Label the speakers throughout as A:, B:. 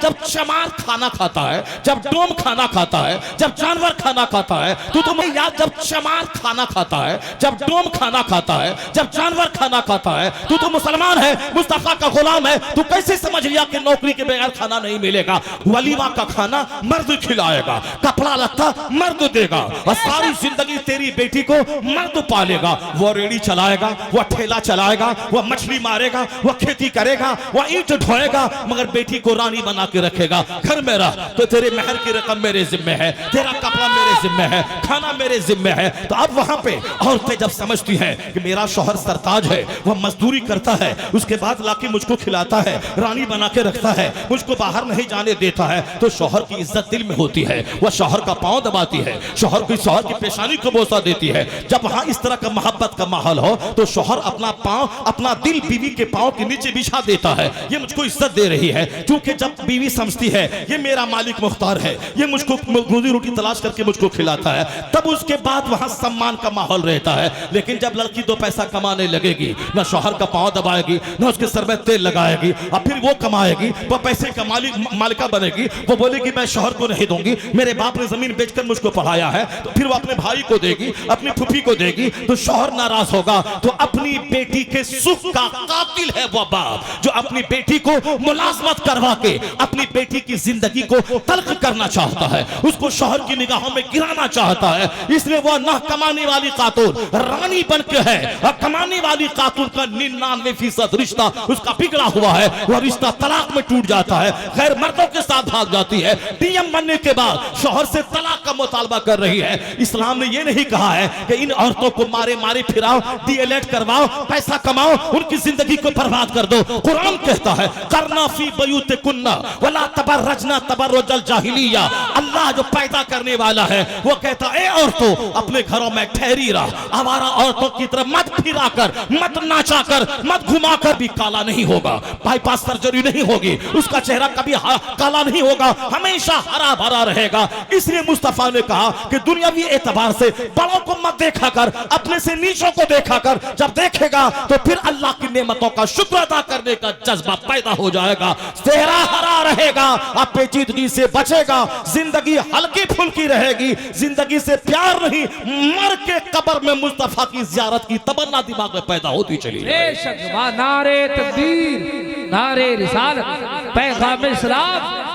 A: जब चमार खाना खाता है, जब डोम खाना खाता है, जब जानवर खाना खाता है, तो तुम्हें याद, जब चमार खाना खाता है, जब डोम खाना खाता है, जब जानवर खाना खाता है, तो मुसलमान है, मुस्तफा का गुलाम है, तू कैसे समझ लिया कि नौकरी के बगैर खाना नहीं मिलेगा? वलीमा का खाना मर्द खिलाएगा, कपड़ा लत्ता मर्द देगा, और सारी जिंदगी तेरी बेटी को मर्द पालेगा। वो रेड़ी चलाएगा, वो ठेला चलाएगा, वो मछली मारेगा, वो खेती करेगा, वो ईंट ढोएगा, मगर बेटी को रानी बना के रखेगा। घर में रह तो तेरे महर की रकम मेरे जिम्मे है, तेरा कपड़ा मेरे जिम्मे है, खाना मेरे जिम्मे है। तो अब वहां पे औरतें जब समझती हैं कि मेरा शौहर सरताज है, वह मजदूरी करता है, उसके बाद लाके मुझको खिलाता है, रानी बना के रखता है, मुझको बाहर नहीं जाने देता है, तो शौहर की इज्जत दिल में होती है। वह शौहर का पांव दबाती है, शौहर की पेशानी को बोसा देती है। जब वहां इस तरह का मोहब्बत का माहौल हो तो शौहर अपना पांव, अपना दिल बीवी के पांव के नीचे बिछा देता है। ये मुझको इज्जत दे रही है, क्योंकि जब बीवी समझती है ये मेरा मालिक मुख्तार है, ये मुझको रोजी रोटी तलाश करके मुझको खिलाता है, तब उसके बाद वहां सम्मान का माहौल रहता है। लेकिन जब लड़की दो पैसा कमाने लगेगी, ना शौहर का पांव दबाएगी, ना उसके सर में तेल लगाएगी, और फिर वो कमाएगी, वो पैसे का मालिका बनेगी, वो बोलेगी मैं शौहर को नहीं दूंगी, मेरे बाप ने जमीन बेचकर मुझको पढ़ाया है, तो फिर वो अपने भाई को देगी, अपनी फूफी को देगी, तो शौहर नाराज होगा। तो अपनी बेटी के सुख का कातिल है वो बाप जो अपनी बेटी को मुलाजमत करवा के अपनी बेटी की जिंदगी को तल्ख करना चाहता है, उसको शौहर की निगाहों में गिराना चाहता है। इसलिए वह ना कमाने वाली खातून रानी बन के है, और कमाने वाली खातून का 99% रिश्ता उसका बिगड़ा हुआ है, वह रिश्ता तलाक में टूट जाता है, गैर मर्दों के साथ भाग जाती है। डीएम बनने के बाद शौहर से तलाक का मुतालबा कर रही है। इस्लाम ने यह नहीं कहा है कि इन औरतों को मारे मारे फिराओ, डीएलएड करवाओ, पैसा कमाओ, उनकी जिंदगी को बर्बाद कर दो। कुरान कहता है करना फी बयूतिकुन्ना वला तबर्रजना तबर्रुजल जाहिलिया। अल्लाह जो पैदा करने वाला है वो कहता है ए औरतों अपने घरों में ठहरी रहा, आवारा औरतों की तरफ मत फिरा कर, मत नाचा कर, मत घुमा कर, भी काला नहीं होगा, बाईपास सर्जरी नहीं होगी, उसका चेहरा कभी काला नहीं होगा, हमेशा हरा भरा रहेगा। इसलिए मुस्तफा ने कहा कि दुनियावी एतबार से बड़ों को मत देखा कर, अपने से नीचों को देखा कर। जब देखेगा तो फिर अल्लाह की नेमतों का शुक्र अदा करने का जज्बा पैदा हो जाएगा, चेहरा हरा रहेगा, आप पेचीदगी से बचेगा, जिंदगी हल्की फुल्की रहेगी, जिंदगी से प्यार नहीं, मर के कब्र में मुस्तफा की ज़ियारत की तमन्ना दिमाग में पैदा होती चली।
B: बेशक नारे तकबीर, नारे रिसालत, पैगाम इस्लाम।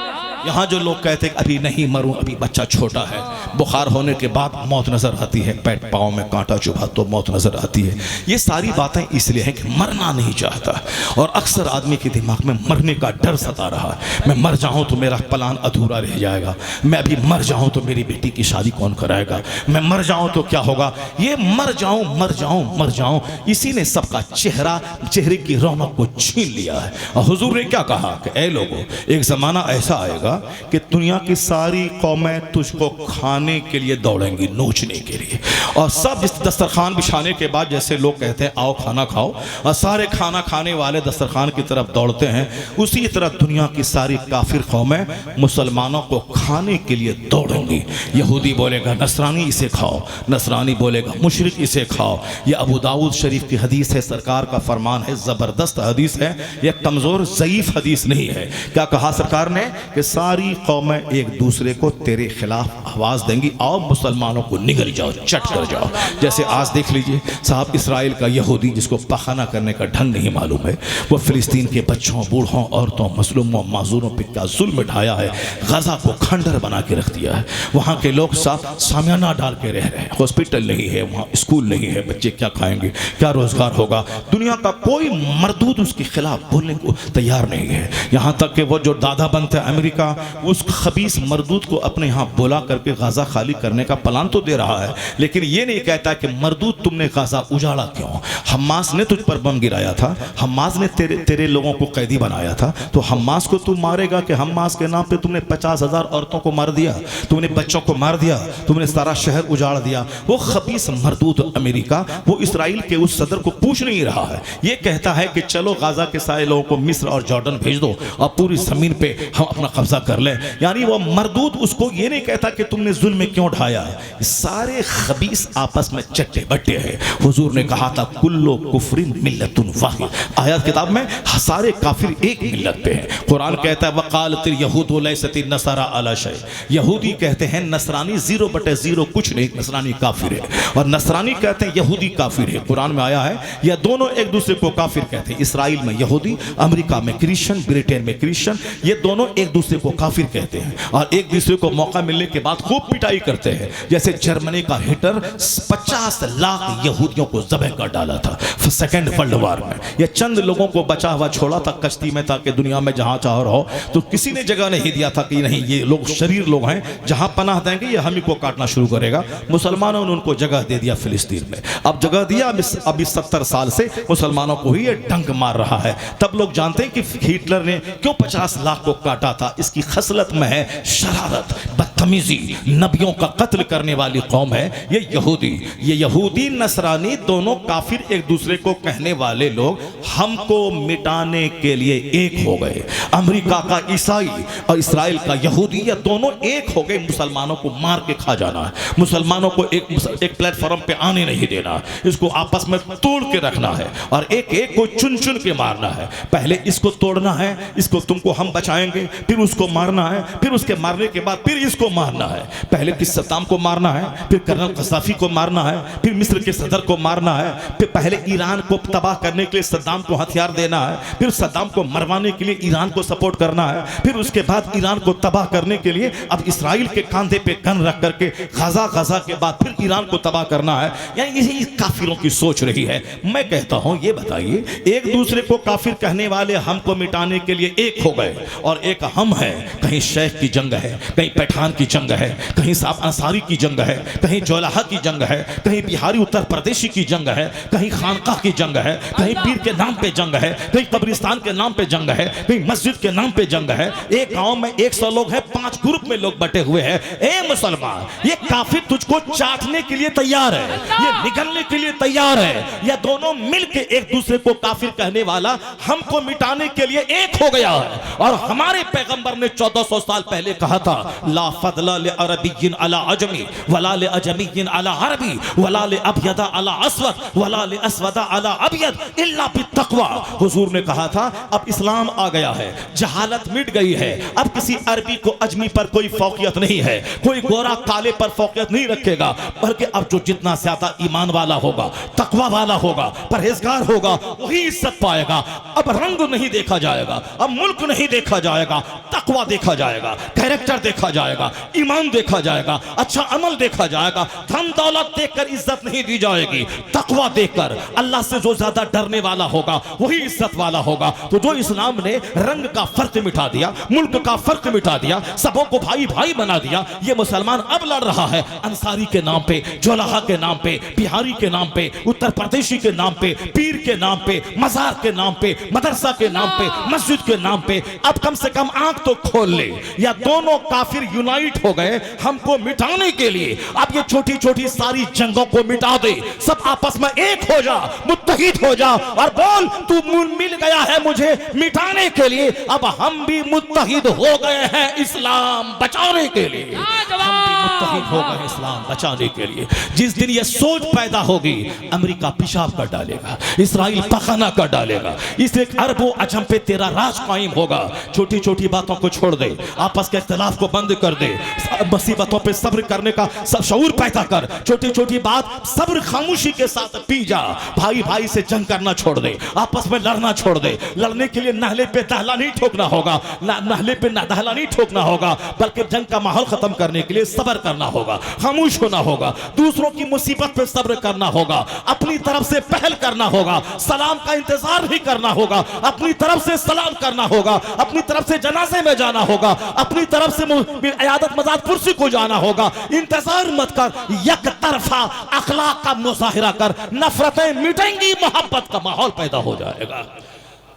A: यहाँ जो लोग कहते हैं अभी नहीं मरूं, अभी बच्चा छोटा है, बुखार होने के बाद मौत नजर आती है, पैर पाँव में कांटा चुभा तो मौत नजर आती है, ये सारी बातें इसलिए हैं कि मरना नहीं चाहता, और अक्सर आदमी के दिमाग में मरने का डर सता रहा है। मैं मर जाऊं तो मेरा प्लान अधूरा रह जाएगा, मैं अभी मर जाऊं तो मेरी बेटी की शादी कौन कराएगा, मैं मर जाऊं तो क्या होगा, ये मर जाऊं मर जाऊं मर जाऊं, इसी ने सबका चेहरे की रौनक को छीन लिया है। और हुजूर ने क्या कहा कि ए लोगों, एक जमाना ऐसा आएगा कि दुनिया की सारी कौमें तुझको खाने के लिए दौड़ेंगी, नोचने के लिए, और सब इस दस्तरखान बिछाने के बाद जैसे लोग कहते हैं आओ खाना खाओ, और सारे खाना खाने वाले दस्तरखान की तरफ दौड़ते हैं, उसी तरह दुनिया की सारी काफिर कौमें मुसलमानों को खाने के लिए दौड़ेंगी। यहूदी बोलेगा नसरानी इसे खाओ, नसरानी बोलेगा मुशरिक इसे खाओ। यह अबू दाऊद शरीफ की हदीस है, सरकार का फरमान है, जबरदस्त हदीस है, यह कमजोर ज़ईफ हदीस नहीं है। क्या कहा सरकार ने कि सारी कौमें एक दूसरे को तेरे खिलाफ आवाज देंगी, आओ मुसलमानों को निगल जाओ, चट कर जाओ। जैसे आज देख लीजिए साहब, इसराइल का यहूदी जिसको पखाना करने का ढंग नहीं मालूम है, वो फिलिस्तीन के बच्चों, बूढ़ों, औरतों, मजलूमों, माजूरों पर क्या जुल्म ढाया है, गजा को खंडर बना के रख दिया है। वहाँ के लोग साथ सामियाना डाल के रह रहे हैं, हॉस्पिटल नहीं है, वहाँ स्कूल नहीं है, बच्चे क्या खाएंगे, क्या रोजगार होगा। दुनिया का कोई मरदूद उसके खिलाफ बोलने को तैयार नहीं है। यहाँ तक कि वो जो दादा बनता है अमेरिका, उस खबीस मरदूद को अपने यहाँ बुला करके गाजा खाली करने का प्लान तो दे रहा है, लेकिन ये नहीं कहता कि मरदूद तुमने गाजा उजाड़ा क्यों, हमास ने तुझ पर बम गिराया था, हमास ने तेरे लोगों को कैदी बनाया था, तो हमास को तू मारेगा कि हमास के नाम पे तुमने 50,000 औरतों को मार दिया, तुमने बच्चों को मार दिया, तुमने सारा शहर उजाड़ दिया। वो खबीस मरदूद अमेरिका वो इसराइल के उस सदर को पूछ नहीं रहा है, ये कहता है कि चलो गाजा के सारे लोगों को मिस्र और जॉर्डन भेज दो और पूरी जमीन पे हम अपना कब्जा कर ले। यानी वो मरदूद उसको ये नहीं कहता कि तुमने जुल्म में क्यों ढाया, सारे खबीस आपस में चट्टे बट्टे हैं। हुजूर ने कहा था कुल्लो कुफरिन मिल्लतुन वाहिद, आयत किताब में सारे काफिर एक मिल्लत पे हैं। कुरान कहता है वकालतिल यहूदु लैसतिन नसारा अला शै, यहूदी कहते हैं नसरानी 0/0 कुछ नहीं, नसरानी काफिर है, और नसरानी कहते हैं यहूदी काफिर है। कुरान में आया है यह दोनों एक दूसरे को काफिर कहते हैं। इसराइल में यहूदी, अमेरिका में क्रिश्चियन, ब्रिटेन में क्रिश्चियन, ये दोनों एक दूसरे को काफिर कहते हैं और एक दूसरे को मौका मिलने के बाद खूब पिटाई करते हैं। जैसे जर्मनी का हिटलर 50 लाख यहूदियों को ज़बह कर डाला था सेकेंड वर्ल्ड वॉर में। यह चंद लोगों को बचा हुआ छोड़ा था कश्ती में ताकि दुनिया में जहां चाह रहो, तो किसी ने जगह नहीं दिया था कि नहीं ये लोग शरीर लोग हैं, जहां पनाह देंगे ये हम ही को काटना शुरू करेगा। मुसलमानों ने उनको जगह दे दिया फिलिस्तीन में। अब जगह दिया, अभी 70 साल से मुसलमानों को ही ये डंक मार रहा है। तब लोग जानते हैं कि हिटलर ने क्यों 50 लाख को काटा था। इसकी खसलत में है शरारत, बदतमीजी, नबियों का कत्ल करने वाली कौम है ये यहूदी। ये यहूदी नसरानी दोनों काफिर एक दूसरे को कहने वाले लोग हमको मिटाने के लिए एक हो गए। अमेरिका का ईसाई और इस्राएल का यहूदी ये दोनों एक हो गए मुसलमानों को मार के खा जाना है, मुसलमानों को एक प्लेटफॉर्म पे आने नहीं देना, इसको आपस में तोड़ के रखना है और एक एक को चुन चुन के मारना है। पहले इसको तोड़ना है, इसको तुमको हम बचाएंगे, फिर उसको मारना है, फिर उसके मारने के बाद फिर इसको मारना है। पहले किस सद्दाम को मारना है, फिर कर्नल कसाफी को मारना है, फिर मिस्र के सदर को मारना है, फिर पहले ईरान को तबाह करने के लिए सद्दाम को हथियार देना है, फिर सद्दाम को मरवाने के लिए ईरान को सपोर्ट करना है, फिर उसके बाद ईरान को तबाह करने के लिए अब इसराइल के कंधे पे गन रख करके गाजा के बाद फिर ईरान को तबाह करना है। यानी यही काफिरों की सोच रही है। मैं कहता हूं ये बताइए, एक दूसरे को काफिर कहने वाले हमको मिटाने के लिए एक हो गए और एक हम है। कहीं शेख की जंग है, कहीं पठान की जंग है, कहीं साहब अंसारी की जंग है, कहीं जोलाहा की जंग है, कहीं बिहारी उत्तर प्रदेशी की जंग है, कहीं खानका की जंग है, कहीं पीर के नाम पे जंग है, कहीं कब्रिस्तान के नाम पे जंग है, कहीं मस्जिद के नाम पे जंग है। एक गांव में 100 लोग हैं, 5 ग्रुप में लोग बटे हुए हैं। ए मुसलमान, ये काफिर तुझको चाटने के लिए तैयार है, ये निगलने के लिए तैयार है। ये दोनों मिलके एक दूसरे को काफिर कहने वाला हमको मिटाने के लिए एक हो गया है। और हमारे पैगंबर ने 1400 साल पहले कहा था ला फदला ले अरबिय्यिन अला अजमी वला ले अजमिय्यिन अला अरबी वला ले अबयदा अला अस्वद वला ले अस्वदा अला अबयद इल्ला बित्तक़वा। हुजूर ने कहा था अब इस्लाम आ गया है, जहालत मिट गई है, अब किसी अरबी को अजमी पर कोई फौकियत नहीं है, कोई गोरा काले पर फौकियत नहीं रखेगा, बल्कि अब जो जितना ज्यादा ईमान वाला होगा, तकवा वाला होगा, परहेजगार होगा, वही इज्जत पाएगा। अब रंग नहीं देखा जाएगा, अब मुल्क नहीं देखा जाएगा, तकवा देखा जाएगा, कैरेक्टर देखा जाएगा, ईमान देखा जाएगा, अच्छा अमल देखा जाएगा। धन दौलत देखकर इज्जत नहीं दी जाएगी, तकवा देखकर। अल्लाह से जो ज्यादा डरने वाला होगा वही इज्जत वाला होगा। तो जो इस्लाम ने रंग का फर्क मिटा दिया, मुल्क का फर्क मिटा दिया, सबों को भाई भाई बना दिया, ये मुसलमान अब लड़ रहा है अंसारी के नाम पे, जोलाहा के नाम पे, बिहारी के नाम पे, उत्तर प्रदेशी के नाम पे, पीर के नाम पे, मजार के नाम पे, मदरसा के नाम पे, मस्जिद के नाम पे। अब कम से कम आंख तो खोल ले, या दोनों काफिर यूनाइट हो गए हमको मिटाने के लिए। अब ये छोटी छोटी सारी जंगों को मिटा दे, सब आपस में एक हो जा, मुत्तहिद हो जा और बोल तू मिल गया है मुझे मिटाने के लिए। अब हम भी मुत्तहिद हो गए हैं इस्लाम बचाने के लिए, हम भी मुत्तहिद हो गए इस्लाम बचाने के लिए। जिस दिन ये सोच पैदा होगी, अमेरिका पेशाब कर डालेगा, इसराइल पखाना कर डालेगा, इस एक अरबों अजम पे तेरा राज कायम होगा। छोटी छोटी बातों को छोड़ दे, आपस के इख्तिलाफ को बंद कर दे, मुसीबतों पे सब्र करने का सब शऊर पैदा कर। छोटी छोटी बात सब्र खामोशी के साथ पी जा। भाई भाई से जंग करना छोड़ दे, आपस में लड़ना छोड़ दे। लड़ने के लिए नहले पे दहला नहीं ठोकना होगा, नहले पे दहला नहीं ठोकना होगा, बल्कि जंग का माहौल खत्म करने के लिए सब्र करना होगा, खामोश होना होगा, दूसरों की मुसीबत पे सब्र करना होगा, अपनी तरफ से पहल करना होगा, सलाम का इंतजार नहीं करना होगा, अपनी तरफ से सलाम करना होगा, अपनी तरफ से जनाजे में जाना होगा, अपनी तरफ से इयादत मजाद कुर्सी को जाना होगा। इंतजार मत कर, एक तरफा अखलाक का मुजाहिरा कर, नफरतें मिटेंगी, मोहब्बत का माहौल पैदा हो जाएगा।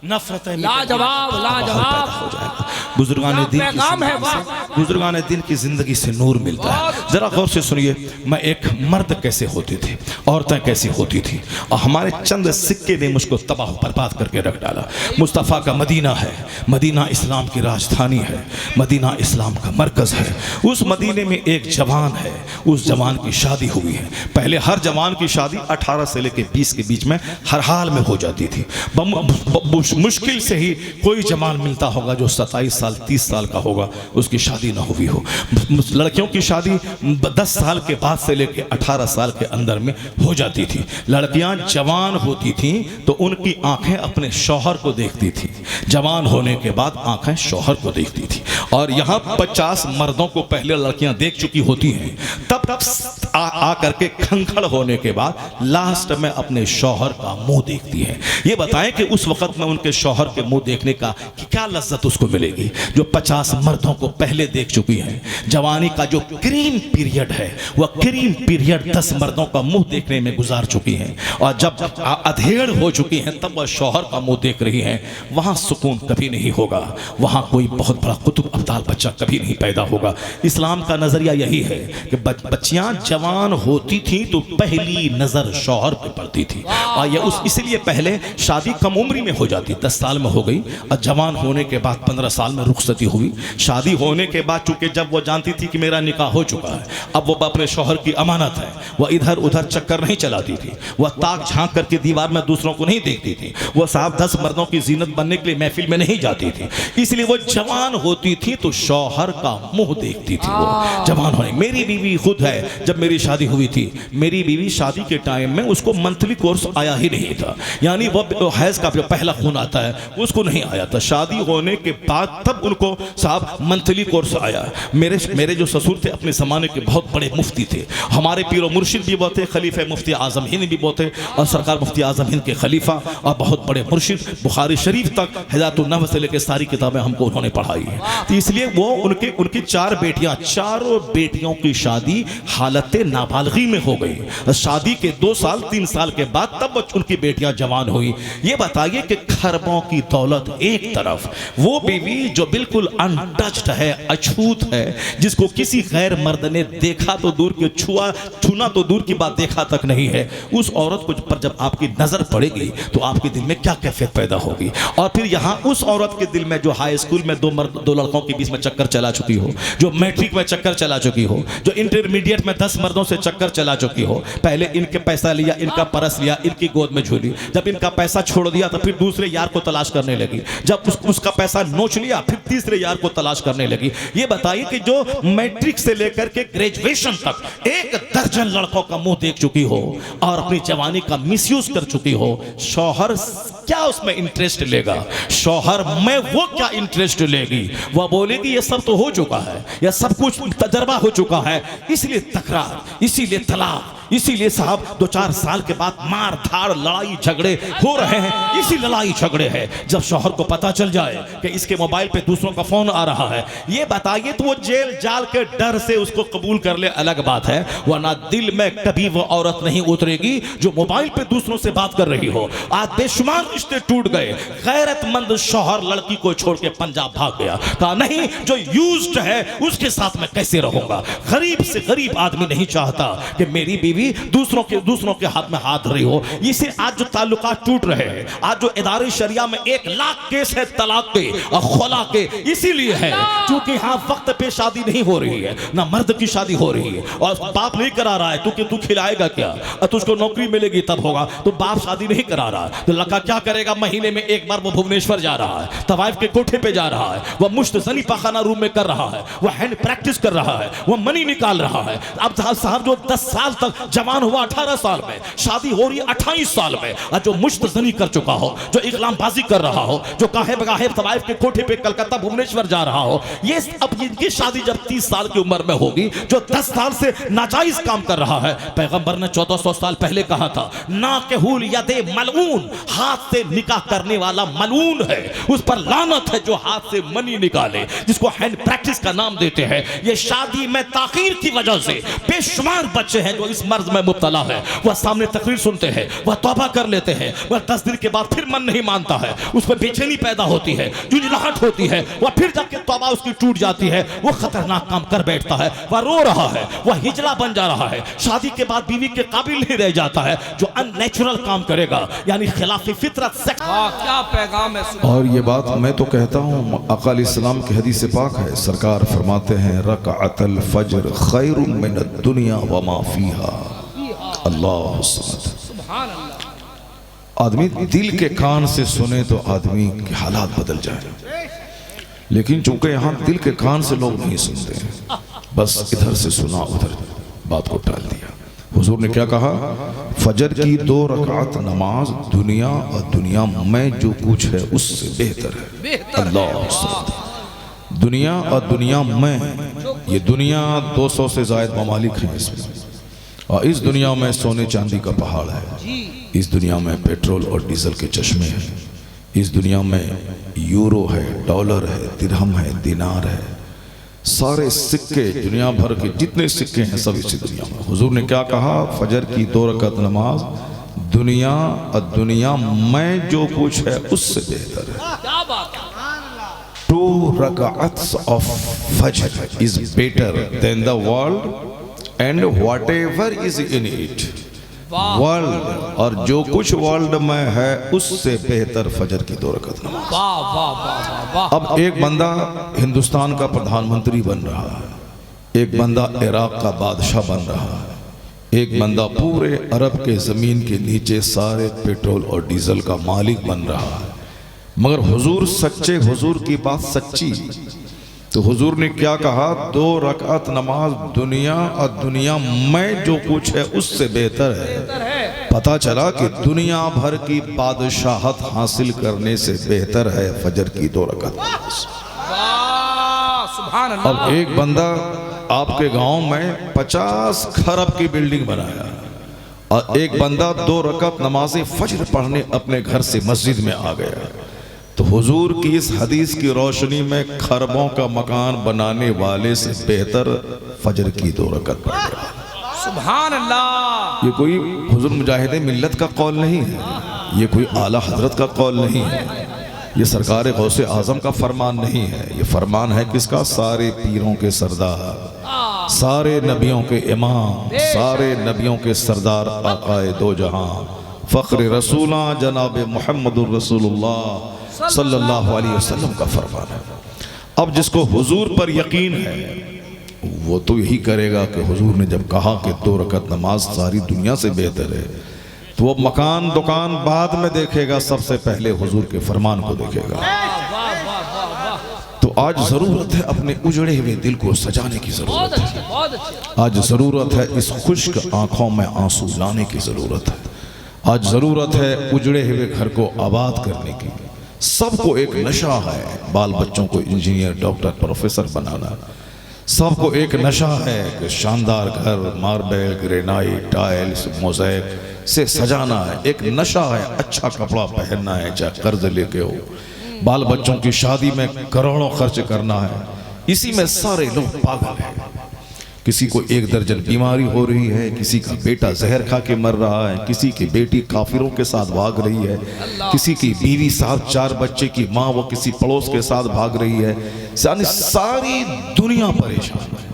A: नफरत
B: लाजवाब लाजवाब
A: हो जाएगा। बुजुर्गान दिन
B: पैगाम है वाह।
A: बुजुर्गान दिन की जिंदगी से नूर मिलता है। जरा गौर से सुनिए, मैं एक मर्द कैसे होती थी, औरतें कैसी होती थी, और हमारे चंद सिक्के ने मुझको तबाह बर्बाद करके रख डाला। मुस्तफ़ा का मदीना है, मदीना इस्लाम की राजधानी है, मदीना इस्लाम का मरकज है। उस मदीने में एक जवान है, उस जवान की शादी हुई है। पहले हर जवान की शादी 18 से लेकर 20 के बीच में हर हाल में हो जाती थी। मुश्किल से ही कोई जवान मिलता होगा जो 27 साल 30 साल का होगा, उसकी शादी ना हुई हो। लड़कियों की शादी 10 साल के बाद से लेकर 18 साल के अंदर में हो जाती थी। लड़कियां जवान होती थीं तो उनकी आंखें अपने शौहर को देखती थी, जवान होने के बाद आंखें शौहर को देखती थी। और यहाँ 50 मर्दों को पहले लड़कियां देख चुकी होती हैं, तब आ करके खंखड़ होने के बाद लास्ट में अपने शौहर का मुंह देखती है। ये बताएं कि उस वक्त में उनके शौहर के मुंह देखने का कि क्या लज्जत उसको मिलेगी, जो 50 मर्दों को पहले देख चुकी है। जवानी का जो क्रीम पीरियड है, वह क्रीम पीरियड 10 मर्दों का मुंह देखने में गुजार चुकी हैं, और जब अधेड़ हो चुकी हैं तब वह शौहर का मुंह देख रही हैं। वहां सुकून कभी नहीं होगा, वहां कोई बहुत बड़ा कुतुब अब्दाल बच्चा कभी नहीं पैदा होगा। इस्लाम का नजरिया यही है कि बच्चियां जवान होती थी तो पहली नजर शौहर पे पड़ती थी, और ये इसलिए पहले शादी कम उम्र में हो जाती, 10 साल में हो गई, और जवान होने के बाद 15 साल में रुखसती हुई। शादी होने के बाद चूंकि जब वो जानती थी कि मेरा निकाह हो चुका है, अब वो अपने शौहर की अमानत है, वह इधर उधर चक्कर नहीं चलाती थी, वह ताक झांक करके दीवार में दूसरों को नहीं देखती थी, वह साहब 10 मर्दों की जीनत बनने के लिए महफिल में नहीं जाती थी। इसलिए वो जवान होती थी तो शौहर का मुंह देखती थी। वो जवान होने, मेरी बीवी खुद है, जब मेरी शादी हुई थी, मेरी बीवी शादी के टाइम में उसको मंथली कोर्स आया ही नहीं था, यानी वो हैज का जो पहला खून आता है उसको नहीं आया था। शादी होने के बाद तब उनको साहब मंथली कोर्स आया। मेरे जो ससुर थे अपने ज़माने के बहुत बड़े मुफ्ती थे, हमारे पीरो मुर्शिद भी बहुत थे, खलीफा मुफ्ती आज़म हिंद भी बहुत थे, और सरकार मुफ्ती आज़म हिंद के खलीफा और बहुत बड़े मुर्शिद, बुखारी शरीफ तक हिदायतुन नहव से लेकर सारी किताबें हमको उन्होंने पढ़ाई है। तो इसलिए वो उनकी 4 बेटियां, चारों बेटियों की शादी हालत नाबालगी में हो गई। शादी के 2 साल 3 साल के बाद तब उनकी बेटियां जवान हुई। ये बताइए कि खरबों की दौलत एक तरफ, वो बीवी जो बिल्कुल अनटच्ड है, अछूत है, जिसको किसी गैर मर्द ने देखा तो दूर के छूना तो दूर की बात, देखा तक नहीं है, उस औरत को पर जब आपकी नजर पड़ेगी तो आपके दिल में क्या कैफियत पैदा होगी। और फिर यहाँ उस औरत के दिल में जो हाई स्कूल में 2 लड़कों के बीच में चक्कर चला चुकी हो, जो मैट्रिक में चक्कर चला चुकी हो, जो इंटरमीडिएट में 10 मर्दों से चक्कर चला चुकी हो, पहले इनके पैसा लिया, इनका परस लिया, इनकी गोद में झूली, जब इनका पैसा छोड़ दिया तो फिर दूसरे यार को तलाश करने लगी, जब उसका पैसा नोच लिया फिर तीसरे यार को तलाश करने लगी। ये बताइए कि जो मैट्रिक से लेकर के ग्रेजुएशन तक 1 दर्जन लड़कों का मुंह देख चुकी हो और अपनी जवानी का मिसयूज कर चुकी हो, शौहर क्या उसमें इंटरेस्ट लेगा? शौहर में वो क्या इंटरेस्ट लेगी? वह बोलेगी ये सब तो हो चुका है, यह सब कुछ तजर्बा हो चुका है, इसलिए तकरार, इसीलिए तलाक, इसीलिए साहब 2-4 साल के बाद मार धाड़ लड़ाई झगड़े हो रहे हैं। इसी लड़ाई झगड़े है जब शौहर को पता चल जाए कि इसके मोबाइल पे दूसरों का फोन आ रहा है, ये बताइए तो वो जेल जाल के डर से उसको कबूल कर ले, अलग बात है, वरना दिल में कभी वो औरत नहीं उतरेगी जो मोबाइल पे दूसरों से बात कर रही हो। आज बेशुमार रिश्ते टूट गए, गैरतमंद शौहर लड़की को छोड़ के पंजाब भाग गया, कहा नहीं जो यूज्ड है उसके साथ में कैसे रहूंगा। गरीब से गरीब आदमी नहीं चाहता कि मेरी बीवी दूसरों के हाथ में हाथ रही हो। इसे आज जो ताल्लुकात टूट रहे हैं, आज जो इदारे शरिया में 1 लाख केस है तलाक के और खुला के, इसीलिए है क्योंकि यहाँ वक्त पे शादी नहीं हो रही है, ना मर्द की शादी हो रही है, और बाप नहीं करा रहा है, तू खिलाएगा क्या, तुझको नौकरी मिलेगी तब होगा, तो बाप शादी नहीं करा रहा है, तो लड़का क्या करेगा? महीने में 1 बार वो भुवनेश्वर जा रहा है, तवाइफ के कोठे पे जा रहा है, वह मुश्तजनी पाखाना रूम में कर रहा है, वह हैंड प्रैक्टिस कर रहा है, वह मनी निकाल रहा है। अब साहब जो 10 साल तक जवान हुआ 18 साल में, शादी हो रही है 28 साल में, और जो मुश्तजनी कर चुका हो, जो इकलामबाजी कर रहा हो, जो काहे बगाहे तवाइफ के कोठे पे कलकत्ता भुवनेश्वर जा रहा हो, ये अब इनकी शादी जब 30 साल की उम्र में होगी, जो 10 साल से नाजायज काम कर रहा है, पैगंबर ने 1400 साल पहले कहा था, ना केहुल यदे मलऊन, हाथ से निकाह करने वाला मलऊन है, उस पर लानत है जो हाथ से मनी निकाले, जिसको हैंड प्रैक्टिस का नाम देते हैं। ये शादी में ताखीर की वजह से बेशुमार बच्चे हैं जो इस मर्ज में मुब्तला है, वह सामने तकरीर सुनते हैं, वह तौबा कर लेते हैं, वह 10 दिन के बाद फिर मन नहीं मानता है, उस पर बेचैनी पैदा होती है, जुझलाहट होती है, वह फिर जाके तौबा उसकी टूट जाती है, वह खतरनाक काम कर बैठता है, वह रो रहा है, वह हिजला बन जा रहा है, शादी के बाद बीवी के काबिल नहीं रह जाता है, जो अननेचुरल काम करेगा यानी खिलाफ फितरत सेक्स।
B: क्या पैगाम है।
C: और ये बात मैं तो कहता हूँ, आका अलैहिस्सलाम की हदीस पाक है, सरकार फरमाते हैं रकअतल फज्र खैरुम मिनद दुनिया व मा फीहा। अल्लाह
B: सुभान अल्लाह।
C: आदमी दिल के कान से सुने तो आदमी के हालात बदल जाए, लेकिन चूंकि यहाँ दिल के कान से लोग नहीं सुनते हैं, बस इधर से सुना उधर बात को टाल दिया। हुजूर ने क्या कहा, फजर की 2 रकात नमाज दुनिया और दुनिया में जो कुछ है उससे बेहतर है। अल्लाह, दुनिया और दुनिया में, ये दुनिया 200 से ज़ायद ममालिक हैं इसमें, और इस दुनिया में सोने चांदी का पहाड़ है, इस दुनिया में पेट्रोल और डीजल के चश्मे हैं, इस दुनिया में यूरो है, डॉलर है, दिरहम है, दिनार है, सारे सिक्के दुनिया भर के जितने सिक्के हैं सब इसी दुनिया में। हुजूर ने क्या कहा, फजर की 2 रकात नमाज दुनिया और दुनिया में जो कुछ है उससे बेहतर है।
B: क्या बात है।
C: 2 रकात्स ऑफ फजर is better than the world and whatever is in it. World और जो कुछ वर्ल्ड में है उससे बेहतर फजर की 2 रकात नमाज।
B: वाह वाह वाह वाह।
C: अब एक बंदा हिंदुस्तान का प्रधानमंत्री बन रहा है, एक बंदा इराक का बादशाह बन रहा है, एक बंदा पूरे अरब के ज़मीन के नीचे सारे पेट्रोल और डीजल का मालिक बन रहा है, मगर हुजूर सच्चे, हुजूर की बात सच्ची। तो हुजूर ने क्या कहा, 2 रकात नमाज दुनिया और दुनिया में जो कुछ है उससे बेहतर है। पता चला कि दुनिया भर की बादशाहत हासिल करने से बेहतर है फजर की 2 रकात नमाज।
B: सुभान अल्लाह।
C: अब एक बंदा आपके गांव में 50 खरब की बिल्डिंग बनाया, और एक बंदा 2 रकात नमाज़े फजर पढ़ने अपने घर से मस्जिद में आ गया, तो हुजूर की इस हदीस की रोशनी में खरबों का मकान बनाने वाले से बेहतर फजर की 2 रकात पढ़ गया।
B: सुभान अल्लाह।
C: ये कोई हुजूर मुजाहिदे मिल्लत का कौल नहीं है, ये कोई आला हजरत का कौल नहीं है, ये सरकार गौसे आजम का फरमान नहीं है, ये फरमान है किसका, सारे पीरों के सरदार, सारे नबियों के इमाम, सारे नबियों के सरदार, आकाए दो जहां, फख्र रसूला जनाब मुहम्मदुर रसूलुल्लाह सल्लल्लाहु अलैहि वसल्लम का फरमान है। अब जिसको हुजूर पर यकीन है वो तो यही करेगा कि हुजूर ने जब कहा कि 2 रकात नमाज सारी दुनिया से बेहतर है, तो वो मकान दुकान बाद में देखेगा, सबसे पहले हुजूर के फरमान को देखेगा। तो आज जरूरत है अपने उजड़े हुए दिल को सजाने की जरूरत है, आज जरूरत है इस खुश्क आंखों में आंसू लाने की जरूरत है, आज जरूरत है उजड़े हुए घर को आबाद करने की। सबको एक नशा है, बाल बच्चों को इंजीनियर, डॉक्टर, प्रोफेसर बनाना, सबको एक नशा है कि शानदार घर, मार्बल, ग्रेनाइट, टाइल्स, मोज़ेक से सजाना है, एक नशा है अच्छा कपड़ा पहनना है चाहे कर्ज लेके हो, बाल बच्चों की शादी में करोड़ों खर्च करना है, इसी में सारे लोग पागल हैं। किसी को 1 दर्जन बीमारी हो रही है, किसी का बेटा जहर खा के मर रहा है, किसी की बेटी काफिरों के साथ भाग रही है, किसी की बीवी साथ 4 बच्चे की माँ वो किसी पड़ोस के साथ भाग रही है, यानी सारी दुनिया परेशान है।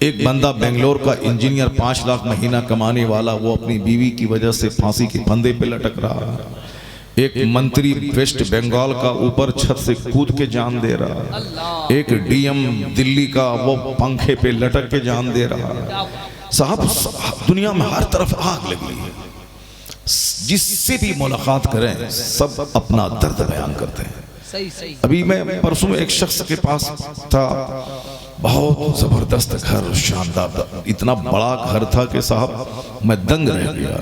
C: एक बंदा बेंगलोर का इंजीनियर 5 लाख महीना कमाने वाला, वो अपनी बीवी की वजह से फांसी के फंदे पे लटक रहा है। एक मंत्री वेस्ट बंगाल का ऊपर छत से कूद के जान दे रहा है, एक डीएम दिल्ली का वो पंखे पे लटक के जान दे रहा है। साहब दुनिया में हर तरफ आग लगी है, जिससे भी मुलाकात करें सब अपना दर्द बयान करते हैं।
B: सही सही।
C: अभी मैं परसों एक शख्स के पास था, बहुत जबरदस्त घर, शानदार, इतना बड़ा घर था कि साहब मैं दंग रह गया।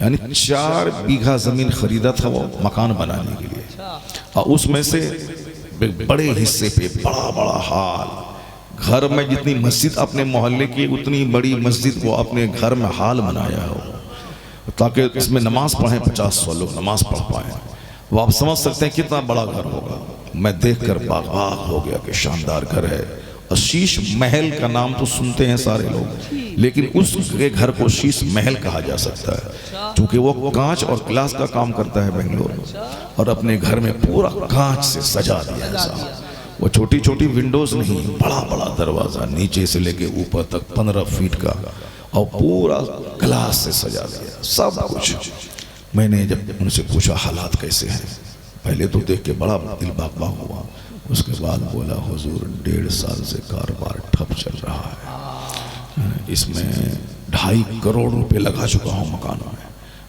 C: यानी 4 बीघा जमीन खरीदा था वो मकान बनाने के लिए, और उसमें से बड़े हिस्से पे बड़ा बड़ा हाल, घर में जितनी मस्जिद अपने मोहल्ले की उतनी बड़ी मस्जिद वो अपने घर में हाल बनाया हो, ताकि इसमें नमाज पढ़ें 50-100 लोग नमाज पढ़ पाए। वो आप समझ सकते हैं कितना बड़ा घर होगा। मैं देखकर बाग-बाग हो गया कि शानदार घर है, और शीश महल का नाम तो सुनते हैं सारे लोग, लेकिन उसके घर को शीश महल कहा जा सकता है क्योंकि वो कांच और ग्लास का काम करता है बेंगलोर में, और अपने घर में पूरा कांच से सजा दिया है साहब। वो छोटी छोटी विंडोज नहीं, बड़ा बड़ा दरवाजा नीचे से लेके ऊपर तक 15 फीट का, और पूरा ग्लास से सजा दिया सब कुछ। मैंने जब उनसे पूछा हालात कैसे हैं, पहले तो देख के बड़ा दिल बाग हुआ, उसके बाद बोला हुजूर 1.5 साल से कारोबार ठप चल रहा है, इसमें 2.5 करोड़ रुपए लगा चुका हूँ मकान में,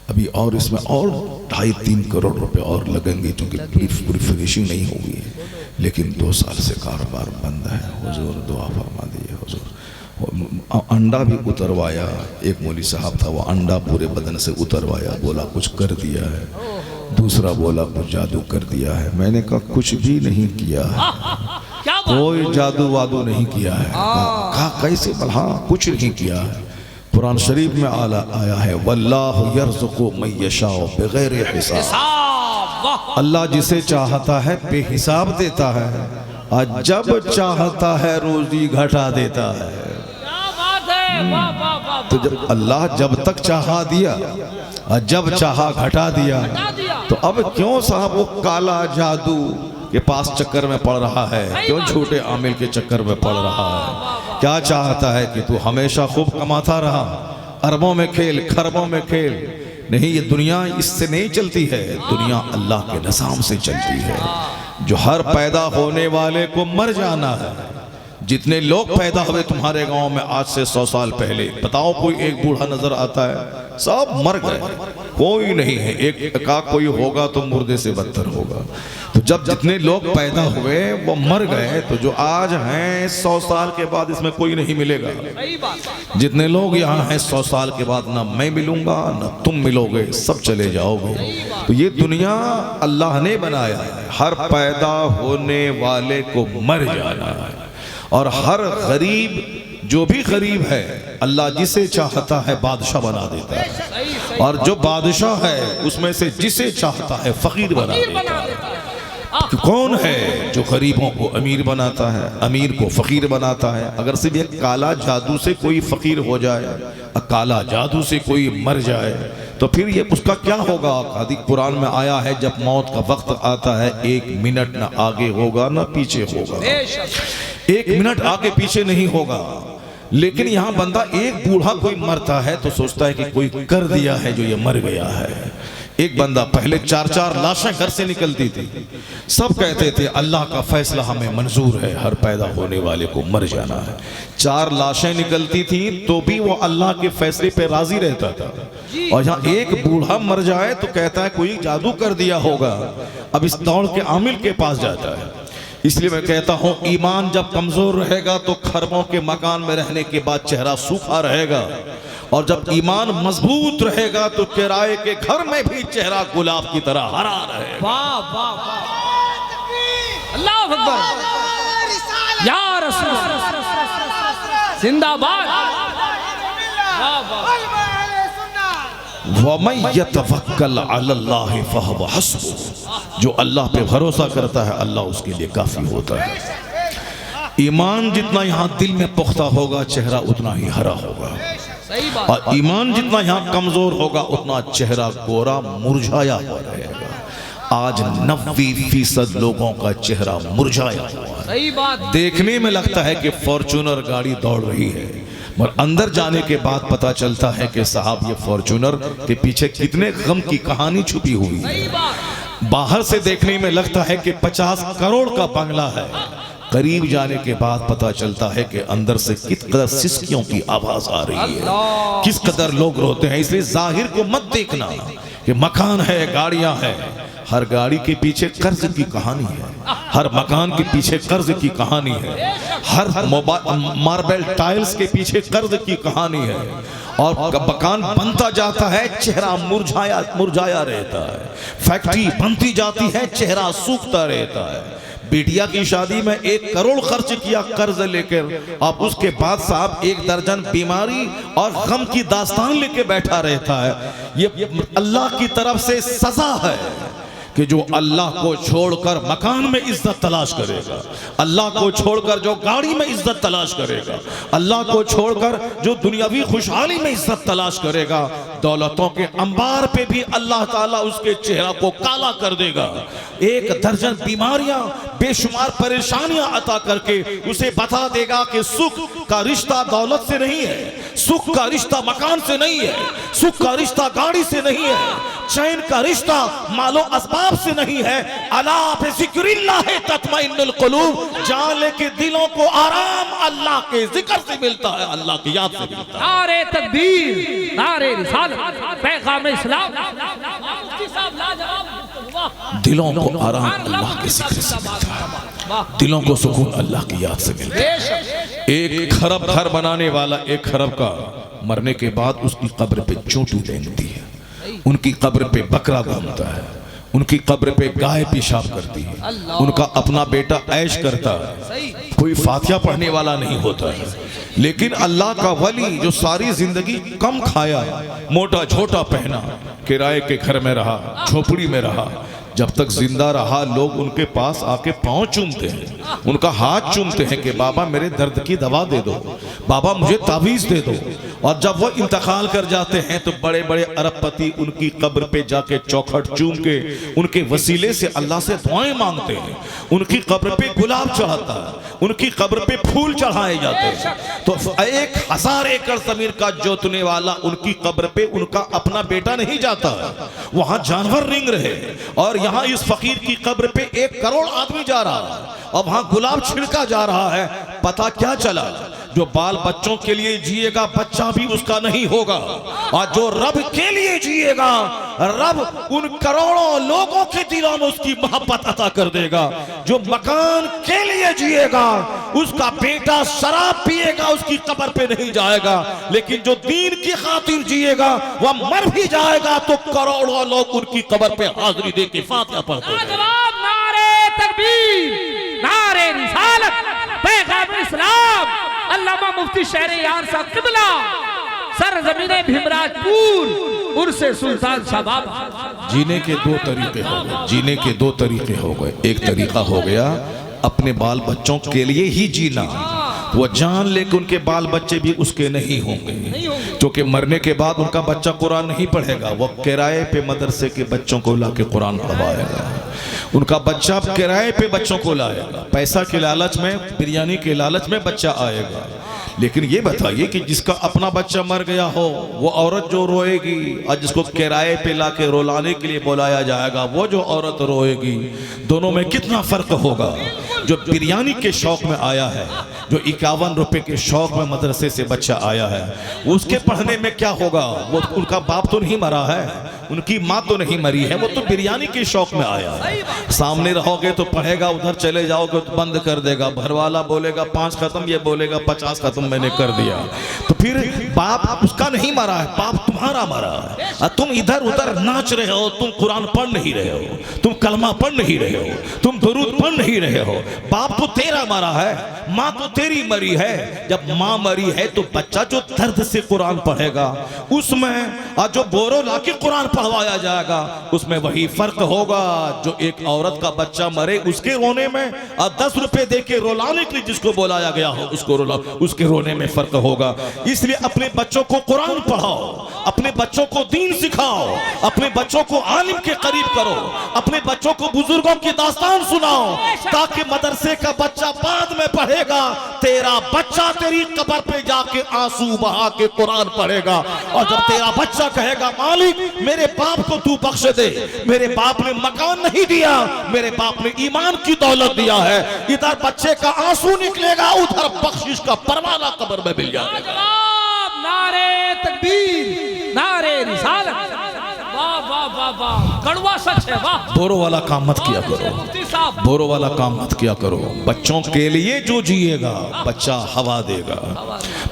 C: अभी और इसमें और 2.5-3 करोड़ रुपए और लगेंगे क्योंकि पूरी फिनिशिंग नहीं हुई है, लेकिन 2 साल से कारोबार बंद है हुजूर, दुआ फरमा दिए हुजूर। अंडा भी उतरवाया, एक मौली साहब था वो अंडा पूरे बदन से उतरवाया, बोला कुछ कर दिया है, दूसरा बोला कुछ जादू कर दिया है। मैंने कहा कुछ भी नहीं किया है, कोई जादू वादू नहीं किया है। कहा कैसे? बोला हाँ कुछ नहीं किया है। कुरान शरीफ में आया है वल्लाहु यर्ज़ुक़ु मन यशाउ बिग़ैर हिसाब, अल्लाह जिसे चाहता है बेहिसाब देता है, और जब चाहता है रोजी घटा देता है। तो जब अल्लाह जब तक चाहा दिया और जब चाहा घटा दिया, तो अब क्यों साहब वो काला जादू के पास चक्कर में पड़ रहा है, क्यों छोटे आमिल के चक्कर में पड़ रहा है? क्या चाहता है कि तू हमेशा खूब कमाता रहा, अरबों में खेल खरबों में खेल? नहीं, ये दुनिया इससे नहीं चलती है, दुनिया अल्लाह के निज़ाम से चलती है। जो हर पैदा होने वाले को मर जाना है। जितने लोग पैदा हुए तुम्हारे गांव में आज से 100 साल पहले, बताओ कोई एक बूढ़ा नजर आता है? सब मर गए, कोई नहीं है। एक का कोई होगा तो मुर्दे से बदतर होगा। तो जब जितने लोग पैदा हुए वो मर गए, तो जो आज हैं 100 साल के बाद इसमें कोई नहीं मिलेगा। जितने लोग यहाँ हैं 100 साल के बाद ना मैं मिलूंगा ना तुम मिलोगे, सब चले जाओगे। तो ये दुनिया अल्लाह ने बनाया है, हर पैदा होने वाले को मर जाना है। और हर गरीब, जो भी गरीब है, अल्लाह जिसे चाहता है बादशाह बना देता है, और जो बादशाह है उसमें से जिसे चाहता है फकीर बना देता है। तो कौन है जो गरीबों को अमीर बनाता है, अमीर को फकीर बनाता है? अगर सिर्फ एक काला जादू से कोई फकीर हो जाए, काला जादू से कोई मर जाए, तो फिर ये उसका क्या होगा? कुरान में आया है जब मौत का वक्त आता है 1 मिनट ना आगे होगा ना पीछे होगा, 1 मिनट आगे पीछे नहीं होगा। लेकिन यहाँ बंदा एक बूढ़ा कोई मरता है तो सोचता है कि कोई कर दिया है जो ये मर गया है। एक बंदा, पहले 4-4 लाशें घर से निकलती थी, सब कहते थे अल्लाह का फैसला हमें मंजूर है, हर पैदा होने वाले को मर जाना है। 4 लाशें निकलती थी तो भी वो अल्लाह के फैसले पे राजी रहता था। और यहाँ एक बूढ़ा मर जाए तो कहता है कोई जादू कर दिया होगा। अब इस दौड़ के आमिल के पास जाता है। इसलिए मैं कहता हूँ ईमान जब कमजोर रहेगा तो खरबों के मकान में रहने के बाद चेहरा सूखा रहेगा, और जब ईमान मजबूत रहेगा तो किराए के घर में भी चेहरा गुलाब की तरह हरा रहेगा।
B: वाह वाह वाह, अल्लाह अकबर, या रसूल जिंदाबाद। वाह वाह।
C: वमन यतवक्कल अलल्लाह फहुव हस्बुह, जो अल्लाह पे भरोसा करता है अल्लाह उसके लिए काफी होता है। ईमान जितना यहाँ दिल में पुख्ता होगा चेहरा उतना ही हरा होगा, और ईमान जितना यहाँ कमजोर होगा उतना चेहरा गोरा मुरझाया हुआ रहेगा। आज 90% लोगों का चेहरा मुरझाया हुआ है। देखने में लगता है कि फॉर्च्यूनर गाड़ी दौड़ रही है, और अंदर जाने के बाद पता चलता है कि साहब ये फॉर्च्यूनर के पीछे कितने गम की कहानी छुपी हुई है। बाहर से देखने में लगता है कि 50 करोड़ का बंगला है, करीब जाने के बाद पता चलता है कि अंदर से किस कदर सिसकियों की आवाज आ रही है, किस कदर लोग रोते हैं। इसलिए जाहिर को मत देखना कि मकान है, गाड़ियां हैं। हर गाड़ी के पीछे कर्ज की कहानी है, हर मकान के पीछे कर्ज की कहानी है, हर मार्बल टाइल्स के पीछे कर्ज की कहानी है। और मकान बनता जाता है चेहरा मुरझाया रहता है, फैक्ट्री बनती जाती है चेहरा सूखता रहता है। बिटिया की शादी में 1 करोड़ खर्च किया कर्ज लेकर, अब उसके बाद साहब 1 दर्जन बीमारी और गम की दास्तान लेके बैठा रहता है। ये अल्लाह की तरफ से सजा है। कि जो अल्लाह को छोड़कर मकान में इज्जत तलाश करेगा, अल्लाह को छोड़कर जो गाड़ी में इज्जत तलाश करेगा, अल्लाह को छोड़कर जो दुनियावी खुशहाली में इज्जत तलाश करेगा, दौलतों के अंबार पे भी अल्लाह ताला उसके चेहरा को काला कर देगा। एक दर्जन बीमारियां, बेशुमार परेशानियां अता करके उसे बता देगा कि सुख का रिश्ता दौलत से नहीं है, सुख का रिश्ता मकान से नहीं है, सुख का रिश्ता गाड़ी से नहीं है, चैन का रिश्ता मालो असबाब से नहीं है। अला बिज़िक्रिल्लाह तत्मइन्नुल कुलूब, जान ले के दिलों को आराम अल्लाह के जिक्र से मिलता है, अल्लाह की याद से मिलता है।
B: नारे तकबीर, नारे रिसालत, पैगाम इस्लाम। मुफ्ती साहब लाजवाब।
C: दिलों को आराम अल्लाह के जिक्र से मिलता है, दिलों को सुकून अल्लाह की याद से मिलता है। एक खरब घर बनाने वाला एक खरब का मरने के बाद उसकी कब्र पे चोटी रेंगती है, उनकी कब्र पे बकरा घूमता है, उनकी कब्र पे गाय पेशाब करती है, उनका अपना बेटा ऐश करता है, कोई फातिहा पढ़ने वाला नहीं होता है। लेकिन अल्लाह का वली जो सारी जिंदगी कम खाया, मोटा छोटा पहना, किराए के घर में रहा, झोपड़ी में रहा, जब तक जिंदा रहा लोग उनके पास आके पांव चूमते हैं, उनका हाथ चूमते हैं कि बाबा मेरे दर्द की दवा दे दो, बाबा मुझे ताबीज दे दो। और जब वो इंतकाल कर जाते हैं तो बड़े बड़े अरबपति उनकी कब्र पे जाके चौखट चूम के उनके वसीले से अल्लाह से दुआएं मांगते हैं, उनकी कब्र पे गुलाब चढ़ाता है, उनकी कब्र पे फूल चढ़ाए जाते हैं। तो 1000 एकड़ जमीन का जोतने वाला उनकी कब्र पे उनका अपना बेटा नहीं जाता है, वहां जानवर रिंग रहे, और यहाँ इस फकीर की कब्र पे 1 करोड़ आदमी जा रहा है और वहां गुलाब छिड़का जा रहा है। पता क्या चला, जो बाल बच्चों के लिए जिएगा बच्चा भी उसका नहीं होगा, और जो रब के लिए जिएगा रब उन करोड़ों लोगों के दिलों में उसकी मोहब्बत अता कर देगा। जो मकान के लिए जिएगा उसका बेटा शराब पिएगा, उसकी कब्र पे नहीं जाएगा, लेकिन जो दीन की खातिर जिएगा वह मर भी जाएगा तो करोड़ों लोग उनकी कब्र पे हाजिरी दे के फातिहा पढ़ते हैं।
B: नारे तकबीर, नारे रिसालत, पैगाम इस्लाम। अल्लामा मुफ्ती शहर यार साहब किबला, सरजमीने भीमराजपुर, उर्से सुल्तान शाबाब।
C: जीने के 2 तरीके हो गए, जीने के 2 तरीके हो गए। एक तरीका हो गया अपने बाल बच्चों के लिए ही जीना, वो जान ले कि उनके बाल बच्चे भी उसके नहीं होंगे, क्योंकि मरने के बाद उनका बच्चा कुरान नहीं पढ़ेगा, वो किराए पे मदरसे के बच्चों को लाके कुरान पढ़वाएगा, उनका बच्चा किराए पे बच्चों को लाएगा, पैसा के लालच में, बिरयानी के लालच में बच्चा आएगा। लेकिन ये बताइए कि जिसका अपना बच्चा मर गया हो वो औरत जो रोएगी, और जिसको किराए पे लाके रुलाने के लिए बुलाया जाएगा वो जो औरत रोएगी, दोनों में कितना फर्क होगा। जो बिरयानी के शौक में आया है, जो 51 रुपए के शौक में मदरसे से बच्चा आया है, उसके पढ़ने में क्या होगा। वो उनका बाप तो नहीं मरा है, उनकी माँ तो नहीं मरी है, वो तो बिरयानी के शौक में आया है। सामने रहोगे तो पढ़ेगा, उधर चले जाओगे तो बंद कर देगा, भरवाला बोलेगा 5 खत्म, ये बोलेगा 50 खत्म मैंने कर दिया। तो फिर बाप उसका नहीं मरा है, बाप तुम्हारा मरा है। तुम इधर उधर नाच रहे हो, तुम कुरान पढ़ नहीं रहे हो, तुम कलमा पढ़ नहीं रहे हो, तुम दुरूद पढ़ नहीं रहे हो। बाप तो तेरा मरा है, माँ तो तेरी मरी है। जब माँ मरी है तो बच्चा जो दर्द से कुरान पढ़ेगा उसमें, और जो बोरो लाके कुरान पढ़वाया जाएगा उसमें वही फर्क होगा। जो एक औरत का बच्चा मरे उसके रोने में, और 10 रुपए दे के रुलाने के लिए जिसको बुलाया गया हो उसके रोने में फर्क होगा। इसलिए अपने बच्चों को कुरान पढ़ाओ, अपने बच्चों को दीन सिखाओ, अपने बच्चों को आलिम के करीब करो, अपने बच्चों को बुजुर्गों की दास्तान सुनाओ, ताकि मदरसे का बच्चा बाद में पढ़ेगा, तेरा बच्चा तेरी कब्र पे जाके आंसू बहा के कुरान पढ़ेगा। और जब तेरा बच्चा कहेगा मालिक मेरे बाप को तू बख्श दे, मेरे बाप ने मकान नहीं दिया, मेरे बाप ने ईमान की दौलत दिया है, इधर बच्चे का आंसू निकलेगा, उधर बख्शिश का परवाना कब्र में मिल जाएगा।
B: नारे तकबीर, नारे रिसालत। वाह वाह वाह वाह, कड़वा सच है। वाह,
C: बोरो वाला काम मत किया करो, बोरो वाला काम मत किया करो। बच्चों के लिए जो जिएगा बच्चा हवा देगा।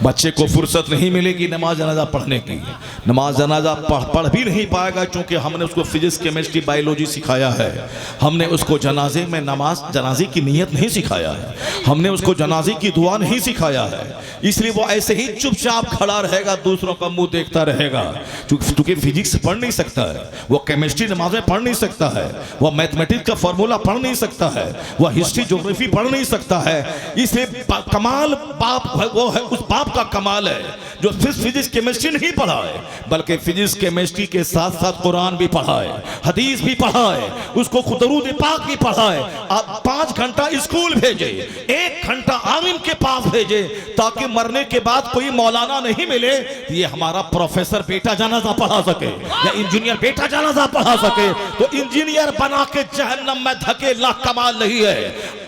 C: बच्चे को फुर्सत नहीं मिलेगी नमाज जनाजा पढ़ने की, नमाज जनाजा पढ़ भी नहीं पाएगा, क्योंकि हमने उसको फिजिक्स केमिस्ट्री बायोलॉजी सिखाया है, हमने उसको जनाजे में नमाज जनाजे की नीयत नहीं सिखाया है, हमने उसको जनाजे की दुआ नहीं सिखाया है। इसलिए वो ऐसे ही चुपचाप खड़ा रहेगा, दूसरों का मुंह देखता रहेगा, क्योंकि फिजिक्स पढ़ नहीं सकता है, वो केमिस्ट्री नमाजें पढ़ नहीं सकता है, वह मैथमेटिक्स का फॉर्मूला पढ़ नहीं सकता है, वह हिस्ट्री ज्योग्राफी पढ़ नहीं सकता है। इसलिए कमाल बाप वो है, उस बाप का कमाल है जो फिजिक्स केमिस्ट्री नहीं पढ़ा है, बल्कि फिजिक्स केमिस्ट्री के साथ साथ कुरान भी पढ़ा है, हदीस भी पढ़ा है, उसको दरूद पाक भी पढ़ा है। आप 5 घंटा स्कूल भेजे, 1 घंटा आलिम के पास भेजे, ताकि मरने के बाद कोई मौलाना नहीं मिले ये हमारा प्रोफेसर बेटा जनाजा पढ़ा सके या इंजीनियर बेटा जनाजा पढ़ा सके। तो इंजीनियर बना के जहन्नम में धकेलना कमाल नहीं है।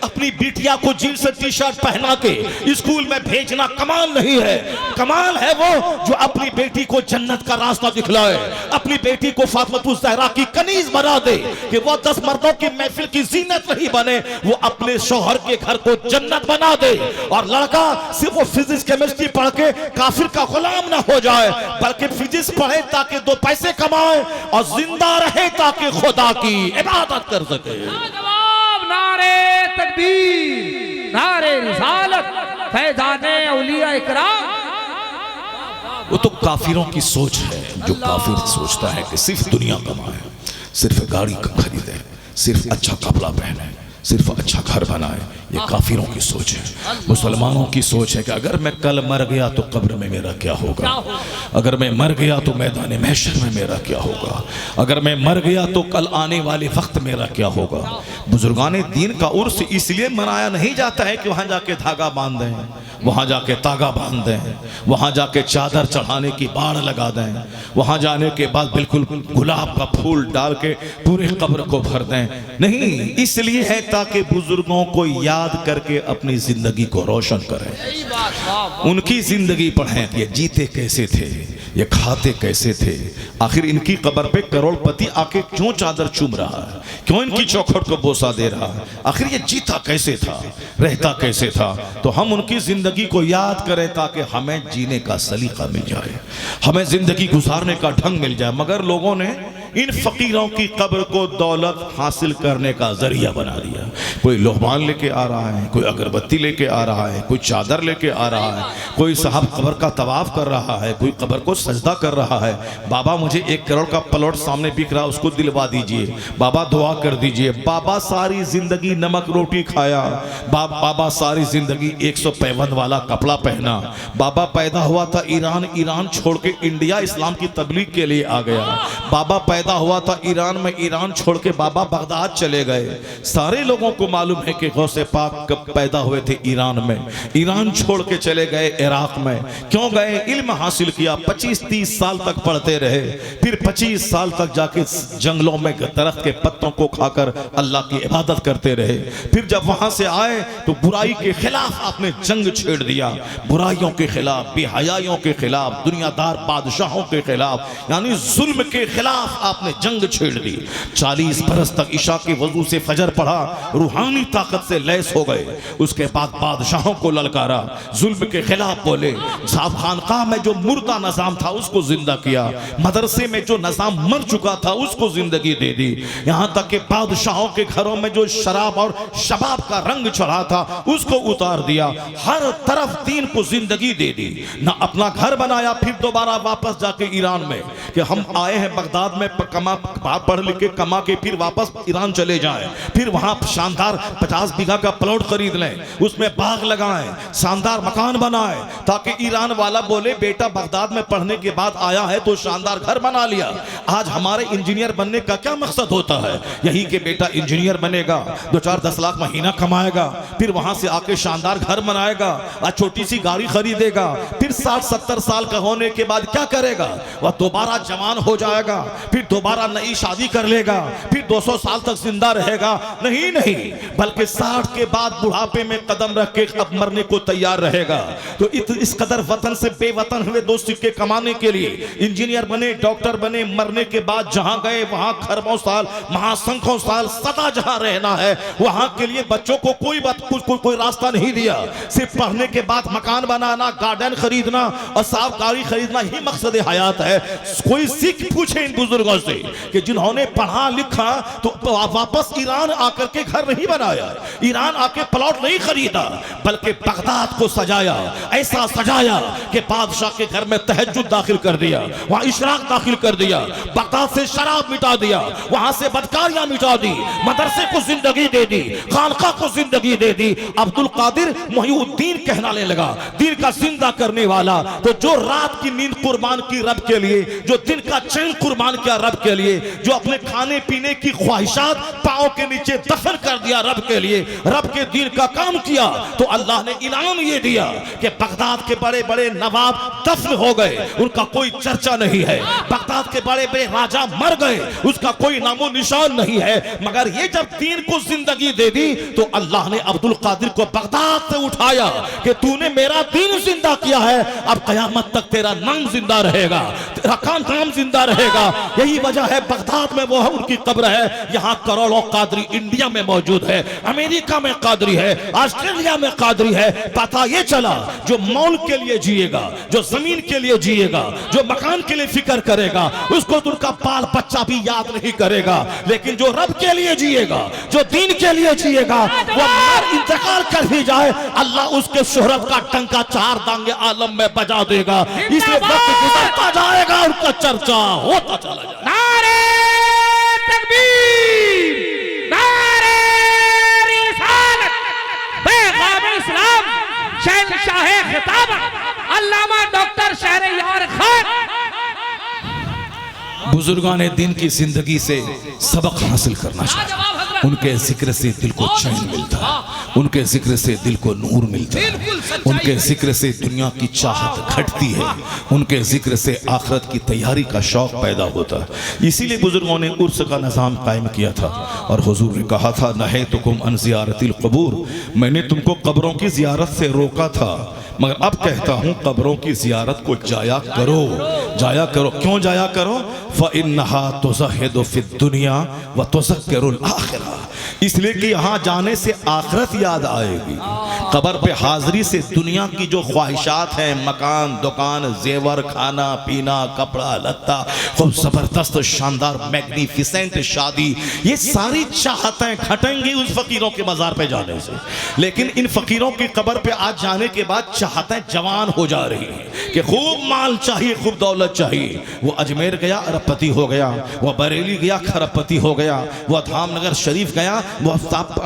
C: अपनी बिटिया को जीन्स टी शर्ट पहना के स्कूल में भेजना कमाल नहीं है। कमाल है वो जो अपनी बेटी को जन्नत का रास्ता दिखलाए, अपनी बेटी को फातिमा ज़हरा की कनीज बना दे कि वो 10 मर्दों की महफिल की जीनत नहीं बने, वो अपने शौहर के घर को जन्नत बना दे। और लड़का सिर्फ वो फिजिक्स केमिस्ट्री पढ़ के काफिर का गुलाम ना हो जाए, बल्कि फिजिक्स पढ़े ताकि 2 पैसे कमाए और जिंदा रहे ताकि खुदा की इबादत कर सके।
B: नारे तकबीर, नारे रिसालत, फैज़ाने औलिया इकराम।
C: वो तो काफिरों की सोच है, जो काफिर सोचता है कि सिर्फ दुनिया कमाए, सिर्फ गाड़ी खरीदे, सिर्फ अच्छा कपड़ा पहने, सिर्फ अच्छा घर बनाए। ये काफिरों की सोच है। मुसलमानों की सोच है कि अगर मैं कल मर गया तो कब्र में मेरा क्या होगा, अगर मैं मर गया तो मैदान महशर में मेरा क्या होगा, अगर मैं मर गया तो कल आने वाले वक्त मेरा क्या होगा। बुजुर्गान दीन का उर्स इसलिए मनाया नहीं जाता है कि वहाँ जाके धागा बांध दें, वहाँ जाके तागा बांध दें, वहाँ जाके चादर चढ़ाने की बाड़ लगा दें, वहाँ जाने के बाद बिल्कुल गुलाब का फूल डाल के पूरे कब्र को भर दें। नहीं, इसलिए है ताकि बुजुर्गों को याद करके अपनी जिंदगी को रोशन करें, उनकी जिंदगी पढ़ें कि ये जीते कैसे थे, ये खाते कैसे थे, आखिर इनकी कब्र पे करोड़पति आके क्यों चादर चूम रहा है, क्यों इनकी चौखट को बोसा दे रहा है, आखिर ये जीता कैसे था, रहता कैसे था। तो हम उनकी जिंदगी को याद करें ताकि हमें जीने का सलीका मिल जाए, हमें जिंदगी गुजारने का ढंग मिल जाए। मगर लोगों ने इन फकीरों की कब्र को दौलत हासिल करने का जरिया बना दिया। कोई लोहबान लेके आ रहा है, कोई अगरबत्ती लेके आ रहा है, कोई चादर लेके आ रहा है, कोई साहब कब्र का तवाफ कर रहा है, कोई कब्र को सजदा कर रहा है। बाबा मुझे 1 करोड़ का प्लॉट सामने बिक रहा, उसको दिलवा दीजिए, बाबा दुआ कर दीजिए। बाबा सारी जिंदगी नमक रोटी खाया, बाबा सारी जिंदगी 155 वाला कपड़ा पहना। बाबा पैदा हुआ था ईरान, ईरान छोड़ के इंडिया इस्लाम की तबलीग के लिए आ गया। बाबा पैदा हुआ था ईरान में, ईरान छोड़ के बाबा बगदाद चले गए। सारे लोगों को मालूम है कि गौसे पाक कब पैदा हुए थे ईरान में, ईरान छोड़ के चले गए इराक में। क्यों गए? इल्म हासिल किया, 25-30 साल तक पढ़ते रहे, फिर 25 साल तक जाके जंगलों में दरख्त के पत्तों को खाकर अल्लाह की इबादत करते रहे। फिर जब वहां से आए तो बुराई के खिलाफ आपने जंग छेड़ दिया, बुराइयों के खिलाफ, बेहयाइयों के खिलाफ, दुनियादार बादशाहों के खिलाफ, यानी जुल्म के खिलाफ आपने जंग छेड़ दी। 40 बरस तक इशा के वजू से फजर पढ़ा, रूहानी ताकत से लैस हो गए। उसके बाद बादशाहों को ललकारा, जुल्म के खिलाफ बोले। साहब खानकाह में जो मुर्दा निजाम था उसको जिंदा किया, मदरसे में जो निजाम मर चुका था उसको जिंदगी दे दी। यहां तक कि बादशाहों के घरों में जो शराब और शबाब का रंग चढ़ा था उसको उतार दिया। हर तरफ दीन को जिंदगी दे दी। ना अपना घर बनाया, फिर दोबारा वापस जाके ईरान में कि हम आए हैं बगदाद में कमा पढ़ लिख के कमा के फिर वापस ईरान चले जाएं, फिर वहां शानदार 50 बीघा का प्लॉट खरीद लें, उसमें बाग लगाएं, शानदार मकान बनाएं, ताकि ईरान वाला बोले बेटा बगदाद में पढ़ने के बाद आया है तो शानदार घर बना लिया। आज हमारे इंजीनियर बनने का क्या मकसद होता है? यही कि बेटा इंजीनियर बनेगा, 2-4-10 लाख महीना कमाएगा, फिर वहां से आके शानदार घर बनाएगा, आज छोटी सी गाड़ी खरीदेगा, फिर 60-70 साल का होने के बाद क्या करेगा? वह दोबारा जवान हो जाएगा, फिर दोबारा नई शादी कर लेगा, फिर 200 साल तक जिंदा रहेगा। नहीं नहीं, बल्कि 60 के बाद बुढ़ापे में कदम रख के अब मरने को तैयार रहेगा। तो इस कदर वतन से बेवतन हुए 2 सिक्के कमाने के लिए इंजीनियर बने, डॉक्टर बने, मरने के बाद जहां गए वहां खरबों साल, महासंख्यों साल सदा जहां रहना है, वहां के लिए बच्चों को कोई रास्ता नहीं दिया। सिर्फ पढ़ने के बाद मकान बनाना, गार्डन खरीदना और साफ गाड़ी खरीदना ही मकसद हयात है। कोई सीख पूछे इन बुजुर्गों से कि जिन्होंने पढ़ा लिखा तो वापस ईरान आकर के घर नहीं बनाया, ईरान आके प्लॉट नहीं खरीदा, बल्कि बगदाद को सजाया, ऐसा सजाया कि बादशाह के घर में तहज्जुद दाखिल कर दिया, वहां इशराक दाखिल कर दिया, बगदाद से शराब मिटा दिया, वहां से बदकारियां मिटा दी, मदरसे को जिंदगी दे दी, खानका को जिंदगी दे दी। अब्दुल कादिर मोहिउद्दीन कहलाने लगा, दिन का जिंदा करने वाला। तो जो रात की नींद कुर्बान की रब के लिए, जो दिन का चैन कुर्बान किया रब के लिए, जो अपने खाने पीने की ख्वाहिशात पांव के नीचे दफन कर दिया रब के लिए, रब के दीन का काम किया, तो अल्लाह ने इनाम ये दिया कि बगदाद के बड़े बड़े नवाब दफन हो गए, उनका कोई चर्चा नहीं है। बगदाद के बड़े बड़े राजा मर गए, उसका कोई नामो निशान नहीं है। मगर ये जब दीन को जिंदगी दे दी तो अल्लाह ने अब्दुल कादिर को बगदाद से उठाया कि तूने मेरा दीन जिंदा किया है, अब कयामत तक तेरा नाम जिंदा रहेगा, तेरा नाम जिंदा रहेगा। यही वजह है बगदाद में वो है, उनकी कब्र है। यहाँ करोड़ों कादरी इंडिया में मौजूद है, अमेरिका में कादरी है, ऑस्ट्रेलिया में कादरी है। पता ये चला जो मौल के लिए जिएगा, जो जमीन के लिए जिएगा, जो मकान के लिए फिक्र करेगा, उसको तो उनका बाल बच्चा भी याद नहीं करेगा। लेकिन जो रब के लिए जिएगा, जो दीन के लिए जिएगा, वो मर इंतकाल कर भी जाए, अल्लाह उसके शोहरत का टंका चार दांगे आलम में बजा देगा। इसलिए वक्त गुजरता जाएगा, उनका चर्चा होता चला जाएगा।
B: नारे तकबीर, नारे रिसालत, पैगाम इस्लाम, शहंशाह खिताबत, अल्लामा डॉक्टर शहरयार खान।
C: बुजुर्गान दिन की जिंदगी से सबक हासिल करना चाहिए। उनके जिक्र से दिल को चैन मिलता है, उनके जिक्र से दिल को नूर मिलता है, उनके जिक्र से दुनिया की चाहत घटती है, उनके जिक्र से आखिरत की तैयारी का शौक पैदा होता है। इसीलिए बुजुर्गों ने उर्स का निज़ाम कायम किया था और हुजूर ने कहा था नहैतुकुम अन ज़ियारतिल क़ुबूर, मैंने तुमको कब्रों की ज़ियारत से रोका था, मगर अब कहता हूँ कब्रों की ज़ियारत को जाया करो, जाया करो। क्यों जाया करो? फ़इन्नहा तुज़हिदु फ़िद दुनिया व तुज़क्किरुल आखिरा, इसलिए कि यहाँ जाने से आखिरत याद आएगी। कब्र पे हाजिरी से दुनिया की जो ख्वाहिशात हैं, मकान, दुकान, जेवर, खाना पीना, कपड़ा लत्ता, खूब ज़बरदस्त शानदार मैग्निफिसेंट शादी, ये सारी चाहतें घटेंगी उस फकीरों के मज़ार पे जाने से। लेकिन इन फकीरों की कब्र पे आज जाने के बाद चाहतें जवान हो जा रही हैं कि खूब माल चाहिए, खूब दौलत चाहिए। वो अजमेर गया अरबपति हो गया, वो बरेली गया खरबपति हो गया, वो धामनगर शरीफ गया वो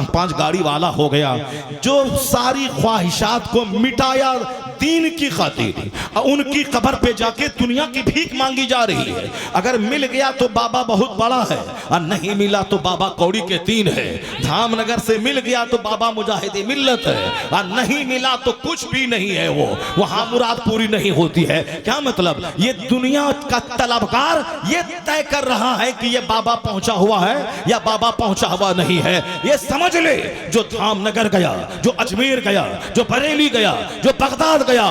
C: 5 गाड़ी वाला हो गया। जो सारी ख्वाहिशात को मिटाया दीन की खातिर, उनकी कब्र पे जाके दुनिया की भीख मांगी जा रही है। अगर मिल गया तो बाबा बहुत बड़ा है, और नहीं मिला तो बाबा कौड़ी के 3 है। धामनगर से मिल गया तो बाबा मुजाहिद मिल्लत है, और नहीं मिला तो कुछ भी नहीं है। वो वहां मुराद पूरी नहीं होती है। क्या मतलब? ये दुनिया का तलबगार ये तय कर रहा है कि ये बाबा पहुंचा हुआ है या बाबा पहुंचा हुआ नहीं है। ये समझ ले, जो धामनगर गया, जो अजमेर गया, जो बरेली गया, जो बगदाद गया,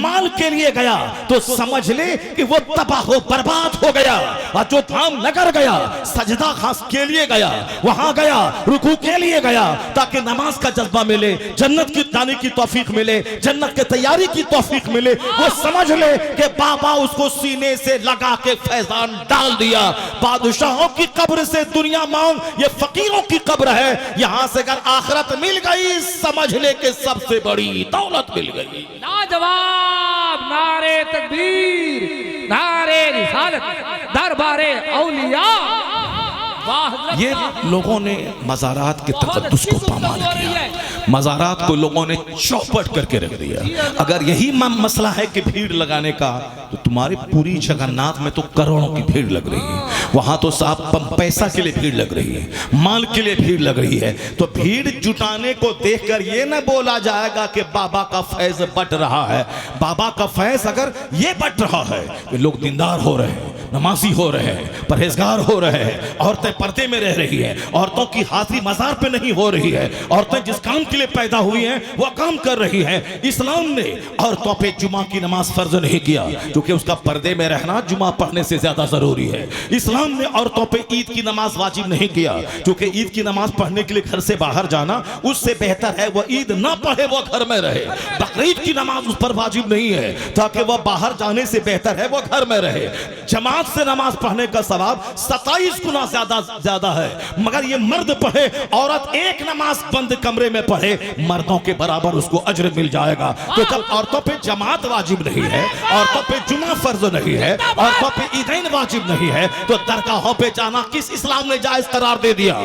C: माल के लिए गया, तो समझ ले कि वो तबाह हो बर्बाद हो गया। और जो धामनगर गया सजदा खास के लिए गया, वहां गया रुकू के लिए गया, ताकि नमाज का जज्बा मिले, जन्नत की जाने की तौफीक मिले, जन्नत के तैयारी की तौफीक मिले। वो समझ ले कि बाबा उसको सीने से लगा के फैजान डाल दिया। बादशाहों की कब्र से दुनिया मांग, ये फकीरों की कब्र है। यहां से अगर आखिरत मिल गई, समझ ले कि सबसे बड़ी दौलत मिल गई।
B: लाजवाब, नारे तकबीर, नारे रिसालत, दरबारे औलिया।
C: ये लोगों ने मज़ारात के तक़द्दुस को पामाल किया, मज़ारात को लोगों ने चौपट करके रख दिया। अगर यही मसला है कि भीड़ लगाने का, तो तुम्हारे पूरी जगन्नाथ में तो करोड़ों की भीड़ लग रही है। वहां तो साहब पैसा के लिए भीड़ लग रही है, माल के लिए भीड़ लग रही है। तो भीड़ जुटाने को देखकर ये न बोला जाएगा कि बाबा का फैज़ बट रहा है। बाबा का फैज़ अगर ये बट रहा है कि लोग दीनदार हो रहे हैं, नमाजी हो रहे हैं, परहेजगार हो रहे हैं, औरतें पर्दे में रह रही है, औरतों की हाजिरी मज़ार पे नहीं हो रही है, औरतें जिस काम के लिए पैदा हुई हैं वो काम कर रही हैं। इस्लाम ने औरतों पे जुमा की नमाज फर्ज नहीं किया, क्योंकि उसका पर्दे में रहना जुमा पढ़ने से ज्यादा जरूरी है। इस्लाम ने औरतों पे ईद की नमाज वाजिब नहीं किया, क्योंकि ईद की नमाज पढ़ने के लिए घर से बाहर जाना उससे बेहतर है वो ईद ना पढ़े, वो घर में रहे। बकरीद की नमाज उस पर वाजिब नहीं है, ताकि वह बाहर जाने से बेहतर है वो घर में रहे। जमात
A: जमात से नमाज पढ़ने का सवाब 27 गुना ज्यादा है। मगर ये मर्द पढ़े, औरत एक नमाज बंद कमरे में पढ़े, मर्दों के बराबर उसको अजर मिल जाएगा। तो जब औरतों पे जमात वाजिब नहीं है, औरतों पे जुमा फर्ज नहीं है, औरतों पे ईदैन वाजिब नहीं है, तो दरगाहों पे जाना किस इस्लाम ने जायज करार दे दिया?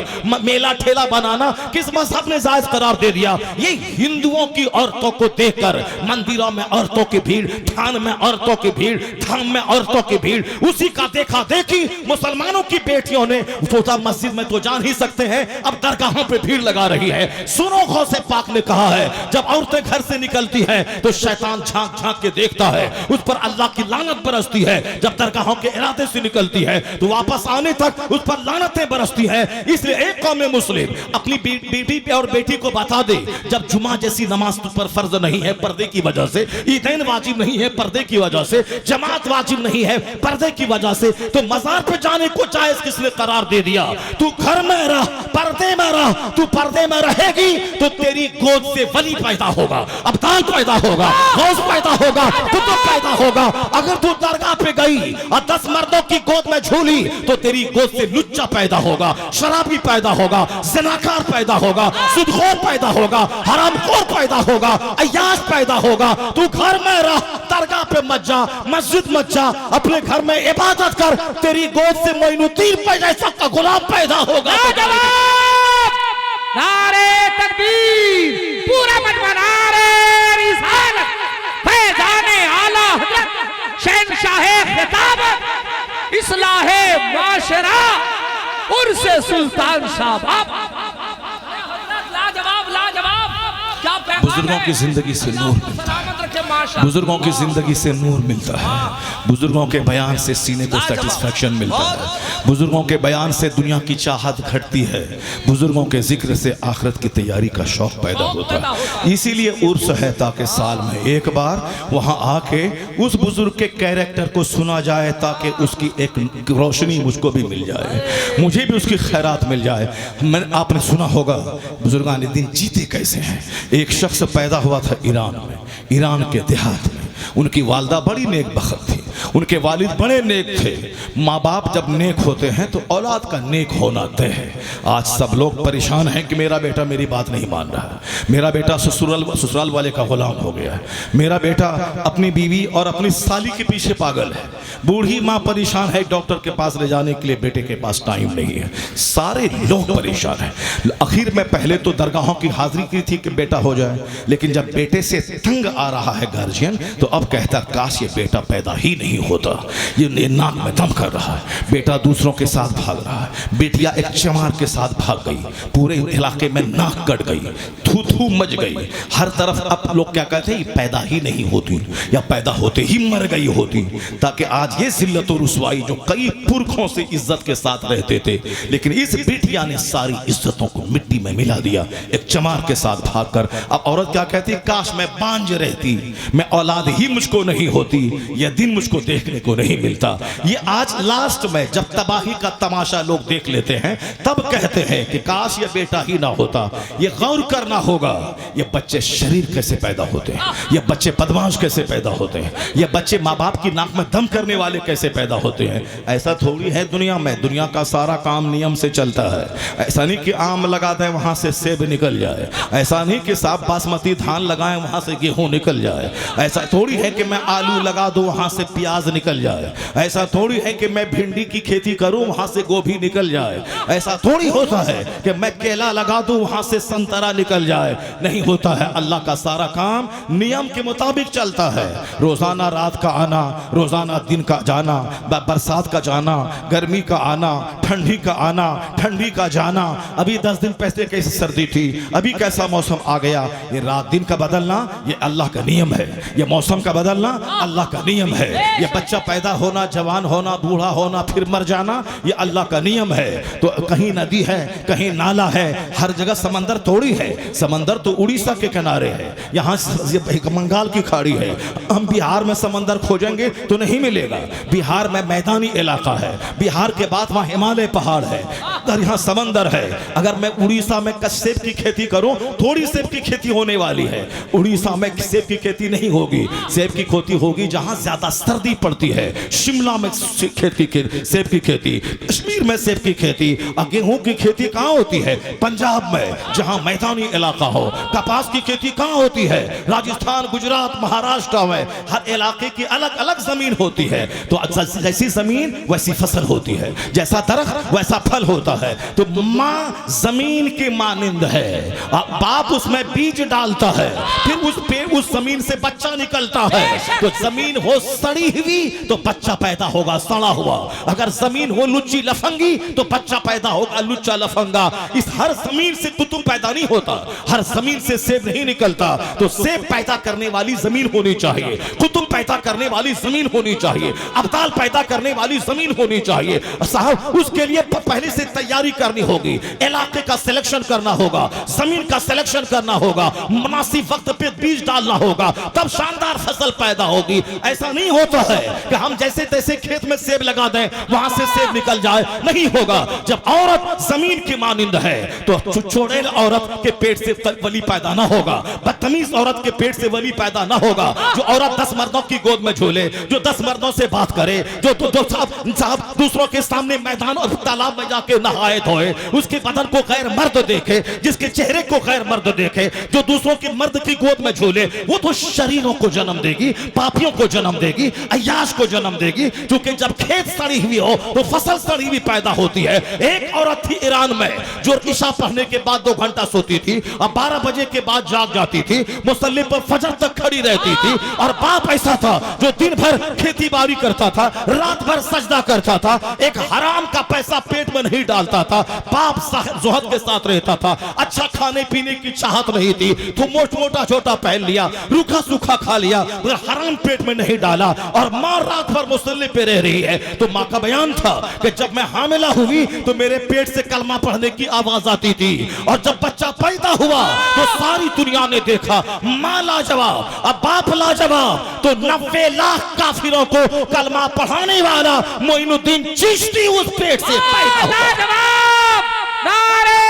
A: मेला ठेला बनाना किस मजहब ने जायज करार दे दिया? ये हिंदुओं की औरतों को देखकर मंदिरों में औरतों की भीड़, थान में औरतों की भीड़, धाम में औरतों की भीड़, उसी का देखा देखी मुसलमानों की बेटियों ने सोचा मस्जिद में तो जान ही सकते हैं, अब दरगाहों पे भीड़ लगा रही है। सुनो, गौसे पाक ने कहा है जब औरतें घर से निकलती हैं तो शैतान झांक झांक के देखता है, उस पर अल्लाह की लानत बरसती है। जब दरगाहों के इरादे से निकलती है तो वापस आने तक उस पर लानतें बरसती है। इसलिए एक कौम मुस्लिम अपनी बीवी और बेटी को बता दे, जब जुमा जैसी नमाज तुझ पर फर्ज नहीं है पर्दे की वजह से, ईदैन वाजिब नहीं है पर्दे की वजह से, जमात वाजिब नहीं है पर्दे की वजह से, तो मजार पे जाने को जायज किसने करार दे दिया? तू घर में रह, पर्दे में रह। तू पर्दे में रहेगी तो तेरी गोद से वली पैदा होगा, अब्दाल पैदा होगा, गौस पैदा होगा, कुतुब पैदा होगा। अगर तू दरगाह पे गई और 10 मर्दों की गोद में झूली तो तेरी गोद से लुच्चा पैदा होगा, शराबी पैदा होगा, ज़नाकार पैदा होगा, सुदखोर पैदा होगा, हरामखोर पैदा होगा, अय्याश पैदा होगा। तू घर में रह, दरगाह पे मत जा, मस्जिद मत जा, अपने घर में इबादत कर, तेरी गोद से मोइनुद्दीन जैसा का गुलाम पैदा होगा।
B: नारे तकबीर, पूरा मजमा नारे रिसालत, फैज़ाने आला हज़रत शहंशाहे खिताबत, इस्लाहे माशरा, उर्से सुल्तान साहब। लाजवाब लाजवाब, क्या
C: बुजुर्गों की जिंदगी से नूर मिलता है, बुजुर्गों की जिंदगी से नूर मिलता है, बुजुर्गों के बयान से सीने को सेटिस्फेक्शन मिलता है, बुजुर्गों के बयान से दुनिया की चाहत घटती है, बुजुर्गों के जिक्र से आखिरत की तैयारी का शौक पैदा होता है। इसीलिए उर्स है ताकि साल में एक बार वहां आके उस बुजुर्ग के कैरेक्टर को सुना जाए, ताकि उसकी एक रोशनी मुझको भी मिल जाए, मुझे भी उसकी खैरात मिल जाए। आपने सुना होगा बुजुर्गान दिन जीते कैसे हैं। एक शख्स पैदा हुआ था ईरान में, ईरान के देहात में। उनकी वालदा बड़ी नेक बखत थी, उनके वालिद बड़े नेक थे। माँ बाप जब नेक होते हैं तो औलाद का नेक होना तय है। आज सब लोग परेशान हैं कि मेरा बेटा मेरी बात नहीं मान रहा है, मेरा बेटा ससुराल वाले का गुलाम हो गया है, मेरा बेटा अपनी बीवी और अपनी साली के पीछे पागल है, बूढ़ी माँ परेशान है, डॉक्टर के पास ले जाने के लिए बेटे के पास टाइम नहीं है। सारे लोग परेशान हैं। आखिर में पहले तो दरगाहों की हाजिरी की थी कि बेटा हो जाए, लेकिन जब बेटे से तंग आ रहा है गार्जियन तो अब कहता काश ये बेटा पैदा ही नहीं होता। ये नाक में दम कर रहा है, बेटा दूसरों के साथ भाग रहा है, बेटियां एक चमार के साथ भाग गई, पूरे इलाके में नाक कट गई, थू थू मच गई हर तरफ। अब लोग क्या कहते हैं, ये पैदा ही नहीं होती या पैदा होते ही मर गई होती, ताकि आज ये जिल्लत और रुसवाई जो कई पुरखों से इज्जत के साथ रहते थे, लेकिन इस बेटिया ने सारी इज्जतों को मिट्टी में मिला दिया एक चमार के साथ भागकर। अब औरत क्या कहती, काश मैं बांझ रहती, मैं औलाद ही मुझको नहीं होती, यह दिन मुझको देखने को नहीं मिलता। ये आज लास्ट में जब तबाही का तमाशा लोग देख लेते हैं तब कहते हैं कि काश ये बेटा ही ना होता। ये गौर करना होगा, ये बच्चे शरीर कैसे पैदा होते हैं, ये बच्चे बदमाश कैसे पैदा होते हैं, ये बच्चे माँ बाप की नाक में दम करने वाले कैसे पैदा होते हैं। ऐसा थोड़ी है दुनिया में, दुनिया का सारा काम नियम से चलता है। ऐसा नहीं कि आम लगा दें वहां से सेब निकल जाए, ऐसा नहीं कि साफ बासमती धान लगाएं वहां से गेहूं निकल जाए, ऐसा थोड़ी है कि मैं आलू लगा दूं वहां से प्याज निकल जाए, ऐसा थोड़ी है कि मैं भिंडी की खेती करूं वहां से गोभी निकल जाए, ऐसा थोड़ी होता है कि मैं केला लगा दूं वहां से संतरा निकल जाए। नहीं होता है। अल्लाह का सारा काम नियम के मुताबिक चलता है। रोजाना रात का आना, रोजाना दिन का जाना, बरसात का जाना, गर्मी का आना, ठंडी का आना, ठंडी का जाना। अभी 10 दिन पहले कैसी सर्दी थी, अभी कैसा मौसम आ गया। ये रात दिन का बदलना ये अल्लाह का नियम है, ये मौसम का बदलना अल्लाह का नियम है। ये बच्चा पैदा होना, जवान होना, बूढ़ा होना, फिर मर जाना, ये अल्लाह का नियम है। तो कहीं नदी है, कहीं नाला है, हर जगह समंदर थोड़ी है। समंदर तो उड़ीसा के किनारे है, यहाँ बंगाल की खाड़ी है। हम बिहार में समंदर खोजेंगे तो नहीं मिलेगा। बिहार में मैदानी इलाका है, बिहार के बाद वहाँ हिमालय पहाड़ है। अगर यहाँ समंदर है, अगर मैं उड़ीसा में सेब की खेती करूं, थोड़ी सेब की खेती होने वाली है। उड़ीसा में सेब की खेती नहीं होगी, सेब की खेती होगी जहां ज्यादा सर्दी पड़ती है। शिमला में सेब की खेती, कश्मीर में सेब की खेती, और गेहूं की खेती कहां होती है? पंजाब में, जहां मैदानी इलाका हो। कपास की खेती कहां होती है? राजस्थान, गुजरात, महाराष्ट्र में। हर इलाके की अलग अलग जमीन होती है। तो जैसी जमीन वैसी फसल होती है, जैसा दरख्त वैसा फल होता है। तो माँ जमीन के मानिंद है, बाप उसमें बीज डालता है, फिर उस जमीन से बच्चा निकलता है। तो जमीन हो सड़ी हुई तो बच्चा पैदा होगा सड़ा हुआ, अगर जमीन हो लुच्ची लफंगी तो बच्चा पैदा होगा लुच्चा लफंगा। इस हर जमीन से कुतुब पैदा नहीं होता, हर जमीन से सेब नहीं निकलता। तो सेब पैदा करने वाली जमीन होनी चाहिए, कुतुब पैदा करने वाली जमीन होनी चाहिए, अब्दाल पैदा करने वाली जमीन होनी चाहिए। साहब उसके लिए पहले से तैयारी करनी होगी, इलाके का सिलेक्शन करना होगा, जमीन का सिलेक्शन करना होगा, मुनासिब वक्त पे बीज डालना होगा, तब शानदार फसल पैदा होगी। ऐसा नहीं होता है कि हम जैसे तैसे खेत में सेब लगा दें, वहां से सेब निकल जाए, नहीं होगा। जब औरत जमीन की मानिंद है तो चुड़ैल औरत के पेट से वली पैदा ना होगा, बदतमीज औरत के पेट से वली पैदा ना होगा। जो औरत 10 मर्दों की गोद में झूले, जो 10 मर्दों से बात करे, जो साहब दूसरों के सामने मैदान और तालाब में जाके नहाए धोए, उसके बदन को गैर मर्द देखे, जिसके चेहरे को गैर मर्द देखे, जो दूसरों के मर्द की गोद में झूले, वो तो शरीरों को जन्म देगी, पापियों को जन्म देगी, अय्याश को जन्म देगी। क्योंकि जब खेत सड़ी हुई हो तो फसल सड़ी हुई पैदा होती है। एक औरत थी ईरान में जो ईशा पढ़ने के बाद 2 घंटा सोती थी और 12 बजे के बाद जाग जाती थी, मुसल्ले पर फजर तक खड़ी रहती थी। और बाप ऐसा था जो दिन भर खेती बाड़ी करता था, रात भर सजदा करता था, एक हराम का पैसा पेट में नहीं डालता था। बाप ज़ुहद के साथ रहता था, अच्छा खाने पीने की चाहत नहीं थी, तो मोटा छोटा पहन लिया, रूखा सूखा खा लिया, मगर हराम पेट में नहीं डाला। और माँ रात भर मुसल्ले पे रह रही है। तो माँ का बयान था कि जब मैं हामिला हुई तो मेरे पेट से कलमा पढ़ने की आवाज आती थी, और जब बच्चा पैदा हुआ तो सारी दुनिया ने देखा माँ लाजवाब, अब बाप लाजवाब, तो 90 लाख काफिरों को कलमा पढ़ाने वाला मोइनुद्दीन चिश्ती उस पेट से पैदा हुआ।
B: नारे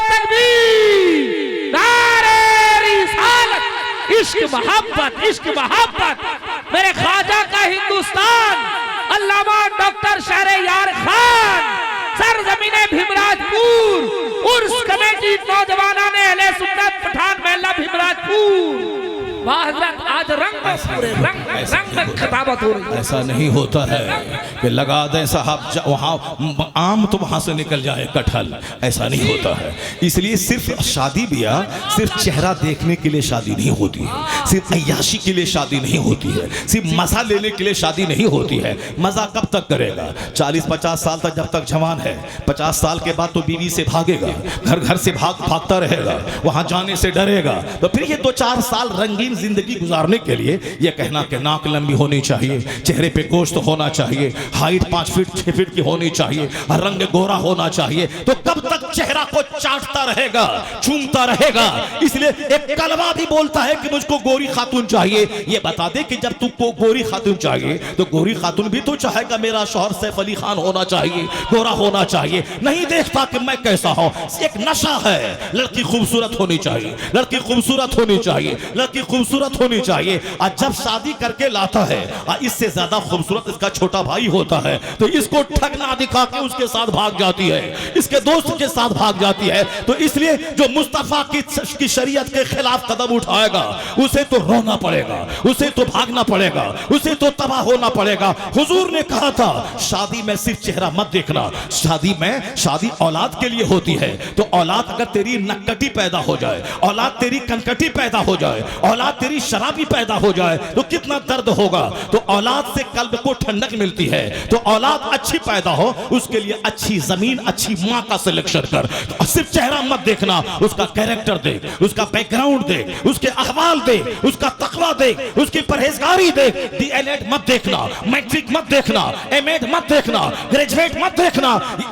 B: तकबीर, नारे रिसालत, इश्क मोहब्बत, मेरे ख्वाजा का हिंदुस्तान, अल्लामा डॉक्टर शहरयार खान, सरजमीने भीमराजपुर, उर्स कमेटी नौजवाना ने अहले सुन्नत पठान महला भीमराजपुर। हजरत आज रंग खिताबत हो रही है।
C: ऐसा नहीं होता है कि लगा दें साहब वहाँ आम तो वहाँ से निकल जाए कटहल, ऐसा नहीं होता है। इसलिए सिर्फ शादी ब्याह सिर्फ चेहरा देखने के लिए शादी नहीं होती है, सिर्फ अय्याशी के लिए शादी नहीं होती है, सिर्फ मजा लेने के लिए शादी नहीं होती है। मजा कब तक करेगा? 40-50 साल तक, जब तक जवान है। 50 साल के बाद तो बीवी से भागेगा, घर से भागता रहेगा, वहाँ जाने से डरेगा। तो फिर ये 2-4 साल रंगीन जिंदगी गुजारने के लिए ये कहना कि नाक लंबी होनी चाहिए, चेहरे पे गोश्त होना चाहिए, हाइट 5 फीट 6 फीट की होनी चाहिए, रंग गोरा होना चाहिए, तो कब तक चेहरा को चाटता रहेगा, चूमता रहेगा? इसलिए एक कलमा भी बोलता है कि मुझको गोरी खातून चाहिए। ये बता दे कि जब तुमको गोरी खातून चाहिए तो गोरी खातून भी तो चाहेगा मेरा शौहर सैफ अली खान होना चाहिए, गोरा होना चाहिए। नहीं देखता कि मैं कैसा हूं, एक नशा है। लड़की खूबसूरत होनी चाहिए, लड़की खूबसूरत होनी चाहिए, लड़की खूबसूरत होनी चाहिए। और जब शादी करके लाता है और इससे ज्यादा खूबसूरत इसका छोटा भाई होता है तो इसको ठगना दिखा के उसके साथ भाग जाती है, इसके दोस्त के साथ भाग जाती है। तो इसलिए जो मुस्तफा की शरीयत के खिलाफ कदम उठाएगा उसे तो रोना पड़ेगा, उसे तो भागना पड़ेगा, उसे तो तबाह होना पड़ेगा। हुजूर ने कहा था शादी में सिर्फ चेहरा मत देखना, शादी औलाद के लिए होती है। तो औलाद अगर तेरी नक्कटी पैदा हो जाए, औलाद तेरी कनकटी पैदा हो जाए, औलाद तेरी शराबी पैदा हो जाए तो कितना दर्द होगा। तो औलाद से कल्ब को ठंडक मिलती है। तो औलाद अच्छी पैदा हो उसके लिए अच्छी जमीन, अच्छी माँ का सिलेक्शन कर। तो सिर्फ चेहरा मत देखना, उसका कैरेक्टर देख, उसका बैकग्राउंड देख, उसके अहवाल देख, उसका तकवा देख, उसकी परहेजगारी देख। डीएलएड मत देखना, मैट्रिक मत देखना, एमएड मत देखना, ग्रेजुएट मत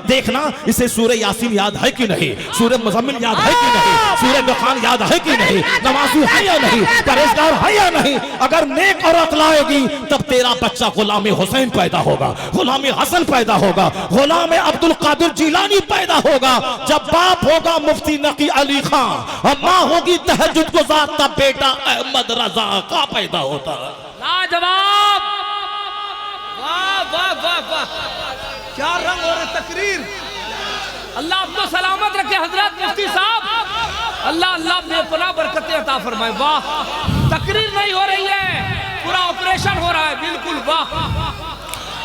C: देखना इसे सूरह यासीन याद है कि नहीं, सूरह मुज़म्मिल याद है कि नहीं, सूरह दुखान याद है कि नहीं, नमाज़ी है या नहीं,
A: परहेजगार है या नहीं? अगर नेक औरत लाएगी तब तेरा बच्चा गुलाम हुसैन पैदा होगा, गुलाम हसन पैदा होगा, गुलाम अब्दुल कादिर जिलानी पैदा होगा। जब बाप होगा मुफ्ती नकी अली खान और माँ होगी तहज्जुद गुज़ार, तब बेटा अहमद रजा का पैदा होता है।
B: लाजवाब, वाह वाह वाह वाह, क्या रंग और तकरीर। अल्लाह आपको सलामत रखे हजरत मुफ्ती साहब, अल्लाह अल्लाह बेपनाह बरकतें अता फरमाए। वाह, तकरीर नहीं हो रही है, पूरा ऑपरेशन हो रहा है। बिल्कुल वाह।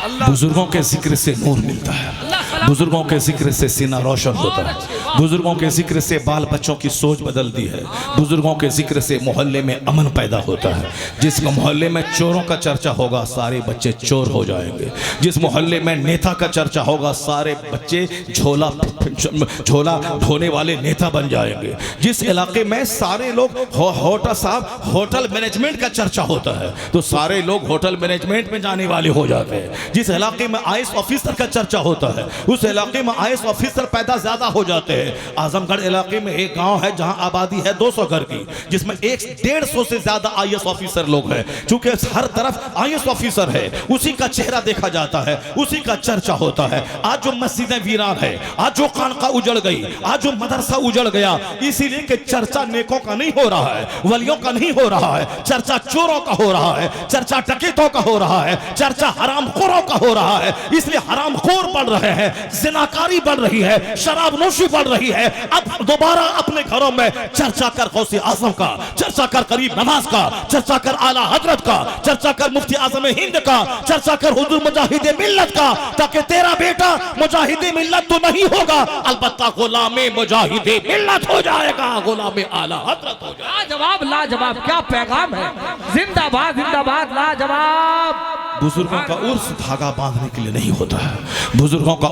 C: बुजुर्गों के जिक्र से नूर मिलता है, बुजुर्गों के जिक्र से सीना रोशन होता है, बुजुर्गों के जिक्र से बाल बच्चों की सोच बदलती है, बुजुर्गों के जिक्र से मोहल्ले में अमन पैदा होता है। जिस मोहल्ले में चोरों का चर्चा होगा सारे बच्चे चोर हो जाएंगे, जिस मोहल्ले में नेता का चर्चा होगा सारे बच्चे झोला ढोने वाले नेता बन जाएंगे, जिस इलाके में सारे लोग होटल मैनेजमेंट का चर्चा होता है तो सारे लोग होटल मैनेजमेंट में जाने वाले हो जाते हैं, जिस इलाके में आईएएस ऑफिसर का चर्चा होता है उस इलाके में आईएएस ऑफिसर पैदा ज्यादा हो जाते हैं। आजमगढ़ इलाके में एक गांव है जहां आबादी है 200 घर की, जिसमें 150 से ज्यादा आईएएस ऑफिसर लोग हैं। चूंकि हर तरफ आईएएस ऑफिसर है, उसी का चेहरा देखा जाता है, उसी का चर्चा होता है। आज जो मस्जिदें वीरान है, आज जो खानका उजड़ गई, आज जो मदरसा उजड़ गया, इसीलिए कि चर्चा नेकों का नहीं हो रहा है, वलियों का नहीं हो रहा है, चर्चा चोरों का हो रहा है, चर्चा डकैतों का हो रहा है, चर्चा हरामखोरों का हो रहा है। इसलिए हरामखोर बढ़ रहे हैं, जिनाकारी बढ़ रही है, शराबनोशी बढ़ रही है। अब दोबारा अपने घरों में चर्चा कर गौसे आजम का, चर्चा कर करीब नवाज का, चर्चा कर आला हजरत का, चर्चा कर मुफ्ती आजम हिंद का, चर्चा कर हुजूर मुजाहिद मिल्लत का, ताकि तेरा बेटा मुजाहिद मिल्लत तो नहीं होगा, अलबत्ता गुलाम मुजाहिद मिल्लत हो जाएगा, गुलाम आला हजरत हो जाएगा।
B: लाजवाब लाजवाब, क्या पैगाम है। जिंदाबाद जिंदाबाद, लाजवाब।
C: बुजुर्गों का उर्स धागा बांधने के लिए नहीं होता है, बुजुर्गों का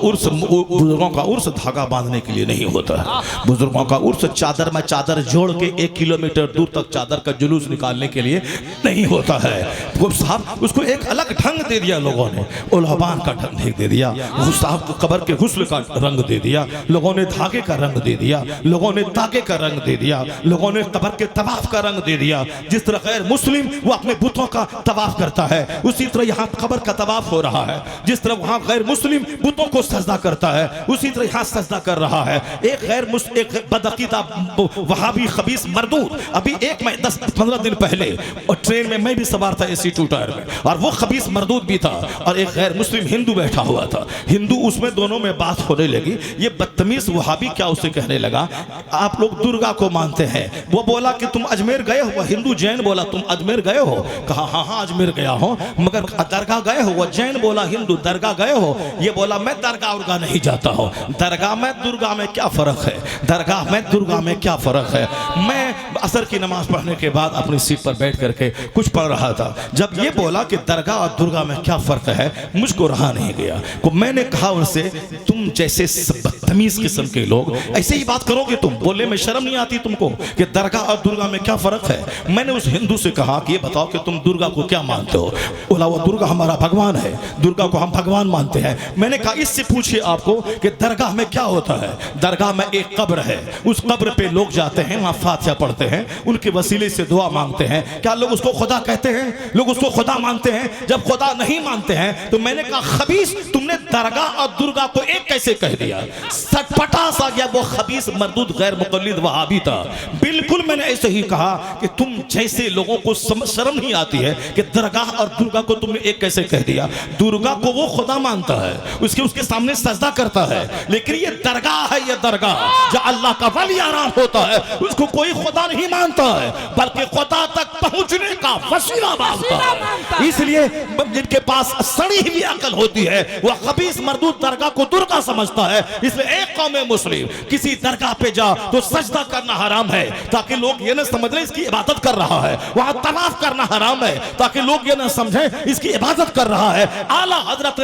C: उर्स धागा बांधने के लिए नहीं होता है, बुजुर्गों का उर्स चादर में चादर जोड़ के 1 किलोमीटर दूर तक चादर का जुलूस निकालने के लिए नहीं होता है। वो साहब उसको एक अलग ढंग दे दिया लोगों ने, उल्हाबान का ढंग दे दिया, साहब को कब्र के हुस्न का रंग दे दिया, लोगों ने धागे का रंग दे दिया, लोगों ने तागे का रंग दे दिया, लोगों ने कब्र के तवाफ का रंग दे दिया। जिस तरह गैर मुस्लिम वो अपने बुतों का तवाफ करता है, उसी तरह यहाँ कब्र का तवाफ हो रहा है। जिस तरह वहाँ गैर मुस्लिम बुतों को सजदा करता है, उसी तरह यहाँ सजदा कर रहा है। एक बदअकीदा वहाबी खबीस मरदूद, अभी 10-15 दिन पहले और ट्रेन में मैं भी सवार था AC 2 टायर में, और वो खबीस मरदूद भी था और एक गैर मुस्लिम हिंदू बैठा हुआ था। हिंदू उसमें दोनों में बात होने लगी। ये बदतमीज वहाबी क्या उसे कहने लगा, आप लोग दुर्गा को मानते हैं। वो बोला कि तुम अजमेर गए हो। हिंदू जैन बोला तुम अजमेर गए हो? कहा हाँ हाँ अजमेर गया हो, मगर दरगाह गए हो? वो जैन बोला हिंदू दरगाह गए हो? ये बोला मैं दरगाह उरगाह नहीं जाता हूँ। दरगाह में दुर्गा में क्या फर्क है? दरगाह में दुर्गा में क्या फर्क है? मैं असर की नमाज पढ़ने के बाद अपनी सीट पर बैठ करके कुछ पढ़ रहा था। जब ये बोला कि दरगाह और दुर्गा में क्या फर्क है, मुझको रहा नहीं गया। को मैंने कहा उनसे, तुम जैसे बदतमीज किस्म के लोग ऐसे ही बात करोगे तुम? बोले में शर्म नहीं आती तुमको कि दरगाह और दुर्गा में क्या फर्क है? मैंने उस हिंदू से कहा कि ये बताओ कि तुम दुर्गा को क्या मानते हो? बोला वो दुर्गा हमारा भगवान है, दुर्गा को हम भगवान मानते हैं। मैंने कहा इससे पूछिए आपको कि दरगाह में क्या होता है? दरगाह में एक कब्र है, उस कब्र पे लोग जाते हैं, वहाँ फातिहा पढ़ते हैं, उनके वसीले से दुआ मांगते हैं। क्या लोग उसको खुदा कहते हैं? लोग उसको खुदा मानते हैं। जब खुदा नहीं मानते हैं तो मैंने कहा खबीस तुमने दरगाह और दुर्गा को एक कैसे कह दिया? सटपटा सा गया वो खबीस मरदूद गैर मुक़ल्लिद वहाबी था। बिल्कुल मैंने ऐसे ही कहा कि तुम जैसे लोगों को शर्म नहीं आती है कि दरगाह और दुर्गा को तुमने एक कैसे कह दिया? दुर्गा को वो खुदा मानता है, उसके सामने सजदा करता है, लेकिन ये दरगाह है, ये दरगाह जो अल्लाह का वली आराम होता है उसको कोई खुदा नहीं मानता है, बल्कि खुदा तक पहुंचने का वसीला मानता है। इसलिए जिनके पास सड़ी हुई अकल होती है वह खबीस मरदूद दरगाह को दुर्गा समझता है। इसलिए एक कौम मुस्लिम किसी दरगाह पे जा तो सजदा करना हराम है ताकि लोग ये न समझ लें इसकी इबादत कर रहा है। वहां तवाफ करना हराम है ताकि लोग ये न समझें इसकी इबादत कर रहा है। आला हजरत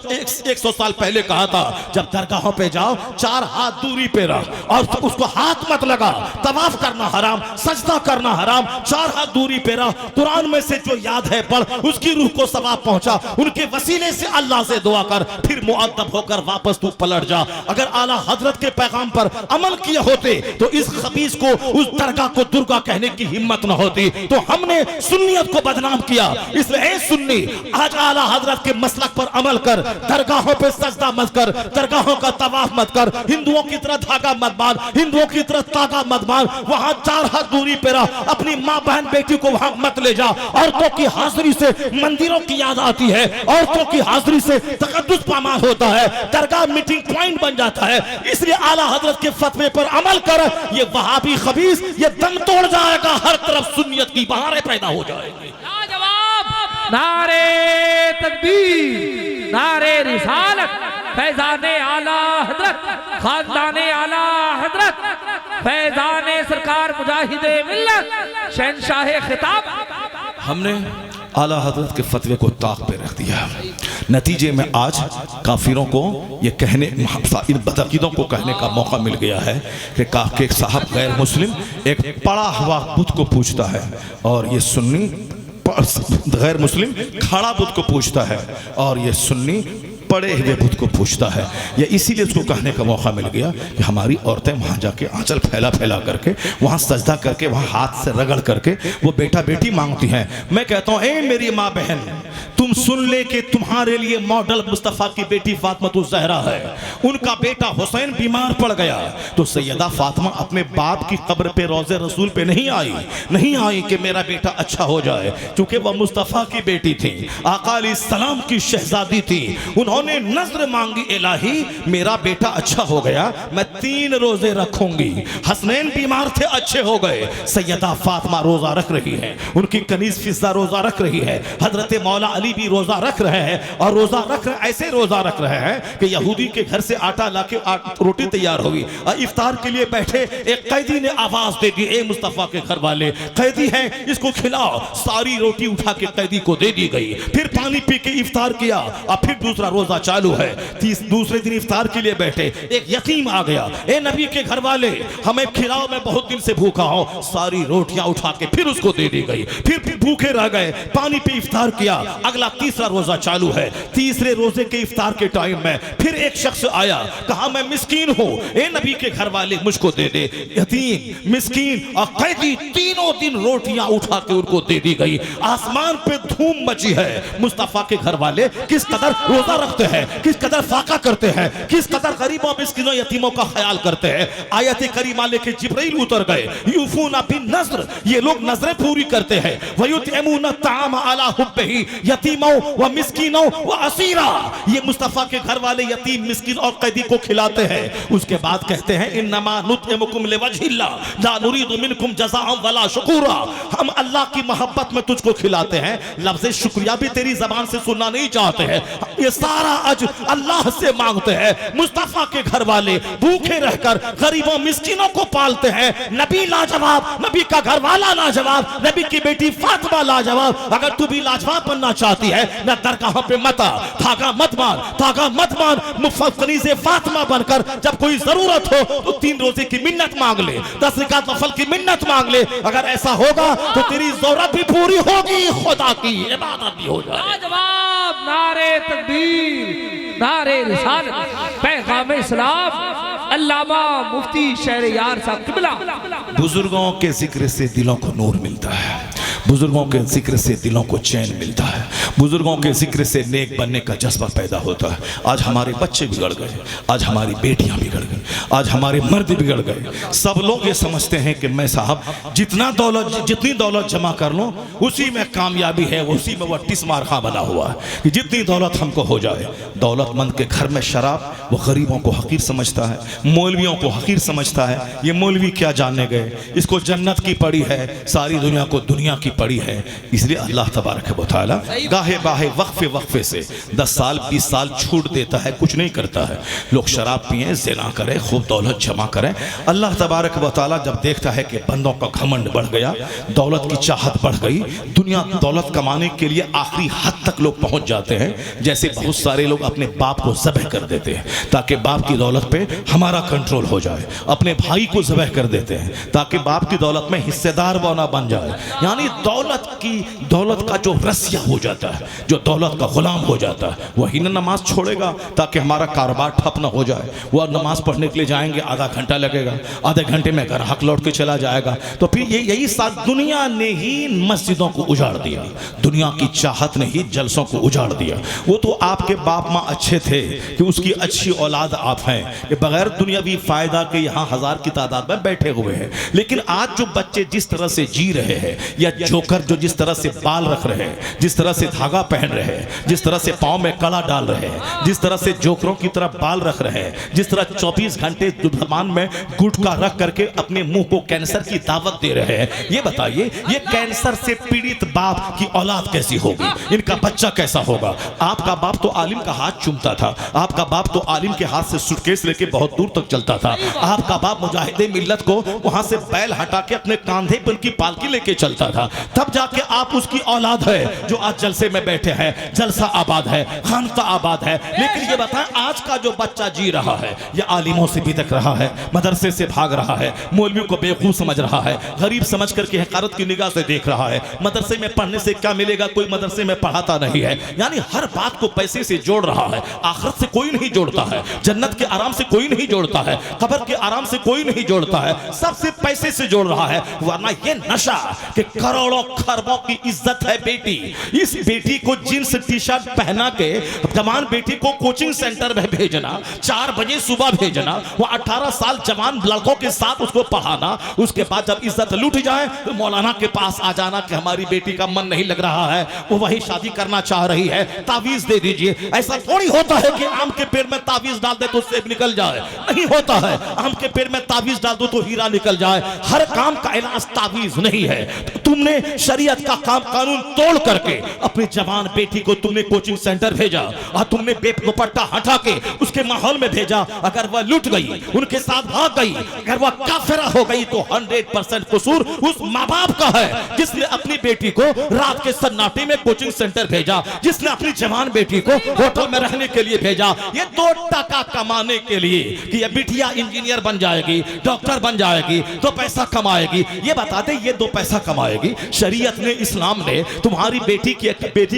C: ने 100 साल पहले कहा था जब दरगाहों पे जाओ 4 हाथ दूरी पे रह और उसको हाथ मत लगा। तवाफ करना हराम, सजदा करना हराम, 4 हाथ दूरी पे रह। कुरान में से जो याद है पढ़, उसकी रूह को सवाब पहुंचा, उनके वसीले से अल्लाह से दुआ कर, फिर मुअद्दब होकर वापस तू पलट जा। अगर आला
A: हजरत के पैगाम पर अमल किए होते तो इस खबीस को उस दरगाह को दुर्गा कहने की हिम्मत न होती। तो हमने सुन्नियत को बदनाम किया। इसलिए ए सुन्नी, आज आला हजरत के मसलक पर अमल कर, दरगाहों पे सजदा मत कर, दरगाहों का तवाफ मत कर, हिंदुओं की तरह धागा मत बांध, हिंदुओं की तरह तागा मत बांध, वहां 4 हाथ दूरी पे रह, अपनी माँ बहन बेटी को वहां मत ले जा। औरतों की हाजिरी से मंदिरों की याद आती है, औरतों की हाजिरी से तकद्दुस पामाल होता है, दरगाह मीटिंग पॉइंट बन जाता है। इसलिए आला हजरत के फतवे पर अमल कर, ये वहाबी खबीस ये दम तोड़ जाएगा, हर तरफ सुन्नियत की बहारें पैदा हो जाएंगी।
B: लाजवाब नारे तकबीर, नारे रिसालत, फैजाने आला हजरत, खानदाने आला हजरत, फैजाने सरकार मुजाहिदे मिल्लत, शहंशाहे खिताब।
C: हमने आला हजरत के फतवे को ताक पे रख दिया। नतीजे में आज काफिरों को ये कहने, इन बदअकीदों को कहने का मौका मिल गया है कि साहब गैर मुस्लिम एक पड़ा हुआ बुत को पूछता है और ये सुन्नी गैर मुस्लिम खड़ा बुत को पूछता है और ये सुन्नी पड़े हुए बुत को पूछता है। ये इसीलिए उसको कहने का मौका मिल गया कि हमारी औरतें वहाँ जाके आंचल फैला फैला करके, वहाँ सजदा करके, वहाँ हाथ से रगड़ करके वो बेटा बेटी मांगती हैं। मैं कहता हूँ, ए मेरी माँ बहन, तुम सुन ले कि तुम्हारे लिए मॉडल मुस्तफ़ा की बेटी फातिमा ज़हरा है। उनका बेटा हुसैन बीमार पड़ गया तो सैयदा फातिमा अपने बाप की कब्र पे रोज़े रसूल पे नहीं आई कि मेरा बेटा अच्छा हो जाए, क्योंकि वह मुस्तफ़ा की बेटी थी, आका अलैहिस्सलाम की शहजादी थी। उन्होंने नजर मांगी, इलाही मेरा बेटा अच्छा हो गया, मैं 3 रोजे रखूंगी। हसनैन बीमार थे, अच्छे हो गए। सैयदा फातिमा रोजा रख रही है, उनकी कनीज फिजा रोजा रख रही है, हजरत मौला अली भी रोजा रख रहे हैं और रोजा रख रहे, ऐसे रोजा रख रहे हैं कि यहूदी के घर से आटा लाके रोटी तैयार होगी और इफ्तार के लिए बैठे एक कैदी ने आवाज दे दी, ए मुस्तफा के घर वाले कैदी हैं, इसको खिलाओ। सारी रोटी उठा के कैदी को दे दी गई, फिर पानी पी के इफ्तार किया और फिर दूसरा रोजा चालू है। दूसरे दिन इफ्तार के लिए बैठे, एक यतीम आ गया, ए नबी के घर वाले हमें खिलाओ, मैं बहुत दिन से भूखा हूं। सारी रोटियां उठा के फिर उसको दे दी गई, फिर भूखे रह गए, पानी पे इफ्तार किया। अगला तीसरा रोजा चालू है। तीसरे रोजे के इफ्तार के टाइम में फिर एक शख्स आया, कहा मैं मिस्कीन हूं, ए नबी के घर वाले मुझको दे दे। यतीम, मिस्कीन और कैदी तीनों दिन रोटियां उठा के उनको दे दी गई। आसमान पे धूम मची है। मुस्तफा के घर वाले किस कदर रोजा रखते हैं, किस कदर फाका करते हैं, किस कदर गरीबों मिस्किनों यतीमों का ख्याल करते हैं। आयत करीमा लेके जिब्रील उतर गए। यूफूना बिन नज़्र, ये लोग नजरें पूरी करते हैं। वयुतइमूना ताम अला हुब्बिही यतीमों व मिस्किनों व असीरा, ये मुस्तफा के घर वाले यतीम, मिस्किन और कैदी को खिलाते हैं। उसके बाद कहते हैं इन्नमा नुतइमुकुम लिवजहिल्लाह ला नुरीदु मिनकुम जज़ाअन वला शुकुरा, हम अल्लाह की मोहब्बत में तुझको खिलाते हैं, लफ्ज़ शुक्रिया भी तेरी जबान से सुनना नहीं चाहते हैं। ये सारा अज अल्लाह से मांगते हैं। मुस्तफा के घर वाले भूखे रहकर गरीबों मिस्किनों को पालते हैं। नबी लाजवाब, नबी का घर वाला लाजवाब, नबी की बेटी फातिमा लाजवाब। अगर तू भी लाजवाब बनना चाहती है, न दरगाहों पे मत आ, धागा मत मान, धागा मत मान, मुफस्सली से फातिमा बनकर जब कोई जरूरत हो तो 3 रोजे की मिन्नत मांग ले, 10 रिकात नफल की मिन्नत मांग ले। अगर ऐसा होगा तो तेरी जरूरत भी पूरी होगी, खुदा की इबादत भी हो जाएगी।
B: जवाब नारे तकबीर, नारे रिसालत, पैगाम इस्लाम, अल्लामा मुफ्ती शहरयार साहब किबला।
C: बुजुर्गों के जिक्र से दिलों को नूर मिलता है, बुजुर्गों के जिक्र से दिलों को चैन मिलता है, बुजुर्गों के जिक्र से नेक बनने का जज्बा पैदा होता है। आज हमारे बच्चे बिगड़ गए, आज हमारी बेटियां बिगड़ गई, आज हमारे मर्द बिगड़ गए। सब लोग ये समझते हैं कि मैं साहब जितनी दौलत जमा कर लूं उसी में कामयाबी है, उसी में वह टिस्मार खां बना हुआ है कि जितनी दौलत हमको हो जाए। दौलतमंद के घर में शराब, वो गरीबों को हकीर समझता है, मौलवियों को हकीर समझता है। ये मौलवी क्या जानने गए, इसको जन्नत की पड़ी है, सारी दुनिया को दुनिया की पड़ी है। इसलिए अल्लाह तबारक व तआला गाहे बाहे वक्फे से 10 साल 20 साल छूट देता है, कुछ नहीं करता है। लोग शराब पिए, ज़िना करें, खूब दौलत जमा करें। अल्लाह तबारक व तआला जब देखता है कि बंदों का घमंड बढ़ गया, दौलत की चाहत बढ़ गई, दुनिया दौलत कमाने के लिए आखिरी हद तक लोग पहुंच जाते हैं। जैसे बहुत सारे लोग अपने बाप को ज़बह कर देते हैं ताकि बाप की दौलत पे हमारा कंट्रोल हो जाए, अपने भाई को ज़बह कर देते हैं ताकि बाप की दौलत में हिस्सेदार वो ना बन जाए। यानी दौलत का जो रसिया हो जाता है, जो दौलत का गुलाम हो जाता है, वही ना नमाज छोड़ेगा ताकि हमारा कारोबार ठप ना हो जाए। वह नमाज पढ़ने के लिए जाएंगे, आधा घंटा लगेगा, आधे घंटे में घर हक लौट के चला जाएगा। तो फिर यही साथ दुनिया ने ही मस्जिदों को उजाड़ दिया, दुनिया की चाहत ने ही जलसों को उजाड़ दिया। वो तो आपके बाप माँ अच्छे थे कि उसकी अच्छी औलाद आप हैं, कि बगैर दुनियावी फायदा के यहाँ हजार की तादाद में बैठे हुए हैं। लेकिन आज जो बच्चे जिस तरह से जी रहे हैं, या जोकर जो जिस तरह से बाल रख रहे हैं, जिस तरह से धागा पहन रहे हैं, जिस तरह से पाँव में कड़ा डाल रहे हैं, जिस तरह से जोकरों की तरह बाल रख रहे हैं, जिस तरह 24 घंटे जुबान में गुटखा रख करके अपने मुंह को कैंसर की दावत दे रहे हैं, ये बताइए ये कैंसर से पीड़ित बाप की औलाद कैसी होगी, इनका बच्चा कैसा होगा। आपका बाप तो आलिम का हाथ चूमता था, आपका बाप तो आलिम के हाथ से सूटकेस लेके बहुत दूर तक चलता था, आपका बाप मुजाहिदे मिल्लत को वहां से बैल हटा के अपने कांधे पर उनकी पालकी लेके चलता था। तब जाके आप उसकी औलाद है जो आज जलसे में बैठे हैं, जलसा आबाद है, खानका आबाद है। लेकिन ये बताएं आज का जो बच्चा जी रहा है, ये आलिमों से बिदक रहा है, मदरसे से भाग रहा है, मौलवियों को बेवकूफ समझ रहा है, गरीब समझ करके हकारत की निगाह से देख रहा है। मदरसे में पढ़ने से क्या मिलेगा, कोई मदरसे में पढ़ाता नहीं है, यानी हर बात को पैसे से जोड़ रहा है। आखिरत से कोई नहीं जोड़ता है, जन्नत के आराम से कोई नहीं जोड़ता है, कब्र के आराम से कोई नहीं जोड़ता है, सबसे पैसे से जोड़ रहा है। वरना ये नशा कि करोड़ों खरबों की इज्जत है बेटी, इस बेटी को जींस टी शर्ट पहना के जवान बेटी को कोचिंग सेंटर में भेजना, 4 बजे सुबह भेजना, वो 18 साल जवान लड़कों के साथ उसको पढ़ाना, उसके बाद जब इज्जत लूट जाए तो मौलाना के पास आ जाना कि हमारी बेटी का मन नहीं लग रहा है, वो वही शादी करना चाह रही है, तावीज दे दीजिए। ऐसा थोड़ी होता है कि आम के पेड़ में तावीज डाल दे तो सेब निकल जाए, नहीं होता है। आम के पेड़ में तावीज डाल दो तो हीरा निकल जाए। हर काम का इलाज तावीज नहीं है। तो तुमने शरीयत का काम कानून तोड़ करके अपनी जवान बेटी को तुमने कोचिंग सेंटर भेजा और तुमने दुपट्टा हटा के उसके माहौल में भेजा। अगर वह लुट गई, उनके साथ भाग गई, अगर वह काफिरा हो गई तो 100% कसूर उस माँ बाप का है जिसने अपनी बेटी को रात के सन्नाटे में कोचिंग सेंटर भेजा, जिसने अपनी जवान बेटी को होटल में रहने के लिए भेजा, ये 2 टका कमाने के लिए कि ये बिटिया इंजीनियर बन जाएगी, डॉक्टर बन जाएगी तो पैसा कमाएगी। ये बता दे ये 2 पैसा कमाएगी। शरीयत ने, इस्लाम ने तुम्हारी बेटी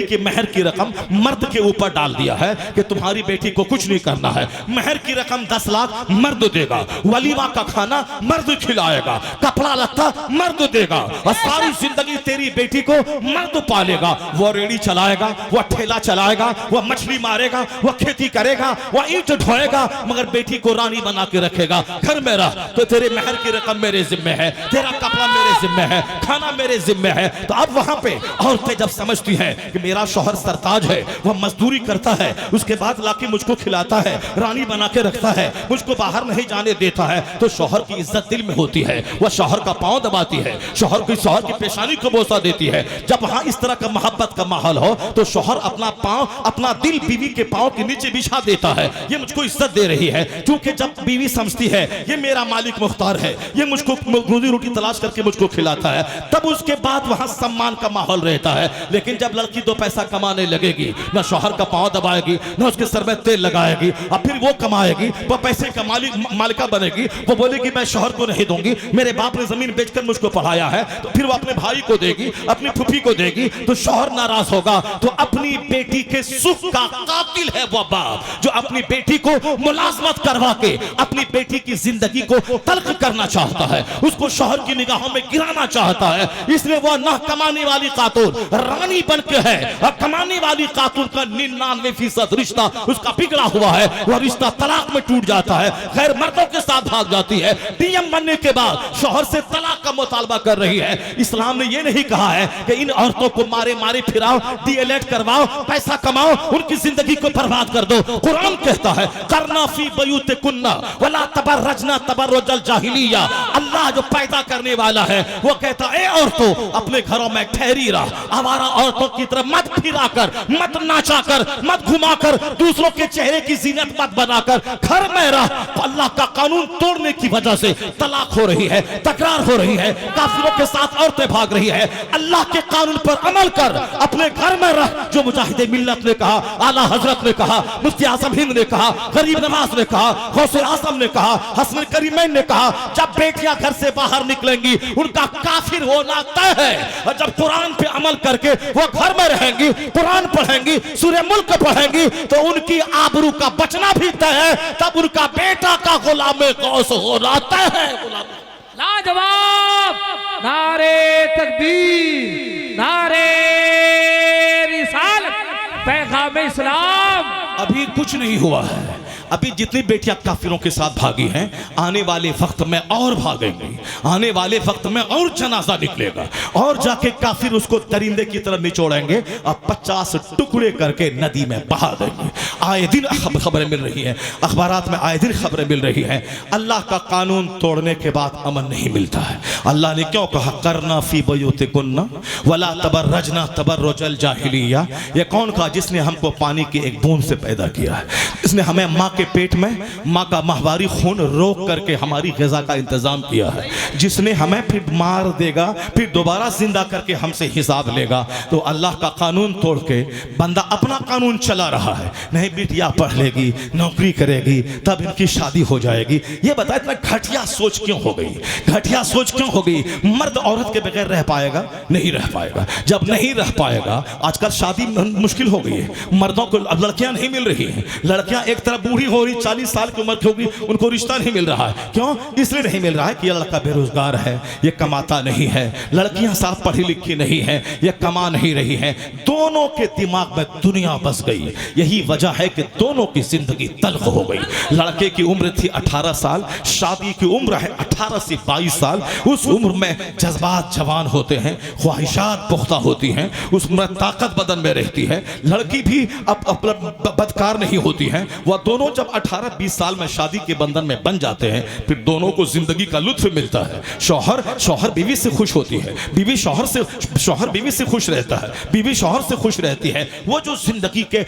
C: की महर की रकम मर्द के ऊपर डाल दिया है कि तुम्हारी बेटी को कुछ नहीं करना है। महर की रकम 10 लाख मर्द देगा, वलीमा का खाना मर्द खिलाएगा, कपड़ा लत्ता मर्द देगा और सारी जिंदगी तेरी बेटी को मर्द पालेगा। वह रेड़ी चलाएगा, वह ठेला चलाएगा, वह मछली मारेगा, वह खेती करेगा, वह ईंट ढोएगा, मगर बेटी को रानी बना के रखेगा। घर में रह तो तेरे महर की रकम मेरे जिम्मे है, तेरा कपड़ा मेरे जिम्मे है, खाना मेरे जिम्मे है। तो अब वहां पे औरतें जब समझती हैं कि मेरा शौहर सरताज है, वह मजदूरी करता है, उसके बाद लाके मुझको खिलाता है, रानी बना के रखता है, मुझको बाहर नहीं जाने देता है, तो शौहर की इज्जत दिल में होती है। वह शौहर का पांव दबाती है, शौहर की पेशानी को बोसा देती है। जब वहां इस तरह का मोहब्बत का माहौल हो तो शौहर अपना पांव, अपना दिल बीवी के पांव के नीचे बिछा देता है। ये मुझको इज्जत दे रही है, क्योंकि जब बीवी समझती है ये मेरा मालिक मुख्तार है, ये मुझको रोजी रोटी तलाश करके मुझको खिलाता है, तब उसके बाद वहां सम्मान का माहौल रहता है। लेकिन जब लड़की 2 पैसा कमाने लगेगी, ना शौहर का पांव दबाएगी, ना उसके सर में तेल लगाएगी, और फिर वो कमाएगी, वो पैसे का मालिका बनेगी, वो बोलेगी मैं शौहर को नहीं दूंगी, मेरे बाप ने जमीन बेचकर मुझको पढ़ाया है, तो फिर वो अपने भाई को देगी, अपनी फूफी को देगी, तो शौहर नाराज होगा। तो अपनी बेटी के सुख का कातिल है वो बाप जो अपनी बेटी को मुलाजमत करवा के अपनी बेटी की जिंदगी को तल्ख करना चाहता है, उसको शौहर की निगाहों में गिराना चाहता है। इसलिए वह ना कमाने वाली खातून रानी बन के है, और कमाने वाली खातून का 99% रिश्ता उसका बिगड़ा हुआ है, वह रिश्ता तलाक में टूट जाता है, गैर मर्दों के साथ भाग जाती है। डीएम बनने के बाद शौहर से तलाक का मुतालबा कर रही है। इस्लाम ने यह नहीं कहा है कि इन औरतों को मारे मारे फिराओ, डीएलएड करवाओ, पैसा कमाओ, उनकी जिंदगी को बर्बाद कर दो। कुरान कहता है करना फी बयूतिकुन्ना वला तबर्रजना तबर्रुजल जाहिलिया। अल्लाह जो पैदा करने वाला है वो कहता है औरतों अपने घरों में ठहरी रह, आवारा औरतों की तरफ मत फिरा कर, मत नाचा कर, मत घुमा कर, दूसरों के चेहरे की जीनत मत बनाकर घर में रह। तो अल्लाह का कानून तोड़ने की वजह से तलाक हो रही है, तकरार हो रही है, काफिरों के साथ औरतें भाग रही है। अल्लाह के कानून पर अमल कर, अपने घर में रह। जो मुजाहिदे मिल्लत ने कहा, आला हजरत ने कहा, मुफ्ती आजम हिंद ने कहा, गरीब नवाज ने कहा, गौसे आजम ने कहा, हसन करीमैन ने कहा, जब बेटियां घर से बाहर निकलेंगी उनका काफिर होना तय
A: है। और जब कुरान पे अमल करके वो घर में रहेंगी, कुरान पढ़ेंगी, सूरह मुल्क पढ़ेंगी, तो उनकी आबरू का बचना भी तय है। तब उनका बेटा का गुलामे गौस हो जाता है।
B: लाजवाब, नारे तकबीर, नारे रिसालत, पैगाम इस्लाम।
A: अभी कुछ नहीं हुआ है। अभी जितनी बेटियां काफिरों के साथ भागी हैं, आने वाले वक्त में और भागेंगी, आने वाले वक्त में और जनाजा निकलेगा और जाके काफिर उसको दरिंदे की तरह निचोड़ेंगे और 50 टुकड़े करके नदी में बहा देंगे। आए दिन खबरें मिल रही हैं, अखबारात में आए दिन खबरें मिल रही हैं। अल्लाह का कानून तोड़ने के बाद अमन नहीं मिलता है। अल्लाह ने क्यों कहा करना फी बयूतिकुन्ना वला तबर्रजना तबर्रुजल जाहिलिया। ये कौन कहा? जिसने हमको पानी की एक बूंद से पैदा किया है, इसने हमें माँ के पेट में माँ का माहवारी खून रोक करके हमारी ग़िज़ा का इंतजाम किया है, जिसने हमें फिर मार देगा, फिर दोबारा जिंदा करके हमसे हिसाब लेगा। तो अल्लाह का कानून तोड़ के बंदा अपना कानून चला रहा है। नहीं बिटिया पढ़ लेगी, नौकरी करेगी, तब इनकी शादी हो जाएगी। ये बता इतना घटिया सोच क्यों हो गई? घटिया सोच क्यों हो गई? मर्द औरत के बगैर रह पाएगा? नहीं रह पाएगा। जब नहीं रह पाएगा, आजकल शादी मुश्किल हो गई है। मर्दों को अब लड़कियां नहीं मिल रही हैं। लड़कियां एक तरफ बूढ़ी हो रही, 40 साल की उम्र की होगी, उनको रिश्ता नहीं मिल रहा है। क्यों? इसलिए नहीं मिल रहा है कि यह लड़का बेरोजगार है, ये कमाता नहीं है। लड़कियां साथ पढ़ी लिखी नहीं है, ये कमा नहीं रही है। दोनों के दिमाग में दुनिया बस गई। यही वजह है कि दोनों की जिंदगी तल्ख हो गई। लड़के की उम्र थी 18 साल, शादी की उम्र है 18 से 22 साल। उस उम्र में जज्बात जवान होते हैं, ख्वाहिशात पुख्ता होती हैं, उसमें ताकत बदन में रहती है। लड़की भी अब बदकार नहीं होती है। वह दोनों जब 18-20 साल में शादी के बंधन में बन जाते हैं, फिर दोनों को जिंदगी का लुत्फ मिलता है। शौहर बीवी से खुश होती है, शौहर बीवी से खुश रहता है, बीवी शौहर से खुश रहती है। वो जो जिंदगी के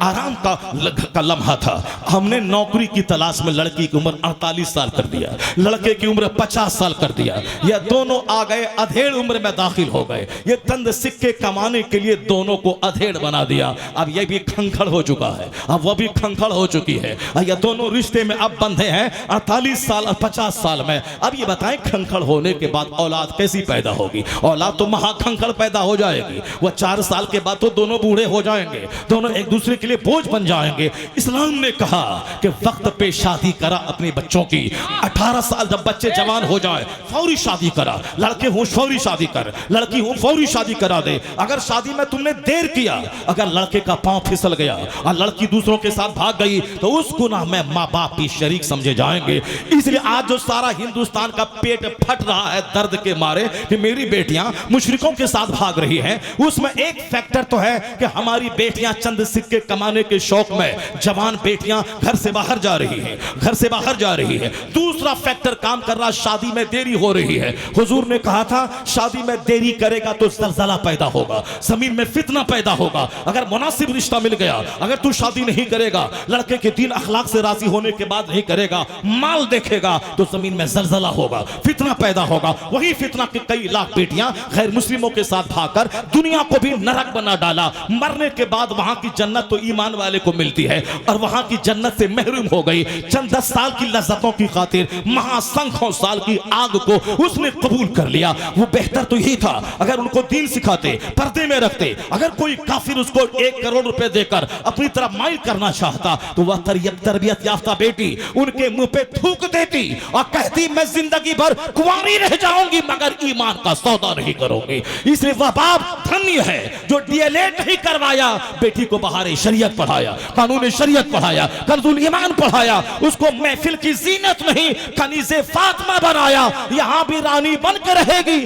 A: आराम का लम्हा था, हमने नौकरी की तलाश में लड़की की उम्र 48 साल कर दिया, लड़के की उम्र 50 साल कर दिया। ये दोनों आ गए, अधेड़ उम्र में दाखिल हो गए। ये तंद सिक्के कमाने के लिए दोनों को अधेड़ बना दिया। अब ये भी खंखड़ हो चुका है, अब वह भी खंखड़ हो चुकी है। ये दोनों रिश्ते में अब बंधे हैं 48 साल और 50 साल में। अब ये बताएं, खंखड़ होने के बाद औलाद कैसी पैदा होगी? औलाद तो महाखंखड़ पैदा हो जाएगी। वह 4 साल के बाद तो दोनों बूढ़े हो जाएंगे, दोनों एक दूसरे के लिए बोझ बन जाएंगे। इस्लाम ने कहा कि वक्त पे शादी करा अपने बच्चों की। 18 साल जब बच्चे जवान हो जाए, फौरी शादी करा। लड़के हो फौरी शादी कर, लड़की हो फौरी शादी करा दे। अगर शादी में तुमने देर किया, अगर लड़के का पांव फिसल गया और लड़की दूसरों के साथ भाग गई, तो उस गुनाह में माँ बाप भी शरीक समझे जाएंगे। इसलिए आज जो सारा हिंदुस्तान का पेट फट रहा है दर्द के मारे कि मेरी बेटियां मुशरिकों के साथ भाग रही हैं, उसमें एक फैक्टर तो है कि हमारी बेटियां चंद सिक्के कमाने के शौक में जवान बेटियां घर से बाहर जा रही हैं, घर से बाहर जा रही है। दूसरा फैक्टर काम कर रहा, शादी में देरी हो रही है। हुजूर ने कहा था शादी में देरी करेगा तो ज़लज़ला पैदा होगा, जमीन में फितना पैदा होगा। अगर मुनासिब रिश्ता मिल गया, अगर तू शादी नहीं करेगा, लड़के के दीन अखलाक से राजी होने के बाद नहीं करेगा, माल देखेगा, तो जमीन में ज़लज़ला होगा, फितना पैदा होगा। वही फितना की कई लाख बेटियां गैर मुस्लिमों के साथ भागकर दुनिया को भी नरक बना डाला। मरने के बाद वहां की जन्नत तो ईमान वाले को मिलती है और वहां की जन्नत से महरूम हो गई। चंद 10 साल की लज्जतों की खातिर महासंख्यों साल की आग को उसने कबूल कर लिया। वो बेहतर तो यही था अगर उनको दीन सिखाते, पर्दे में रखते। अगर कोई काफिर उसको 1 करोड़ रुपए देकर अपनी तरफ माइल करना चाहता, तो वह तरबियत याफ्ता बेटी उनके मुंह पे थूक देती और कहती मैं जिंदगी भर कुंवारी रह जाऊंगी मगर ईमान का सौदा नहीं करूंगी। इसलिए वह बाप धन्य है जो डीएलएड नहीं करवाया, बेटी को बहारे शरीयत पढ़ाया, कानून शरीयत पढ़ाया, कंजुल ईमान पढ़ाया, उसको महफिल की जीनत नहीं कनीज़े फातिमा बनाया। यहां भी रानी बन के रहेगी,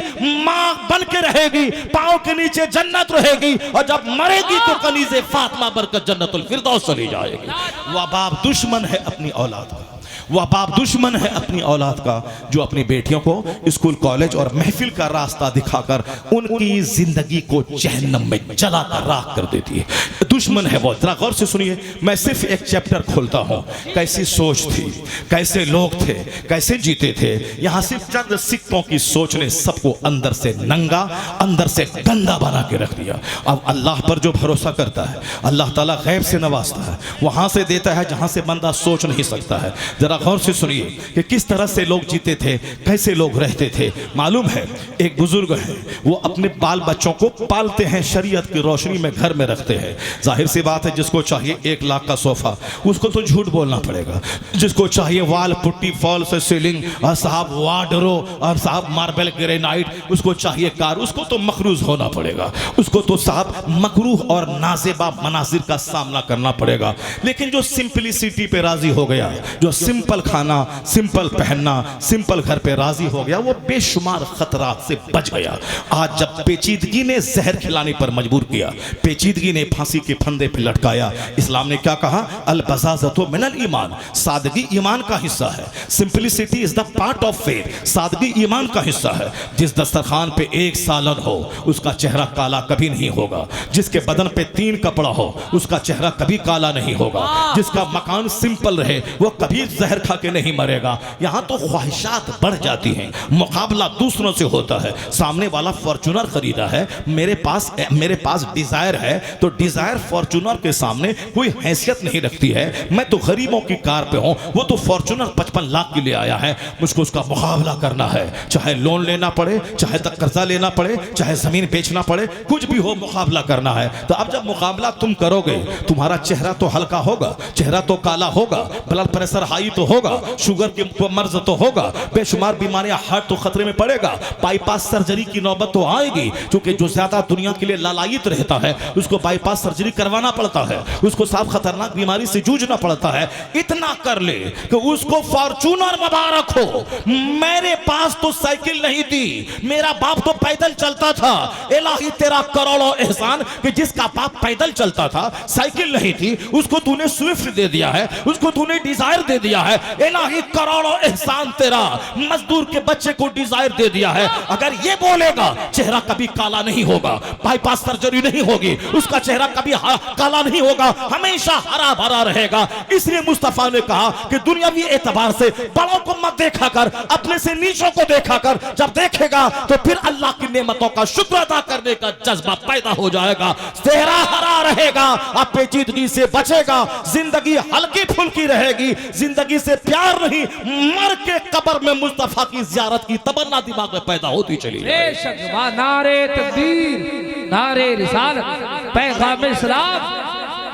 A: मां बन के रहेगी, पांव के नीचे जन्नत रहेगी और जब मरेगी तो कनीज़े फातिमा बनकर जन्नतुल फिरदौस चली जाएगी। वह बाप दुश्मन है अपनी औलाद का, वह बाप दुश्मन है अपनी औलाद का जो अपनी बेटियों को स्कूल कॉलेज और महफिल का रास्ता दिखाकर उनकी जिंदगी को जहन्नम में जलाकर राख कर देती है।
C: दुश्मन है वो। जरा गौर से सुनिए, मैं सिर्फ एक चैप्टर खोलता हूँ। कैसी सोच थी, कैसे लोग थे, कैसे जीते थे। यहाँ सिर्फ चंद सिक्कों की सोच ने सबको अंदर से नंगा, अंदर से गंदा बना के रख दिया। अब अल्लाह पर जो भरोसा करता है, अल्लाह ताला गैब से नवाजता है, वहां से देता है जहां से बंदा सोच नहीं सकता है। जरा गौर से सुनिए कि किस तरह से लोग जीते थे, कैसे लोग रहते थे। मालूम है, एक बुजुर्ग है, वो अपने बाल बच्चों को पालते हैं, शरीयत की रोशनी में घर में रखते हैं। जाहिर सी बात है, जिसको चाहिए 1 लाख का सोफा, उसको तो झूठ बोलना पड़ेगा। जिसको चाहिए वाल पुट्टी, फॉल से सीलिंग, और साहब वार्डरो, और साहब मार्बल ग्रेनाइट, उसको चाहिए कार, उसको तो मखरूज होना पड़ेगा। उसको तो साहब मकरूह और नाजेबा मनाजिर का सामना करना पड़ेगा। लेकिन जो सिंपलिसिटी पे राजी हो गया, जो सिंपल खाना, सिंपल पहनना, सिंपल घर पे राजी हो गया, वो बेशुमार खतरात से बच गया। आज जब पेचीदगी ने जहर खिलाने पर मजबूर किया, पेचीदगी ने फांसी के फंदे पे लटकाया, इस्लाम ने क्या कहा? अल बज़ाज़तु मिनल ईमान, सादगी ईमान का हिस्सा है। Simplicity is the part of faith, सादगी ईमान का हिस्सा है। जिस दस्तरखान पे 1 सालन हो, उसका चेहरा काला कभी नहीं होगा। जिसके बदन पे 3 कपड़ा हो, उसका चेहरा कभी काला नहीं होगा। जिसका मकान सिंपल रहे, वो कभी जहर खा के नहीं मरेगा। यहाँ तो ख्वाहिशात बढ़ जाती हैं, मुकाबला दूसरों से होता है। सामने वाला फॉर्च्यूनर खरीदा है, मेरे पास डिजायर है, तो डिजायर फॉर्च्यूनर के सामने कोई हैसियत नहीं रखती है। मैं तो गरीबों की कार पे हूँ, वो तो फॉर्च्यूनर 55 लाख के लिए आया है। मुझको उसका मुकाबला करना है, चाहे लोन लेना पड़े, चाहे तक कर्जा लेना पड़े, चाहे जमीन बेचना पड़े, कुछ भी हो, मुकाबला करना है। तो अब जब मुकाबला तुम करोगे, तुम्हारा चेहरा तो हल्का होगा, चेहरा तो काला होगा, ब्लड प्रेशर हाई तो होगा, शुगर की मर्ज तो होगा, बेशुमार बीमारियां, हार्ट तो खतरे में पड़ेगा, बाईपास सर्जरी की नौबत तो आएगी। क्योंकि जो ज्यादा दुनिया के लिए लालायित रहता है, उसको बाईपास सर्जरी करवाना पड़ता है, उसको साफ खतरनाक बीमारी से जूझना पड़ता है। इतना कर ले कि उसको फॉर्च्यूनर मुबारक हो। मेरे पास तो साइकिल नहीं थी, मेरा बाप तो पैदल चलता था। इलाही तेरा करोड़ों एहसान कि जिसका बाप पैदल चलता था, साइकिल नहीं थी, उसको तूने स्विफ्ट दे दिया है, उसको तूने डिजायर दे दिया है। इलाही करोड़ों एहसान तेरा, मजदूर के बच्चे को डिजायर दे दिया है। अगर ये बोलेगा चेहरा कभी काला नहीं होगा, बाईपास सर्जरी नहीं होगी, उसका चेहरा कभी काला नहीं होगा, हमेशा हरा भरा रहेगा। इसलिए मुस्तफा ने कहा कि दुनियावी एतबार से बड़ों को मत देखा कर, अपने से नीचों को देखा कर। जब देखेगा तो फिर अल्लाह की नेमतों का शुक्र अदा करने का जज्बा पैदा हो जाएगा। चेहरा हरा रहेगा, आप पेचीदगी से बचेगा, जिंदगी हल्की फुल्की रहेगी। जिंदगी से प्यार नहीं, मर के कब्र में मुस्तफा की ज़ियारत की तमन्ना दिमाग में पैदा होती चली।
B: बेशक नारे तकबीर, नारे रिसालत, पैगाम इस्लाम।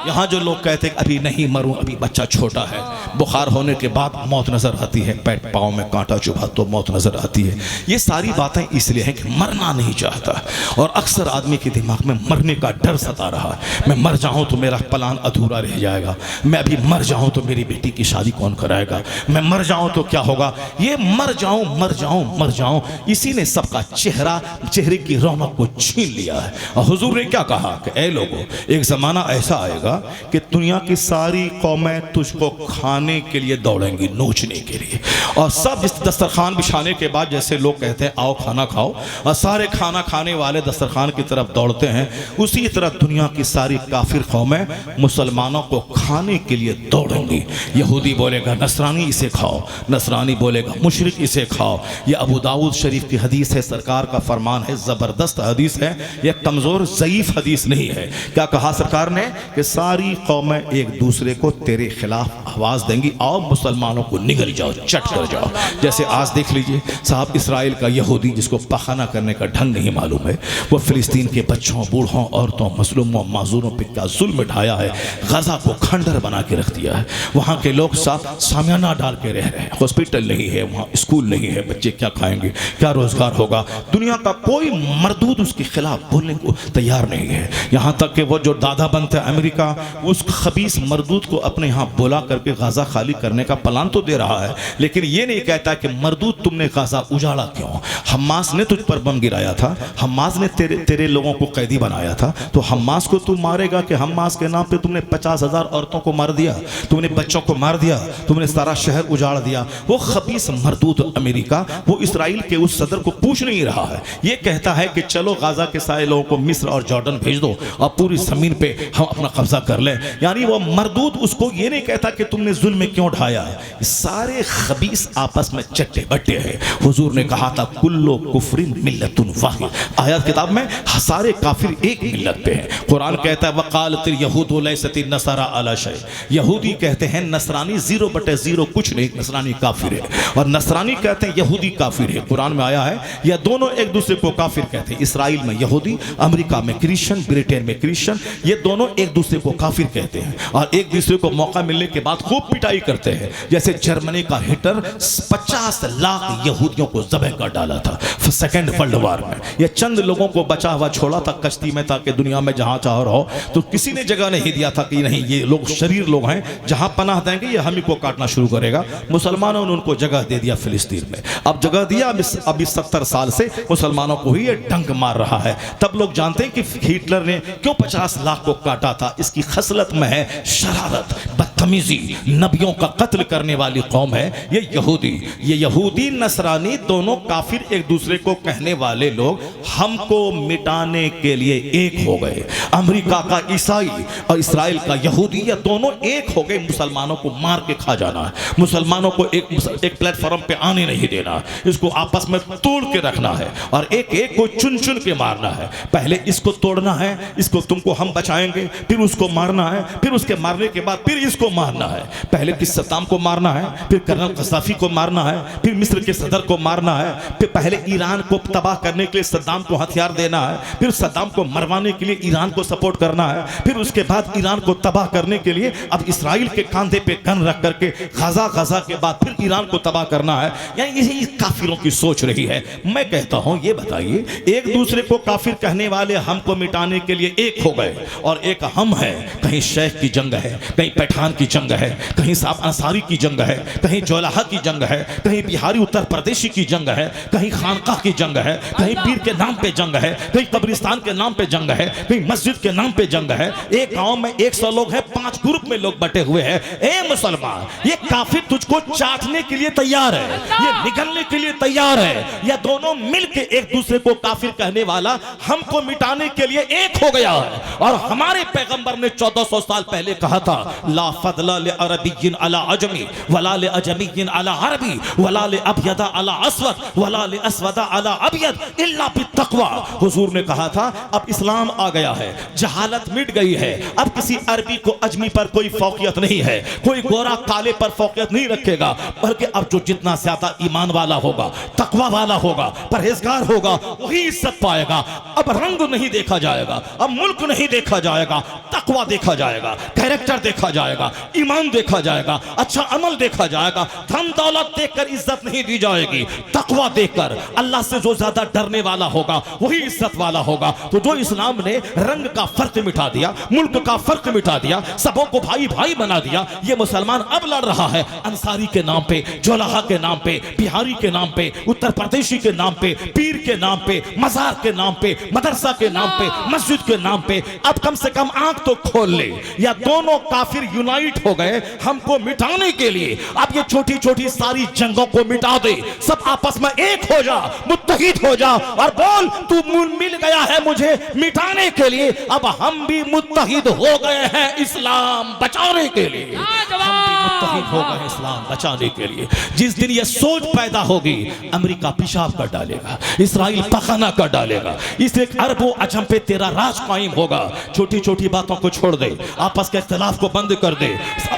C: यहाँ जो लोग कहते हैं अभी नहीं मरूं, अभी बच्चा छोटा है, बुखार होने के बाद मौत नजर आती है, पैर पाँव में कांटा चुभा तो मौत नजर आती है, ये सारी बातें इसलिए हैं कि मरना नहीं चाहता। और अक्सर आदमी के दिमाग में मरने का डर सता रहा है। मैं मर जाऊं तो मेरा प्लान अधूरा रह जाएगा, मैं अभी मर जाऊं तो मेरी बेटी की शादी कौन कराएगा, मैं मर जाऊं तो क्या होगा। ये मर जाऊं मर जाऊं मर जाऊं, इसी ने सबका चेहरे की रौनक को छीन लिया है। और हुजूर ने क्या कहा कि ऐ लोगों, एक जमाना ऐसा आएगा कि दुनिया की सारी कौमें तुझको खाने के लिए दौड़ेंगी, नोचने के लिए। और सब इस दस्तरखान बिछाने के बाद जैसे लोग कहते हैं आओ खाना खाओ, और सारे खाना खाने वाले दस्तरखान की तरफ दौड़ते हैं, उसी तरह दुनिया की सारी काफिर कौमें मुसलमानों को खाने के लिए दौड़ेंगी। यहूदी बोलेगा नसरानी इसे खाओ, नसरानी बोलेगा मुशरिक इसे खाओ। यह अबू दाऊद शरीफ की हदीस है, सरकार का फरमान है, जबरदस्त हदीस है, यह कमजोर ज़ईफ हदीस नहीं है। क्या कहा सरकार ने कि सारी कौमें एक दूसरे को तेरे खिलाफ आवाज देंगी, आओ मुसलमानों को निगल जाओ, चट कर जाओ। जैसे आज देख लीजिए साहब, इसराइल का यहूदी जिसको पखाना करने का ढंग नहीं मालूम है, वो फिलिस्तीन के बच्चों, बूढ़ों, औरतों, मजलूमों, माजूरों पे क्या जुल्म ढाया है। गजा को खंडर बना के रख दिया है। वहाँ के लोग साथ सामियाना डाल के रह रहे हैं, हॉस्पिटल नहीं है, वहाँ स्कूल नहीं है, बच्चे क्या खाएंगे, क्या रोजगार होगा। दुनिया का कोई मरदूद उसके खिलाफ बोलने को तैयार नहीं है। यहाँ तक कि वो जो दादा बनता है अमेरिका, उस खबीस मरदूद को अपने यहाँ बुला करके गाजा खाली करने का प्लान तो दे रहा है, लेकिन ये नहीं कहता कि मरदूद तुमने गाजा उजाड़ा क्यों। हमास ने तुझ पर बम गिराया था, हमास ने तेरे लोगों को कैदी बनाया था, तो हमास को तू मारेगा कि हमास के नाम पे तुमने 50,000 औरतों को मार दिया, तुमने बच्चों को मार दिया, तुमने सारा शहर उजाड़ दिया। वो खबीस मरदूद अमेरिका वो इसराइल के उस सदर को पूछ नहीं रहा है, ये कहता है कि चलो गाजा के सारे लोगों को मिस्र और जॉर्डन भेज दो और पूरी जमीन पे हम अपना कब्जा कब्जा कर ले। यानी वो मरदूद उसको ये नहीं कहता कि तुमने जुल्म में क्यों ढाया, सारे खबीस आपस में चट्टे बट्टे हैं। हुजूर ने कहा था कुल्लो कुफरिन मिल्लतुन वाहिद, आयत किताब में सारे काफिर एक मिल्लत पे हैं। कुरान कहता है वकालतिल यहूदु लैसतिन नसारा अला शै, यहूदी कहते हैं नसरानी 0/0 कुछ नहीं, नसरानी काफिर है, और नसरानी कहते हैं यहूदी काफिर है। कुरान में आया है यह दोनों एक दूसरे को काफिर कहते हैं। इसराइल में यहूदी, अमेरिका में क्रिश्चियन, ब्रिटेन में क्रिश्चियन, ये दोनों एक दूसरे को काफिर कहते हैं और एक दूसरे को मौका मिलने के बाद खूब पिटाई करते हैं। जैसे जर्मनी का हिटलर 50 लाख यहूदियों को ज़बह कर डाला था सेकेंड वर्ल्ड वॉर में। यह चंद लोगों को बचा हुआ छोड़ा था कश्ती में ताकि दुनिया में जहां चाह रहो, तो किसी ने जगह नहीं दिया था कि नहीं ये लोग शरीर लोग हैं, जहां पनाह देंगे ये हम ही को काटना शुरू करेगा। मुसलमानों ने उनको जगह दे दिया फिलिस्तीन में। अब जगह दिया, अभी 70 साल से मुसलमानों को ही ये डंक मार रहा है। तब लोग जानते हैं कि हिटलर ने क्यों 50 लाख को काटा था। इसकी खसलत में है शरारत, बदतमीजी, नबियों का कत्ल करने वाली कौम है ये यहूदी। ये यहूदी नसरानी दोनों काफिर एक दूसरे को कहने वाले लोग हमको मिटाने के लिए एक हो गए। अमेरिका का ईसाई और इस्राएल का यहूदी ये दोनों एक हो गए मुसलमानों को मार के खा जाना है, मुसलमानों को एक प्लेटफॉर्म पे आने नहीं देना, इसको आपस में तोड़ के रखना है और एक एक को चुन चुन के मारना है। पहले इसको तोड़ना है, इसको तुमको हम बचाएंगे, फिर उसको मारना है, फिर उसके मारने के बाद फिर इसको मारना है। पहले किस सद्दाम को मारना है, फिर कर्नल कसाफी को मारना है, फिर मिस्र के सदर को मारना है, फिर पहले ईरान को तबाह करने के लिए सद्दाम को हथियार देना है, फिर सद्दाम को मरवाने के लिए ईरान को सपोर्ट करना है, फिर उसके बाद ईरान को तबाह करने के लिए अब इसराइल के कंधे पे गन रख करके गाजा के बाद फिर ईरान को तबाह करना है। यानी यही काफिरों की सोच रही है। मैं कहता हूं ये बताइए, एक दूसरे को काफिर कहने वाले हमको मिटाने के लिए एक हो गए और एक हम है। कहीं शेख की जंग है, कहीं पठान की जंग है, कहीं साहब अंसारी की जंग है, कहीं जोलाहा की जंग है, कहीं बिहारी उत्तर प्रदेशी की जंग है, कहीं खानका की जंग है, कहीं पीर के नाम पे जंग है, कहीं कब्रिस्तान के नाम पे जंग है, कहीं मस्जिद के नाम पे जंग है। एक गांव में 100 लोग हैं, 5 ग्रुप में लोग बटे हुए हैं। ए मुसलमान, ये काफिर तुझको चाटने के लिए तैयार है, ये निगलने के लिए तैयार है। ये दोनों मिलके एक दूसरे को काफिर कहने वाला हमको मिटाने के लिए एक हो गया है। और हमारे पैगंबर ने 1400 साल पहले कहा था ला फदला ले अरबिय्यिन अला अजमी वला ले अजमिय्यिन अला अरबी वला ले अबयदा अला अस्वद वला ले अस्वदा अला अबयद इल्ला बित्तक़वा। हुजूर ने कहा था अब इस्लाम आ गया है, जहालत मिट गई है, अब किसी अरबी को अजमी पर कोई फौकियत नहीं है, कोई गोरा काले पर फौकियत नहीं रखेगा, बल्कि अब जो जितना ज्यादा ईमान वाला होगा, तकवा वाला होगा, परहेजगार होगा, वही इज्जत पाएगा। अब रंग नहीं देखा जाएगा, अब मुल्क नहीं देखा जाएगा, तकवा देखा जाएगा, कैरेक्टर देखा जाएगा, ईमान देखा जाएगा, अच्छा अमल देखा जाएगा। धन दौलत देखकर इज्जत नहीं दी जाएगी, तकवा देखकर। अल्लाह से जो ज्यादा डरने वाला होगा वही इज्जत वाला होगा। तो जो इस्लाम ने रंग का फर्क मिटा दिया, मुल्क का फर्क मिटा दिया, सबों को भाई भाई बना दिया, ये मुसलमान अब लड़ रहा है अंसारी के नाम पे, जोलाहा के नाम पे, बिहारी के नाम पे, उत्तर प्रदेशी के नाम पे, पीर के नाम पे, मजार के नाम पे, मदरसा के नाम पे, मस्जिद के नाम पे। अब कम से कम आंख तो खोल ले, या दोनों काफिर यूनाइट हो गए हमको मिटाने के लिए। अब ये छोटी छोटी सारी जंगों को मिटा दे, सब आपस में एक हो जा, मुत्तहिद हो जा और बोल तू मिल गया है मुझे मिटाने के लिए, अब हम भी मुत्तहिद हो गए हैं इस्लाम बचाने के लिए। हम भी मुत्तहिद हो गए इस्लाम बचाने के लिए। जिस दिन ये सोच पैदा होगी, अमेरिका पेशाब कर डालेगा, इसराइल पखाना कर डालेगा, इस एक अरबों अजम पे तेरा राज कायम होगा। छोटी छोटी बातों को छोड़ दे, आपस के इख्तिलाफ को बंद कर दे,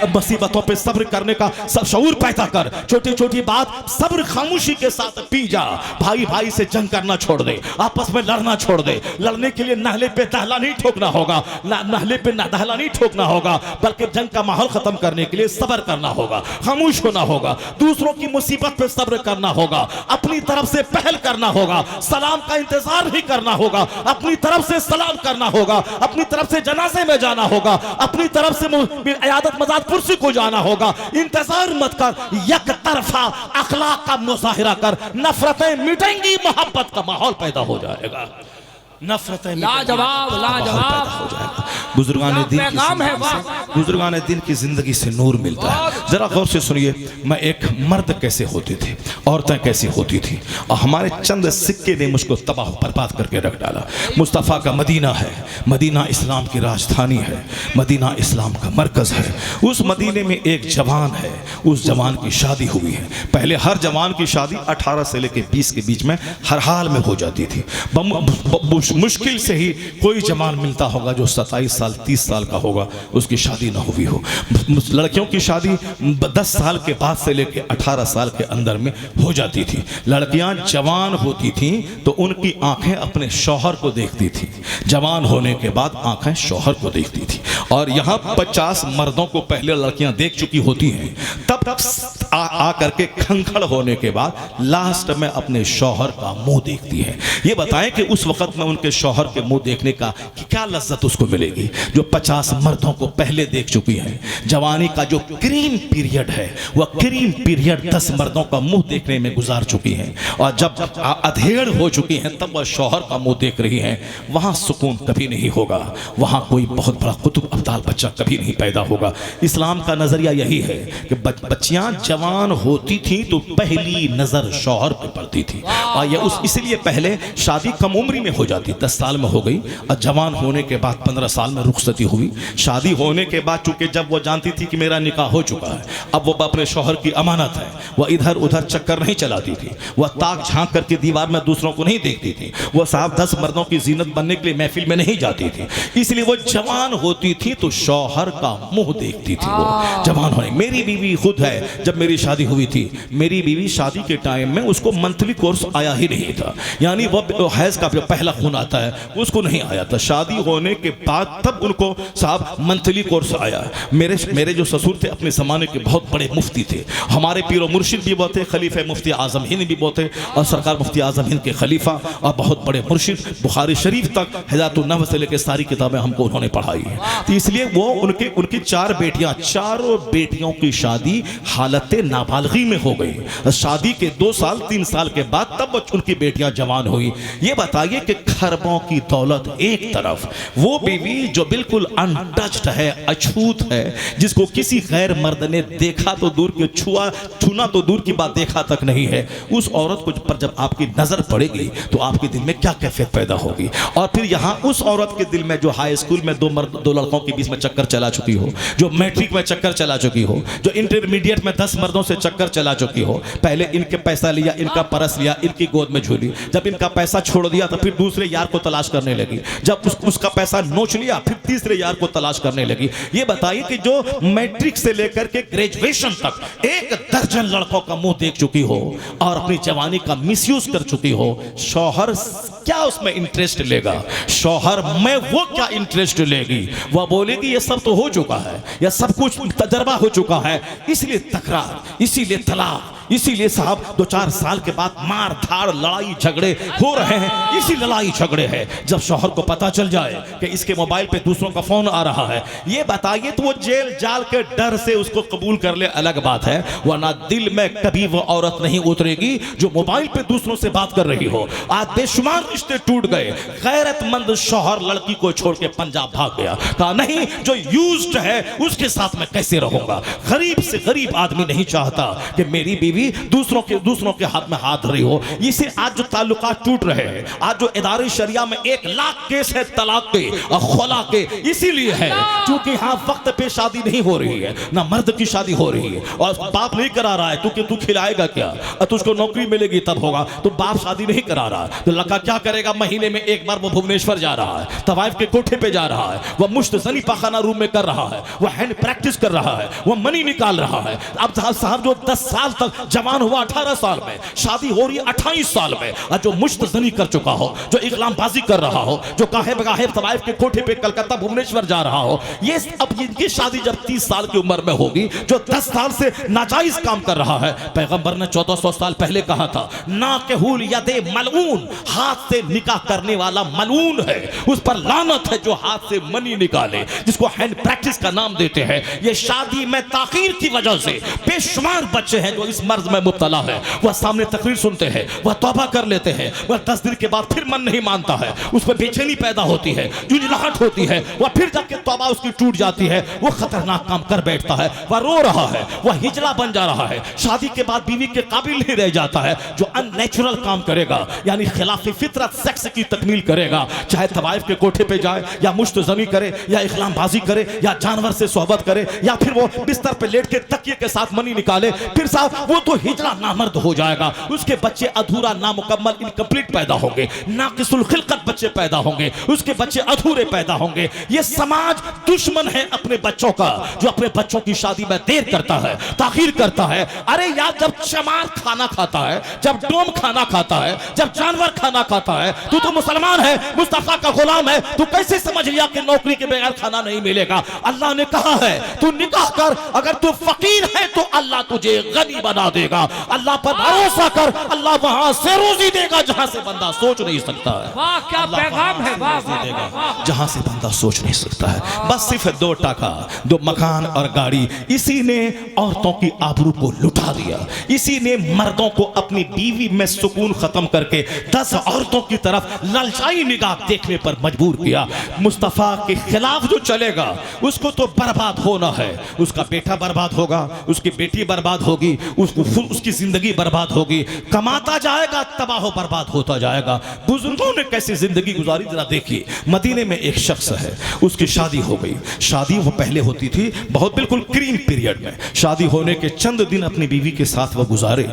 C: मुसीबतों पे सब्र करने का सब शऊर पैदा कर। छोटी छोटी बात सब्र खामोशी के साथ पी जा। भाई भाई से जंग करना छोड़ दे, आपस में लड़ना छोड़ दे। लड़ने के लिए नहले पे दहला नहीं ठोकना होगा, नहले पे दहला नहीं ठोकना होगा, बल्कि जंग का माहौल खत्म करने के लिए सब्र करना होगा, खामोश होना होगा, दूसरों की मुसीबत पे सब्र करना होगा, अपनी तरफ से पहल करना होगा, सलाम का इंतजार ही करना होगा, अपनी तरफ से सलाम करना होगा, अपनी तरफ से जनाजे में जाना होगा, अपनी तरफ से इयादत मजाद पुरसी को जाना होगा। इंतजार मत कर, एक तरफा अखलाक का मुजाहिरा कर, नफरतें मिटेंगी, मोहब्बत का माहौल पैदा हो जाएगा। नफरतें
B: लाजवाब, लाजवाब।
C: हो जाएगा। बुजुर्गान दिन की
B: पैगाम है,
C: जिंदगी से, बुजुर्गान दिन की जिंदगी से नूर मिलता है। जरा गौर से सुनिए, मैं एक मर्द कैसे होती थी, औरतें कैसी होती थी, और हमारे चंद सिक्के ने मुझको तबाह बर्बाद करके रख डाला। मुस्तफ़ा का मदीना है, मदीना इस्लाम की राजधानी है, मदीना इस्लाम का मरकज है। उस मदीने में एक जवान है, उस जवान की शादी हुई है। पहले हर जवान की शादी 18 से लेकर 20 के बीच में हर हाल में हो जाती थी। मुश्किल से ही कोई जवान मिलता होगा जो 27 साल 30 साल का होगा, उसकी शादी ना हुई हो। लड़कियों की शादी 10 साल के बाद से लेकर 18 साल के अंदर में हो जाती थी। लड़कियां जवान होती थीं तो उनकी आंखें अपने शौहर को देखती थी, जवान होने के बाद आंखें शौहर को देखती थी। और यहाँ 50 मर्दों को पहले लड़कियां देख चुकी होती हैं, तब आ करके खंखड़ होने के बाद लास्ट में अपने शौहर का मुंह देखती है। ये बताएं कि उस वक्त में उनके शौहर के मुंह देखने का कि क्या लज्जत उसको मिलेगी, जो 50 मर्दों को पहले देख चुकी है। जवानी का जो क्रीम पीरियड है, वह क्रीम पीरियड 10 मर्दों का मुंह देखने में गुजार चुकी है। और जब अधेड़ हो चुकी हैं तब वह शौहर का मुंह देख रही हैं। वहां सुकून कभी नहीं होगा, वहां कोई बहुत बड़ा कुतुब अब्दाल बच्चा कभी नहीं पैदा होगा। इस्लाम का नजरिया यही है कि बच्चियां जवान होती थी तो पहली नजर शौहर पे पड़ती थी। और ये इसलिए पहले शादी कम उम्र में हो जाती, 10 साल में हो गई, और जवान होने के बाद 15 साल में रुखसती हुई। शादी होने के बाद चूंकि जब वो जानती थी कि मेरा निकाह हो चुका है, अब वो अपने शौहर की अमानत है, वह इधर उधर चक्कर नहीं चलाती थी, वह ताक झांक करके दीवार में दूसरों को नहीं देखती थी, वह साहब 10 मर्दों की जीनत बनने के लिए महफिल में नहीं जाती थी। इसलिए वो जवान होती थी तो शौहर का मुंह देखती थी। वो जवान होने, मेरी बीवी खुद है, जब मेरी शादी हुई थी, मेरी बीवी शादी के टाइम में उसको मंथली कोर्स आया ही नहीं था, यानी वो हैज का पहला खून आता है उसको नहीं आया था। शादी होने के बाद तब उनको साहब मंथली कोर्स आया। मेरे जो ससुर थे अपने ज़माने के बहुत बड़े मुफ्ती थे, हमारे पीरो मुर्शिद भी बहुत थे, खलीफा मुफ्ती आज़म हिंद भी बहुत थे, और सरकार मुफ्ती आज़म हिंद के खलीफा और बहुत बड़े मुर्शिद, बुखारी शरीफ तक हिदायतुन नहव से लेकर सारी किताबें हमको उन्होंने पढ़ाई है। तो इसलिए वो उनकी 4 बेटियां, चारों बेटियों की शादी हालत नाबालगी में हो गई। शादी के 2 साल 3 साल के बाद तब उनकी बेटियां जवान हुई। ये बताइए कि खरबों की दौलत एक तरफ, वो बीवी जो बिल्कुल अनटच्ड है, अछूत है, जिसको किसी गैर मर्द ने देखा तो दूर के छूना तो दूर की बात, देखा तक नहीं है, उस औरत को पर जब आपकी नजर पड़ेगी तो आपके दिल में क्या कैफियत पैदा होगी। और फिर यहाँ उस औरत के दिल में जो हाई स्कूल में 2 लड़कों के बीच में चक्कर चला चुकी हो, जो मैट्रिक में चक्कर चला चुकी हो, जो इंटरमीडिएट में 10 मर्दों से चक्कर चला चुकी हो, पहले इनके पैसा लिया, इनका परस लिया, इनकी गोद में झूली, जब इनका पैसा छोड़ दिया तो फिर दूसरे यार को तलाश करने लगी, जब उसका पैसा नोच लिया फिर तीसरे यार को तलाश करने लगी। ये बताइए कि जो मैट्रिक से लेकर के ग्रेजुएशन तक 1 दर्जन लड़कों का मुंह देख चुकी हो और अपनी जवानी का मिसयूज कर चुकी हो, शौहर क्या उसमें इंटरेस्ट लेगा? शौहर में वो क्या इंटरेस्ट लेगी? वह बोलेगी ये सब तो हो चुका है, यह सब कुछ तजर्बा हो चुका है, इसलिए तकरार, इसीलिए तलाक, इसीलिए साहब 2-4 साल के बाद मार धाड़ लड़ाई झगड़े हो रहे हैं। इसी लड़ाई झगड़े है जब शौहर को पता चल जाए कि इसके मोबाइल पे दूसरों का फोन आ रहा है, ये बताइए तो वो जेल जाल के डर से उसको कबूल कर ले, अलग बात है, वरना दिल में कभी वो औरत नहीं उतरेगी जो मोबाइल पे दूसरों से बात कर रही हो। आज बेशुमार रिश्ते टूट गए, गैरतमंद शौहर लड़की को छोड़ के पंजाब भाग गया, कहा नहीं जो यूज्ड है उसके साथ में कैसे रहूंगा। गरीब से गरीब आदमी नहीं चाहता कि मेरी बीवी दूसरों के हाथ में हाथ धरी हो। इसे आज जो ताल्लुकात टूट रहे हैं, आज जो इदारे शरिया में 1 लाख केस है तलाक के और खुला के, इसीलिए है क्योंकि हाँ वक्त पे शादी नहीं हो रही है, ना मर्द की शादी हो रही है, और बाप नहीं करा रहा है, तू खिलाएगा क्या, तुझको नौकरी मिलेगी तब होगा, तो बाप शादी नहीं करा रहा है, तो लड़का क्या करेगा? महीने में 1 बार वो भुवनेश्वर जा रहा है, तवाइफ के कोठे पे जा रहा है, वह मुश्तजनी पाखाना रूम में कर रहा है, वह हैंड प्रैक्टिस कर रहा है, वह मनी निकाल रहा है। अब साहब जो 10 साल तक जवान हुआ 18 साल में, शादी हो रही है 28 साल में, और जो मुश्तजनी कर चुका हो, जो इकलामबाजी कर रहा हो, जो काहे बगाहे तवाइफ के कोठे पे कलकत्ता भुवनेश्वर जा रहा हो, ये अब इनकी शादी जब 30 साल की उम्र में होगी, जो 10 साल से नाजायज काम कर रहा है, पैगंबर ने 1400 साल पहले कहा था ना केहुल यदे मलऊन, हाथ से निकाह करने वाला मलऊन है, उस पर लानत है जो हाथ से मनी निकाले, जिसको हैंड प्रैक्टिस का नाम देते हैं। ये शादी में ताखीर की वजह से बेशुमार बच्चे हैं जो इस
A: मर्ज में मुब्तला है, वह सामने तकरीर सुनते हैं, वह तौबा कर लेते हैं, वह 10 दिन के बाद फिर मन नहीं मानता है, उस पर बेचैनी पैदा होती है, जुझलाहट होती है, वह फिर जाके तौबा उसकी टूट जाती है, वह खतरनाक काम कर बैठता है, वह रो रहा है, वह हिजड़ा बन जा रहा है, शादी के बाद बीवी के काबिल नहीं रह जाता है, जो अननेचुरल काम करेगा यानी खिलाफ फितरत सेक्स की तकमील करेगा, चाहे तवाइफ के कोठे पे जाए या मुश्त जनी करे या इख्लामबाजी करे या जानवर से सोहबत करे या फिर वो बिस्तर पे लेट के तकिए के साथ मनी निकाले, फिर साहब वो तो हिजड़ा नामर्द हो जाएगा, उसके बच्चे अधूरा नामुकम्मल इनकम्प्लीट पैदा होंगे, नाकिसुल खिलकत बच्चे पैदा होंगे, उसके बच्चे अधूरे पैदा होंगे। ये समाज दुश्मन है अपने बच्चों का, जो अपने बच्चों की शादी में देर करता है, ताखीर करता है। अरे यार, जब चमार खाना खाता है, जब डोम खाना खाता है, जब जानवर खाना खाता है, तू तो मुसलमान है, मुस्तफा का गुलाम है, तू कैसे समझ लिया कि नौकरी के बगैर खाना नहीं मिलेगा? अल्लाह ने कहा है तू निकाह कर, अगर तू फकीर है तो अल्लाह तुझे गनी बना देगा। अल्लाह पर भरोसा कर, अल्लाह वहां से रोजी देगा जहां से बंदा सोच नहीं सकता है।
B: वाह क्या पैगाम है, वाह वाह वाह,
C: जहां से बंदा सोच नहीं सकता है। बस सिर्फ 2 टका, 2 मकान और गाड़ी, इसी ने औरतों की आबरू को लुटा दिया, इसी ने मर्दों को अपनी बीवी में सुकून खत्म करके 10 औरतों की तरफ ललचाई निगाह देखने पर मजबूर किया। मुस्तफा के खिलाफ जो चलेगा उसको तो बर्बाद होना है, उसका बेटा बर्बाद होगा, उसकी बेटी बर्बाद होगी, उसकी जिंदगी बर्बाद होगी, कमाता जाएगा तबाह बर्बाद होता जाएगा। बुजुर्गों ने कैसी जिंदगी गुजारी जरा देखिए। मदीने में एक शख्स है, उसकी शादी हो गई, शादी वो पहले होती थी बहुत बिल्कुल क्रीम पीरियड में, शादी होने के चंद दिन अपनी बीवी के साथ वो गुजारे।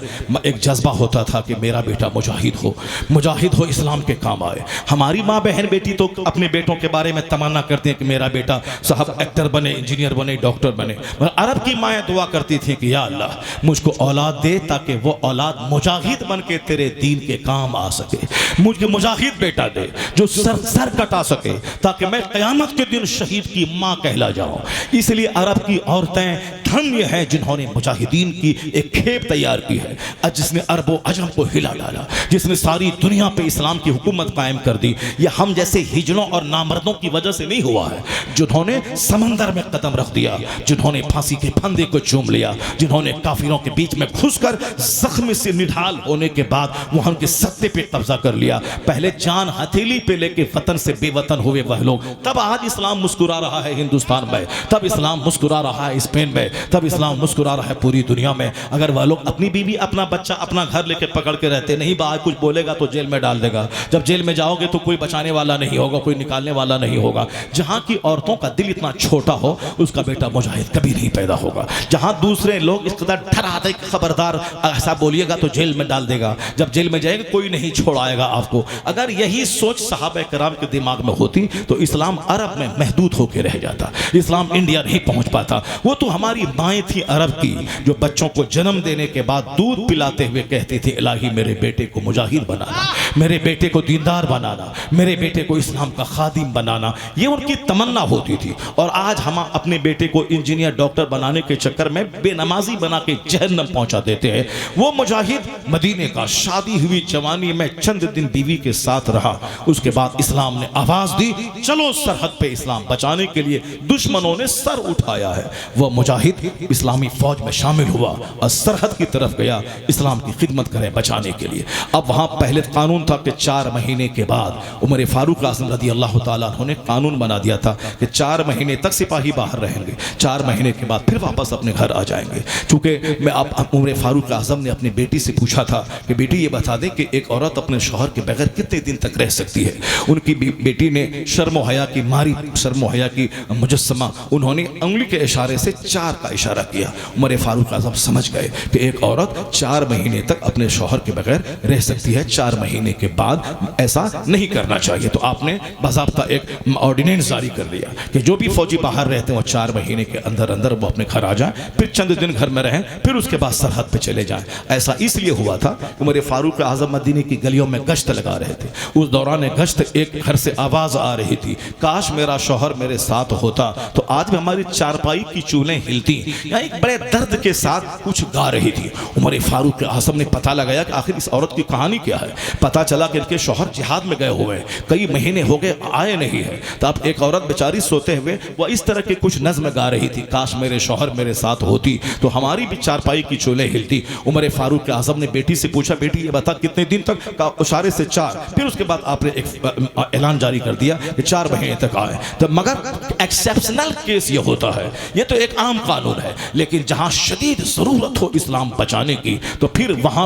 C: एक जज्बा होता था कि मेरा बेटा मुजाहिद हो, मुजाहिद हो, इस्लाम के काम आए। हमारी माँ बहन बेटी तो अपने बेटों के बारे में तमन्ना करते हैं कि मेरा बेटा साहब एक्टर बने, इंजीनियर बने, डॉक्टर बने। अरब की माएँ दुआ करती थी कि या अल्लाह मुझको औलाद दे ताकि वो औलाद मुजाहिद बन के तेरे दीन के काम आ सके, मुझे मुजाहिद बेटा दे जो सर कटा सके ताकि मैं क़यामत के दिन शहीद की माँ कहला जाऊं। इसलिए अरब की औरतें धन्य हैं जिन्होंने मुजाहिदीन की एक खेप तैयार की है, जिसने अरबों अजम को हिला डाला, जिसने सारी दुनिया पे इस्लाम की हुकूमत कायम कर दी। ये हम जैसे हिजड़ों और नामर्दों की वजह से नहीं हुआ है, जिन्होंने समंदर में कदम रख दिया, जिन्होंने फांसी के फंदे को चूम लिया, जिन्होंने काफिरों के बीच में घुसकर जख्म से निढाल होने के बाद वहां के सत्ते पे कब्जा कर लिया। पहले जान हथेली पे लेके वतन से बेवतन हुए वह लोग, तब आज इस्लाम मुस्कुरा रहा है हिंदुस्तान में, तब इस्लाम मुस्कुरा रहा है स्पेन में, तब इस्लाम मुस्कुरा रहा है पूरी दुनिया में। अगर वह लोग अपनी बीवी, अपना बच्चा, अपना घर लेके पकड़ के रहते, नहीं बाहर कुछ बोलेगा तो जेल में डाल देगा, जब जेल में जाओगे तो कोई बचाने वाला नहीं होगा, कोई निकालने वाला नहीं होगा। जहां की औरतों का दिल इतना छोटा हो उसका बेटा मुजाहिद कभी नहीं पैदा होगा। जहां दूसरे लोग इस कदर डरा दे खबरदार ऐसा बोलिएगा तो जेल में डाल देगा, जब जेल में जाएगा कोई नहीं छोड़ाएगा आपको। अगर यही सोच सहाबा कराम के दिमाग में होती तो इस्लाम अरब में महदूद होकर रह जाता, इस्लाम इंडिया नहीं पहुंच पाता। वो तो हमारी माएँ थी अरब की जो बच्चों को जन्म देने के बाद दूध पिलाते हुए कहती थी इलाही मेरे बेटे को मुजाहिद बनाना, मेरे बेटे को दीनदार बनाना, मेरे बेटे को इस्लाम का खादिम बनाना, ये उनकी तमन्ना होती थी। और आज हम अपने बेटे को इंजीनियर डॉक्टर बनाने के चक्कर में बेनमाजी बना के जहन्नम पहुंचा देते हैं। वो मुजाहिद मदीने का शादी हुई जवानी में चंद दिन बीवी के साथ रहा, उसके बाद इस्लाम ने आवाज दी चलो सरहद पे इस्लाम बचाने के लिए। दुश्मनों ने सर उठाया है, वह मुजाहिद इस्लामी फौज में शामिल हुआ और सरहद की तरफ गया इस्लाम की खिदमत करे बचाने के लिए। अब वहां पहले कानून था कि 4 महीने के बाद, उमर फारूक आज़म रज़ी अल्लाह तआला अन्हु ने कानून बना दिया था कि 4 महीने तक सिपाही बाहर रहेंगे, 4 महीने के बाद फिर वापस अपने घर आ जाएंगे। चूंकि मैं आप उमर फारूक आज़म ने अपनी बेटी से पूछा था कि बेटी ये बता दें कि एक औरत अपने शौहर के बगैर कितने दिन तक रह सकती है। उनकी बेटी ने शर्म व हया की मारी, शर्म व हया की मुजस्समा, उन्होंने उंगली के इशारे से 4 का इशारा किया। उमर फारूक आज़म समझ गए कि एक औरत 4 महीने तक अपने शौहर के बगैर रह सकती है, 4 महीने के बाद ऐसा नहीं करना चाहिए। तो आपने बाज़ाब्ता एक ऑर्डिनेंस जारी कर दिया कि जो भी फौजी बाहर रहते हैं वो 4 महीने के अंदर अंदर वो अपने घर आ जाएं, फिर चंद दिन घर में रहें, फिर उसके बाद सरहद पे चले जाएं। ऐसा इसलिए हुआ था कि उमर फारूक आज़म मदीने की गलियों में गश्त लगा रहे थे। उस दौरान गश्त एक घर से आवाज़ आ रही थी, काश मेरा शौहर मेरे साथ होता तो आज भी हमारी चारपाई की चूलें हिलती थी, या एक बड़े दर्द के साथ कुछ गा रही थी। उमर फारूक आज़म ने पता लगाया कि आखिर इस औरत की कहानी क्या है। पता चला कि इनके शौहर जिहाद में गए हुए हैं, कई महीने हो गए आए नहीं है। तो अब एक औरत बेचारी सोते हुए वह इस तरह के कुछ नज़्म गा रही थी, काश मेरे शौहर मेरे साथ होती तो हमारी भी चारपाई की चूल्हे हिलती। उमर फारूक आज़म ने बेटी से पूछा, बेटी ये बता कितने दिन तक? का इशारे से 4। फिर उसके बाद आपने एक ऐलान जारी कर दिया कि 4 महीने तक आए। तो मगर एक्सेप्शनल केस ये होता है, ये तो एक आम कानून है, लेकिन जहां शदीद जरूरत हो इस्लाम बचाने की तो फिर वहां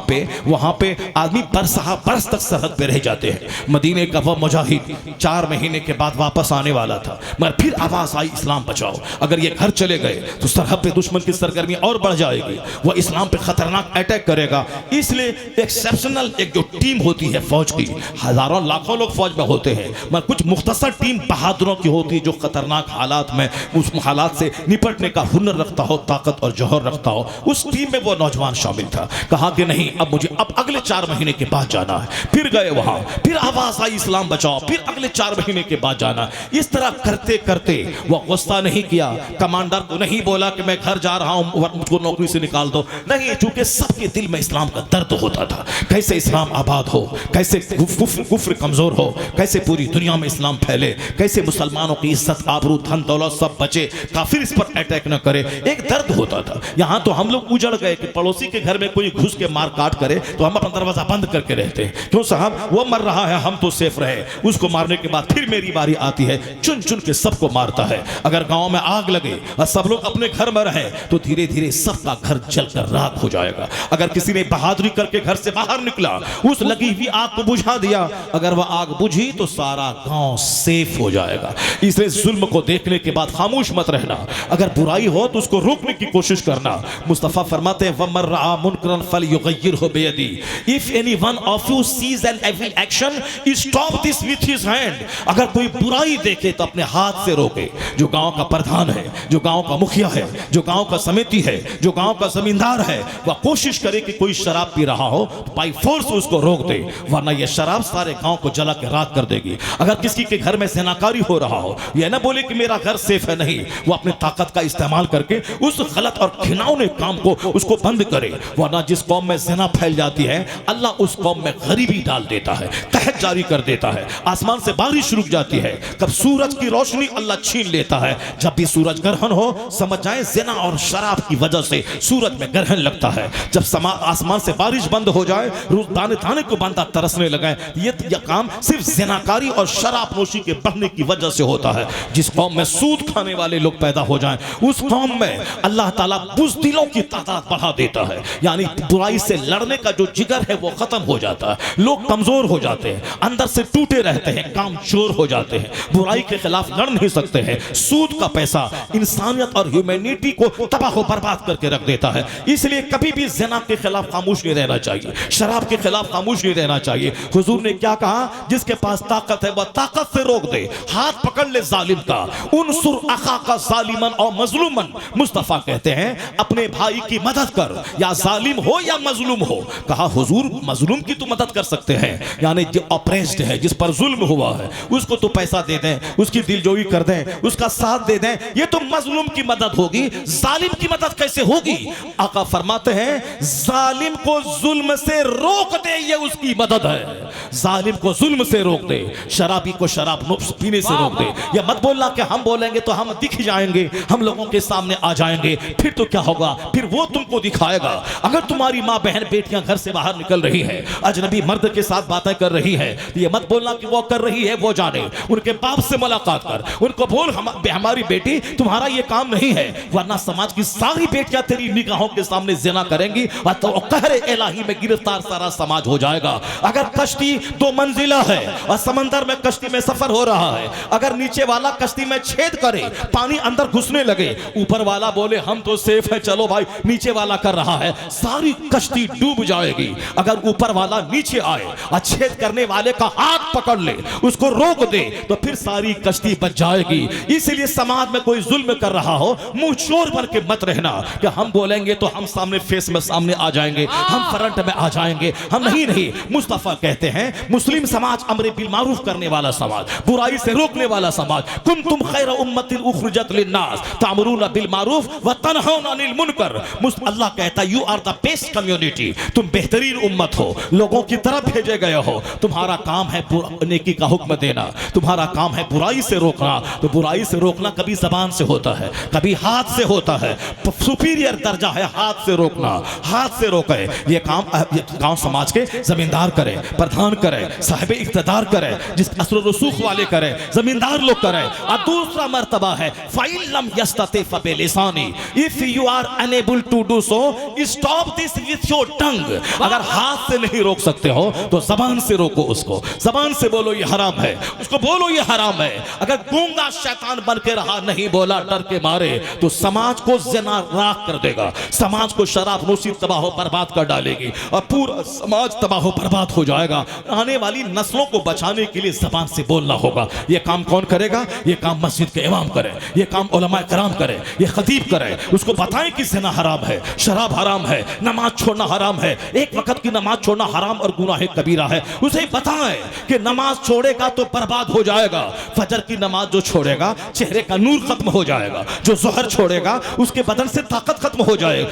C: पे आदमी बरस तक सरहद पे रह जाते हैं। मदीने का वह मुजाहिद 4 महीने के बाद वापस आने वाला था, मगर फिर आवाज आई इस्लाम बचाओ। अगर ये घर चले गए तो सरहद पे दुश्मन की सरगर्मी और बढ़ जाएगी, वह इस्लाम पे खतरनाक अटैक करेगा। इसलिए एक्सेप्शनल एक जो टीम होती है फौज की, हजारों लाखों लोग फौज में होते हैं, मगर कुछ मुख्तसर टीम बहादुरों की होती है जो खतरनाक हालात में उस हालात से निपटने का हुनर रखता हो, ताकत और जौहर रखता हो। उस टीम में वो नौजवान शामिल था। कहा कि नहीं, अब मुझे अगले 4 महीने के बाद जाना है। फिर गए वहां, फिर आवाज आई इस्लाम बचाओ, फिर अगले 4 महीने के बाद जाना। इस तरह करते करते वो गुस्सा नहीं किया, कमांडर को नहीं बोला कि मैं घर जा रहा हूं मुझको नौकरी से निकाल दो, नहीं, चूंकि सबके दिल में इस्लाम का दर्द होता था। कैसे इस्लाम आबाद हो, कैसे कुफ्र कमजोर हो, कैसे पूरी दुनिया में इस्लाम फैले, कैसे मुसलमानों की इज्जत आबरू धन दौलत सब बचे, काफिर इस पर अटैक न करे, एक दर्द होता था। यहाँ तो हम लोग उजड़ गए कि पड़ोसी के घर में कोई घुस के मार काट करे तो हम अपना दरवाजा बंद करके रहते हैं, क्यों साहब वो मर रहा है हम तो सेफ रहे, उसको मारने के बाद फिर मेरी बारी आती है, चुन चुन के सबको मारता है। अगर गांव में आग लगे और सब लोग अपने घर में रहे तो धीरे धीरे सबका घर जलकर राख हो जाएगा। अगर किसी ने बहादुरी करके घर से बाहर निकला, उस लगी हुई आग को बुझा दिया, अगर वह आग बुझी तो सारा गांव सेफ हो जाएगा। इसलिए जुल्म को देखने के बाद खामोश मत रहना, अगर बुराई हो तो उसको रोकने की कोशिश करना। मुस्तफा फरमाते हैं वमर रआ मुनकरन फलयुगय्यिरहु बियदी, if any one of you sees an evil action stop this with his hand. अगर कोई बुराई देखे तो अपने हाथ से रोके। जो गांव का प्रधान है, जो गांव का मुखिया है, जो गांव का समिति है, जो गांव का जमींदार है, वह कोशिश करे कि कोई शराब पी रहा हो तो बाई फोर्स उसको रोक दे, वरना यह शराब सारे गांव को जला के राख कर देगी। अगर किसी के घर में ज़िनाकारी हो रहा हो, यह ना बोले कि मेरा घर सेफ है, नहीं, वो अपने ताकत का इस्तेमाल करके उस गलत और घिनौने काम को उसको बंद करे, वरना जिस कौम में ज़िना फैल जाती है अल्लाह उस कौम में गरीबी डाल देता है, कहत जारी कर देता है, आसमान से बारिश रुक जाती है, कब सूरज की रोशनी अल्लाह छीन लेता है। जब भी सूरज ग्रहण हो समझ जाए ज़िना और शराब की वजह से सूरज में ग्रहण लगता है। जब आसमान से बारिश बंद हो जाए, दाने दाने को बंदा तरसने लगे, यह काम सिर्फ ज़िनाकारी और शराब नोशी के बढ़ने की वजह से होता है। जिस कौम में सूद खाने वाले लोग पैदा हो जाएं, उस कौम में अल्लाह ताला बुज़दिलों की तादाद बढ़ा देता है, यानी बुराई से लड़ने का जो जिगर है वो खत्म हो जाता है, लोग कमजोर हो जाते हैं, अंदर से टूटे रहते हैं, काम चोर हो जाते हैं, बुराई के खिलाफ लड़ नहीं सकते हैं। सूद का पैसा इंसानियत और ह्यूमैनिटी को तबाह बर्बाद करके रख देता है। इसलिए कभी भी ज़िना के खिलाफ खामोश नहीं रहना चाहिए, शराब के खिलाफ खामोश नहीं रहना चाहिए। हुजूर ने क्या कहा, जिसके पास ताकत है वह ताकत से रोक दे, हाथ पकड़ ले जालिम का, उनसुर अखा का जालिमन और मजलूमन। मुस्तफा कहते हैं अपने भाई की मदद कर, या जालिम हो या मजलूम हो। कहा हुजूर मजलूम की तो मदद कर सकते हैं, यानी जो ऑप्रेस्ड है, जिस पर जुल्म हुआ है, उसको तो पैसा दे दें, उसकी दिलजोई कर दें, उसका साथ दे दें, ये तो मजलूम की मदद होगी। जालिम की मदद कैसे होगी? आका फरमाते हैं जालिम को जुल्म से रोक दे, ये उसकी मदद है। जालिम को जुल्म से रोक दे, शराबी को शराब पीने से रोक दे। या मत बोलना कि हम बोलेंगे तो हम दिख जाएंगे, हम लोगों के सामने आ जाएंगे, फिर तो क्या होगा, फिर वो तुमको दिखाएगा। अगर तुम्हारी माँ बहन बेटियां घर से बाहर निकल रही है, अजनबी मर्द के साथ बातें कर रही है, तो ये मत बोलना कि वो कर रही है, वो जाने, उनके बाप से मुलाकात कर, उनको बोल हमारी बेटी तुम्हारा ये काम नहीं है, वरना समाज की सारी बेटियां तेरी निगाहों के सामने ज़िना करेंगी और तो कहरे इलाही में गिरफ्तार सारा समाज हो जाएगा। अगर कश्ती 2 मंजिला है और समंदर में कश्ती में सफर हो रहा है, अगर नीचे वाला कश्ती में छेद करे, पानी अंदर घुसने लगे, ऊपर वाला बोले हम तो सेफ है, चलो भाई, नीचे वाला कर रहा है, सारी कश्ती डूब जाएगी। अगर ऊपर वाला नीचे आए और छेद करने वाले का हाथ पकड़ ले, उसको रोक दे, तो फिर सारी कश्ती बच जाएगी। इसलिए समाज में कोई जुल्म कर रहा हो, मुंह चोर बन के मत रहना कि हम बोलेंगे तो हम सामने फेस में सामने आ जाएंगे, हम फ्रंट में आ जाएंगे, हम नहीं। मुस्तफा कहते हैं मुस्लिम समाज अमर बिल मारूफ करने वाला समाज, बुराई से रोकने वाला समाज। कुंतुम खैर उम्मतिन उखरिजत लिन्नास तामुरून बिल
A: मारूफ व तनहौना अनिल मुनकर। अल्लाह कहता है you are the best community, तुम बेहतरीन उम्मत हो, लोगों की तरफ भेजे गए हो। तुम्हारा काम है नेकी का हुक्म देना, तुम्हारा काम है बुराई से रोकना। तो बुराई से रोकना कभी जबान से होता है, कभी हाथ से होता है। सुपीरियर दर्जा है हाथ से रोकना, हाथ से रोके। ये काम गांव समाज के जमींदार करे, प्रधान करे, साहिब इख्तिदार करे, जिस असर रसूख वाले करे, जमींदार लोग करे। और दूसरा मर्तबा है फाइल लम यस्तति फबिलिसानी, if you are unable to do so stop this with your tongue. अगर हाथ से नहीं रोक सकते हो तो जबान से रोको उसको, जबान से बोलो ये हराम है, उसको बोलो ये हराम है। अगर गूंगा शैतान बन के रहा, नहीं बोला डर के मारे, तो समाज को ज़िना राख कर देगा, समाज को शराब नोशी तबाह बर्बाद कर डालेगी और पूरा समाज तबाह बर्बाद हो जाएगा। आने वाली नस्लों को बचाने के लिए जबान से बोलना होगा। ये काम कौन करेगा? ये काम मस्जिद के इमाम करे, ये काम उलमा कराम करे, ये खतीब करे। उसको बताएं कि ज़िना हराम है, शराब हराम है, नमाज छोड़ना हराम है, एक वक्त की नमाज छोड़ना हराम और गुनाह कबीरा है। उसे बताएं कि नमाज छोड़ेगा तो बर्बाद हो जाएगा। फजर की नमाज जो छोड़ेगा चेहरे का नूर खत्म हो जाएगा, जो जोहर छोड़ेगा उसके बदन से ताकत खत्म हो जाएगी,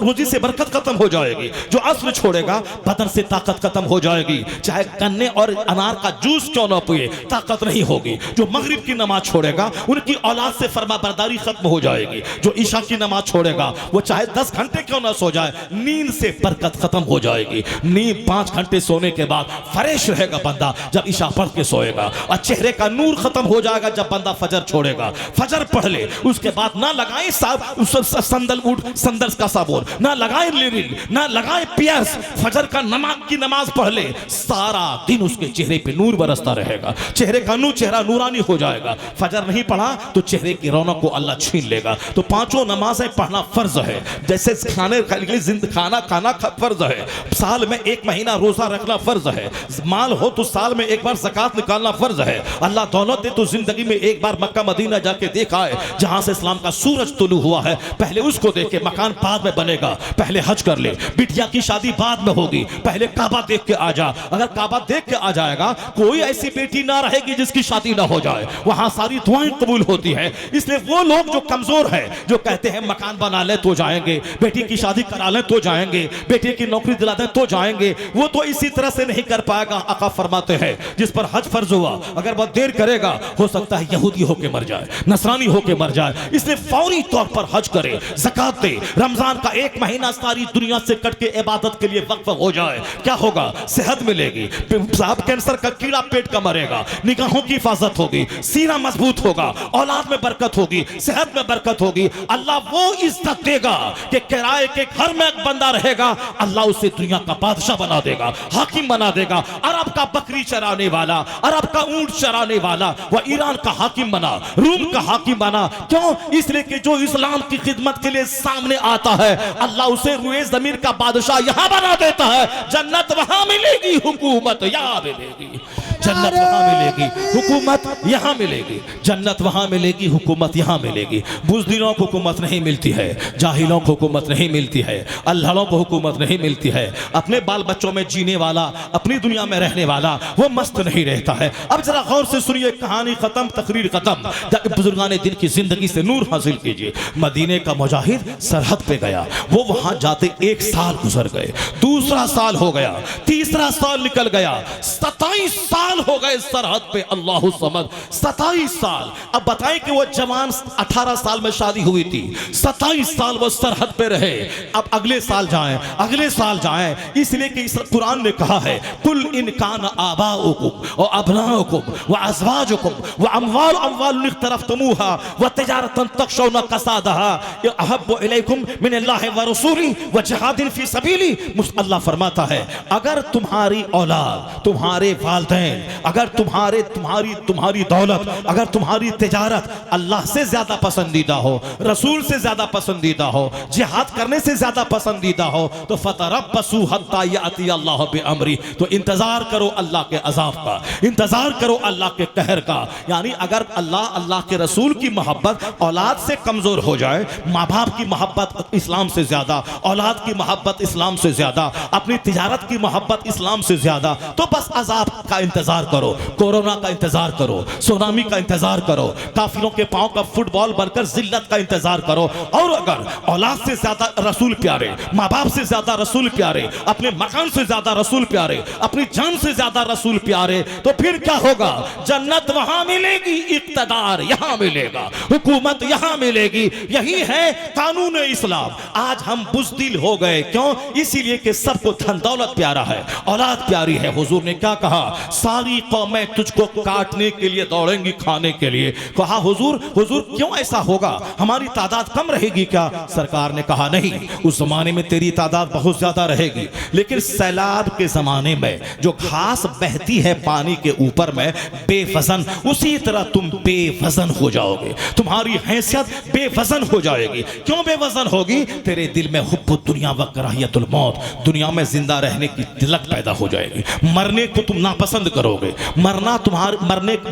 A: रोजी से बरकत खत्म हो जाएगी। जो अस्र छोड़ेगा बदन से ताकत खत्म हो जाएगी, चाहे गन्ने और अनार का जूस क्यों ना पिए ताकत नहीं होगी। जो मगरिब की नमाज छोड़ेगा उनकी औलाद से फरमाबरदारी खत्म हो जाएगी। जो ईशा की नमाज छोड़ेगा वो चाहे 10 घंटे क्यों ना सो जाए, नींद से बरकत खत्म हो जाएगी। नींद 5 घंटे सोने के बाद फ्रेश रहेगा बंदा जब ईशा पढ़ के सोएगा, और चेहरे का नूर खत्म हो जाएगा जब बंदा फजर छोड़ेगा। फजर पढ़ ले, उसके बाद ना लगाए संदल का साबुन, ना लगाए लिरिल, ना लगाए पियर्स, फजर का नमाज की नमाज पढ़ ले, सारा दिन उसके चेहरे पे नूर बरसता रहेगा, चेहरे का चेहरा नूरानी हो जाएगा। फजर नहीं पढ़ा तो चेहरे की रौनक को अल्लाह छीन लेगा। तो 5 नमाजें पढ़ना फर्ज है, जैसे खाना खाना फर्ज है, साल में 1 महीना रोजा रखना फर्ज है, माल हो तो साल में 1 बार ज़कात निकालना फर्ज है। अल्लाह दौलत दे तो जिंदगी में 1 बार मक्का मदीना जाके देखा है, जहां से इस्लाम का सूरज तुलू हुआ है, पहले उसको देखे। मकान बाद में बनेगा, पहले हज कर ले। बिटिया की शादी बाद में होगी, पहले काबा देख के आ जा। अगर काबा देख के आ जाएगा, कोई ऐसी बेटी ना रहेगी जिसकी शादी ना हो जाए, वहां सारी दुआएं कबूल होती है। इसलिए वो लोग जो कमजोर है, जो कहते हैं मकान बना ले तो जाएंगे, बेटी की शादी करा ले तो जाएंगे, बेटे की नौकरी दिला दे तो जाएंगे, वो तो इसी तरह से नहीं कर पाएगा। आका फरमाते हैं जिस पर हज फर्ज हुआ अगर वह देर करेगा हो सकता है यहूदी होके मर जाए, नसरानी होके मर जाए। इसलिए फौरी तौर पर हज करे, ज़कात दे। रमजान का 1 महीना सारी दुनिया से कट के इबादत के लिए वक्फ हो जाए, क्या होगा? सेहत मिलेगी, कैंसर का कीड़ा पेट का मरेगा, निगाहों की हिफाजत होगी, सीना मजबूत होगा, औलाद में बरकत होगी, सेहत में बरकत होगी। अल्लाह वो इज्जत देगा कि किराए के घर में एक बंदा रहेगा, अल्लाह उसे दुनिया का बादशाह बना देगा, हाकिम बना देगा। अरब का बकरी चराने वाला, अरब का ऊंट चराने वाला, वह ईरान का हाकिम बना, रूम का हाकिम बना। क्यों? इसलिए कि जो इस्लाम की खिदमत के लिए सामने आता है, अल्लाह उसे रुए जमीन का बादशाह यहां बना देता है। जन्नत वहां मिलेगी, हुकूमत यहां मिलेगी। जन्नत वहां मिलेगी, हुकूमत यहां मिलेगी। जन्नत वहां मिलेगी, हुकूमत यहां मिलेगी। बुज़दिलों को हुकूमत नहीं मिलती है, जाहिलों को हुकूमत नहीं मिलती है, अल्लाहों को हुकूमत नहीं मिलती है। अपने बाल बच्चों में जीने वाला, अपनी दुनिया में रहने वाला, वो मस्त नहीं रहता है। अब जरा गौर से सुनिए, कहानी खत्म, तकरीर खत्म। बुजुर्गाने दिन की जिंदगी से नूर हासिल कीजिए। मदीने का मुजाहिद सरहद पे गया, वो वहां जाते 1 साल गुजर गए, दूसरा साल हो गया, तीसरा साल निकल गया, 27 साल हो गए सरहद पे। अल्लाह समद, 27 साल। अब बताएं कि वो जवान 18 साल में शादी हुई थी, 27 साल वो सरहद पे रहे। अब अगले साल जाएं, अगले साल जाएं, इसलिए कि इस कुरान ने कहा है कुल इन कान आबाउकुम व अबनाउकुम व अज़वाजुकुम व अमवाल इख्तरफ्तमुहा व तिजारतन तखशौना कसादहा अहब्बु इलैकुम मिनल्लाहि व रसूली व जिहादिन फी सबीली। अल्लाह फरमाता है अगर तुम्हारी औलाद, तुम्हारे वालिदैन, अगर तुम्हारी दौलत, अगर तुम्हारी तिजारत अल्लाह से ज्यादा पसंदीदा हो, रसूल से ज्यादा पसंदीदा हो, जिहाद करने से ज्यादा पसंदीदा हो, तो फतरब्बसू हत्ता याती अल्लाह बिअमरी, तो इंतजार करो अल्लाह के अजाब का, इंतजार करो अल्लाह के कहर का। यानी अगर अल्लाह के रसूल की मोहब्बत औलाद से कमजोर हो जाए, माँ बाप की मोहब्बत इस्लाम से ज्यादा, औलाद की मोहब्बत इस्लाम से ज्यादा, अपनी तिजारत की मोहब्बत इस्लाम से ज्यादा, तो बस अजाब का इंतजार इंतजार करो, कोरोना का इंतजार करो, सुनामी का इंतजार करो, काफिरों के पांव का फुटबॉल बनकर जिल्लत का इंतजार करो। और अगर औलाद से ज्यादा रसूल प्यारे, माँ बाप से ज्यादा रसूल प्यारे, अपने मकान से ज्यादा रसूल प्यारे, अपनी जान से ज्यादा रसूल प्यारे, तो फिर क्या होगा? जन्नत वहां मिलेगी, इक्तदार यहां मिलेगा, हुकूमत यहां मिलेगी। यही है कानून इस्लाम। आज हम बुज़दिल हो गए, क्यों? इसीलिए कि सबको धन दौलत प्यारा है, औलाद प्यारी है। हुजूर ने क्या कहा? सारी कौमें तुझको काटने के लिए दौड़ेंगी, खाने के लिए। कहा हुजूर क्यों ऐसा होगा? हमारी तादाद कम रहेगी क्या? सरकार ने कहा नहीं, उस जमाने में तेरी तादाद बहुत ज्यादा रहेगी, लेकिन सैलाब के जमाने में जो घास बहती है पानी के ऊपर में बेवजन, उसी तरह तुम बेवजन हो जाओगे, तुम्हारी हैसियत बेवजन हो जाएगी। क्यों बेवजन होगी? तेरे दिल में हुब्बुद दुनिया व कराहियतुल मौत, दुनिया में जिंदा रहने की तिलक पैदा हो जाएगी। मरने को तुम नापसंद करोगे।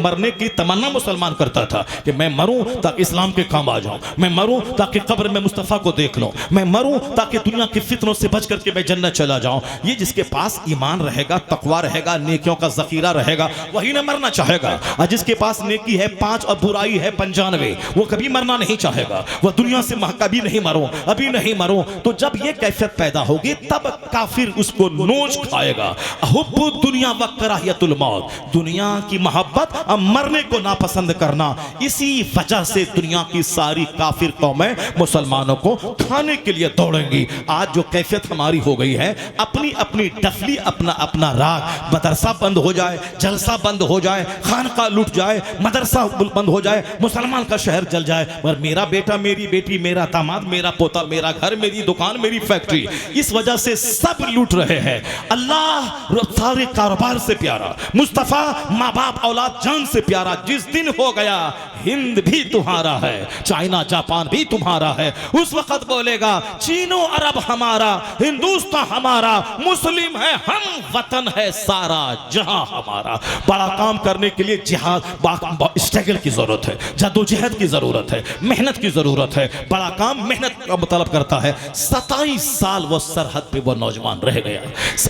A: मरने की तमन्ना मुसलमान करता था कि मैं मरूं ताकि इस्लाम के काम आ जाऊं, मैं मरूं ताकि कब्र में मुस्तफा को देख लूं, मैं मरूं ताकि दुनिया की फितनों से बच करके मैं जन्नत चला जाऊं। ये जिसके पास ईमान रहेगा, तकवा रहेगा, नेकियों का जखीरा रहेगा, वही ना मरना चाहेगा। और जिसके पास नेकी है 5 और बुराई है 95, वो कभी मरना नहीं चाहेगा। वह दुनिया से कभी नहीं मरो, अभी नहीं मरो। तो जब ये कैफियत पैदा होगी तब काफिर उसको नोच खाएगा। हुब्बुद दुनिया व कराहियतुल मौत, दुनिया की मोहब्बत और मरने को नापसंद करना। इसी वजह से दुनिया की सारी काफिर कौमें मुसलमानों को खाने के लिए दौड़ेंगी। आज जो कैफियत हमारी हो गई है, अपनी अपनी डफली, अपना अपना राग, मदरसा बंद हो जाए, जलसा बंद हो जाए, खानका लूट जाए, मदरसा बंद हो जाए, मुसलमान का शहर जल जाए, मगर मेरा बेटा, मेरी बेटी, मेरा दामाद, मेरा पोता, मेरा घर, मेरी दुकान, मेरी फैक्ट्री, इस वजह से सब लूट रहे हैं। अल्लाह सारे कारोबार से प्यारा, मुस्तफा माँ बाप औलाद जान से प्यारा जिस दिन हो गया, हिंद भी तुम्हारा है, चाइना जापान भी तुम्हारा है, उस वक्त बोलेगा चीनो अरब हमारा, हिंदुस्तान हमारा, मुस्लिम है हम, वतन है सारा जहां हमारा। बड़ा काम करने के लिए जिहाद, स्ट्रगल की जरूरत है, जद्दोजहद की जरूरत है, मेहनत की जरूरत है। बड़ा काम मेहनत का मतलब करता है। 27 साल वो सरहद पे वो नौजवान रह गया।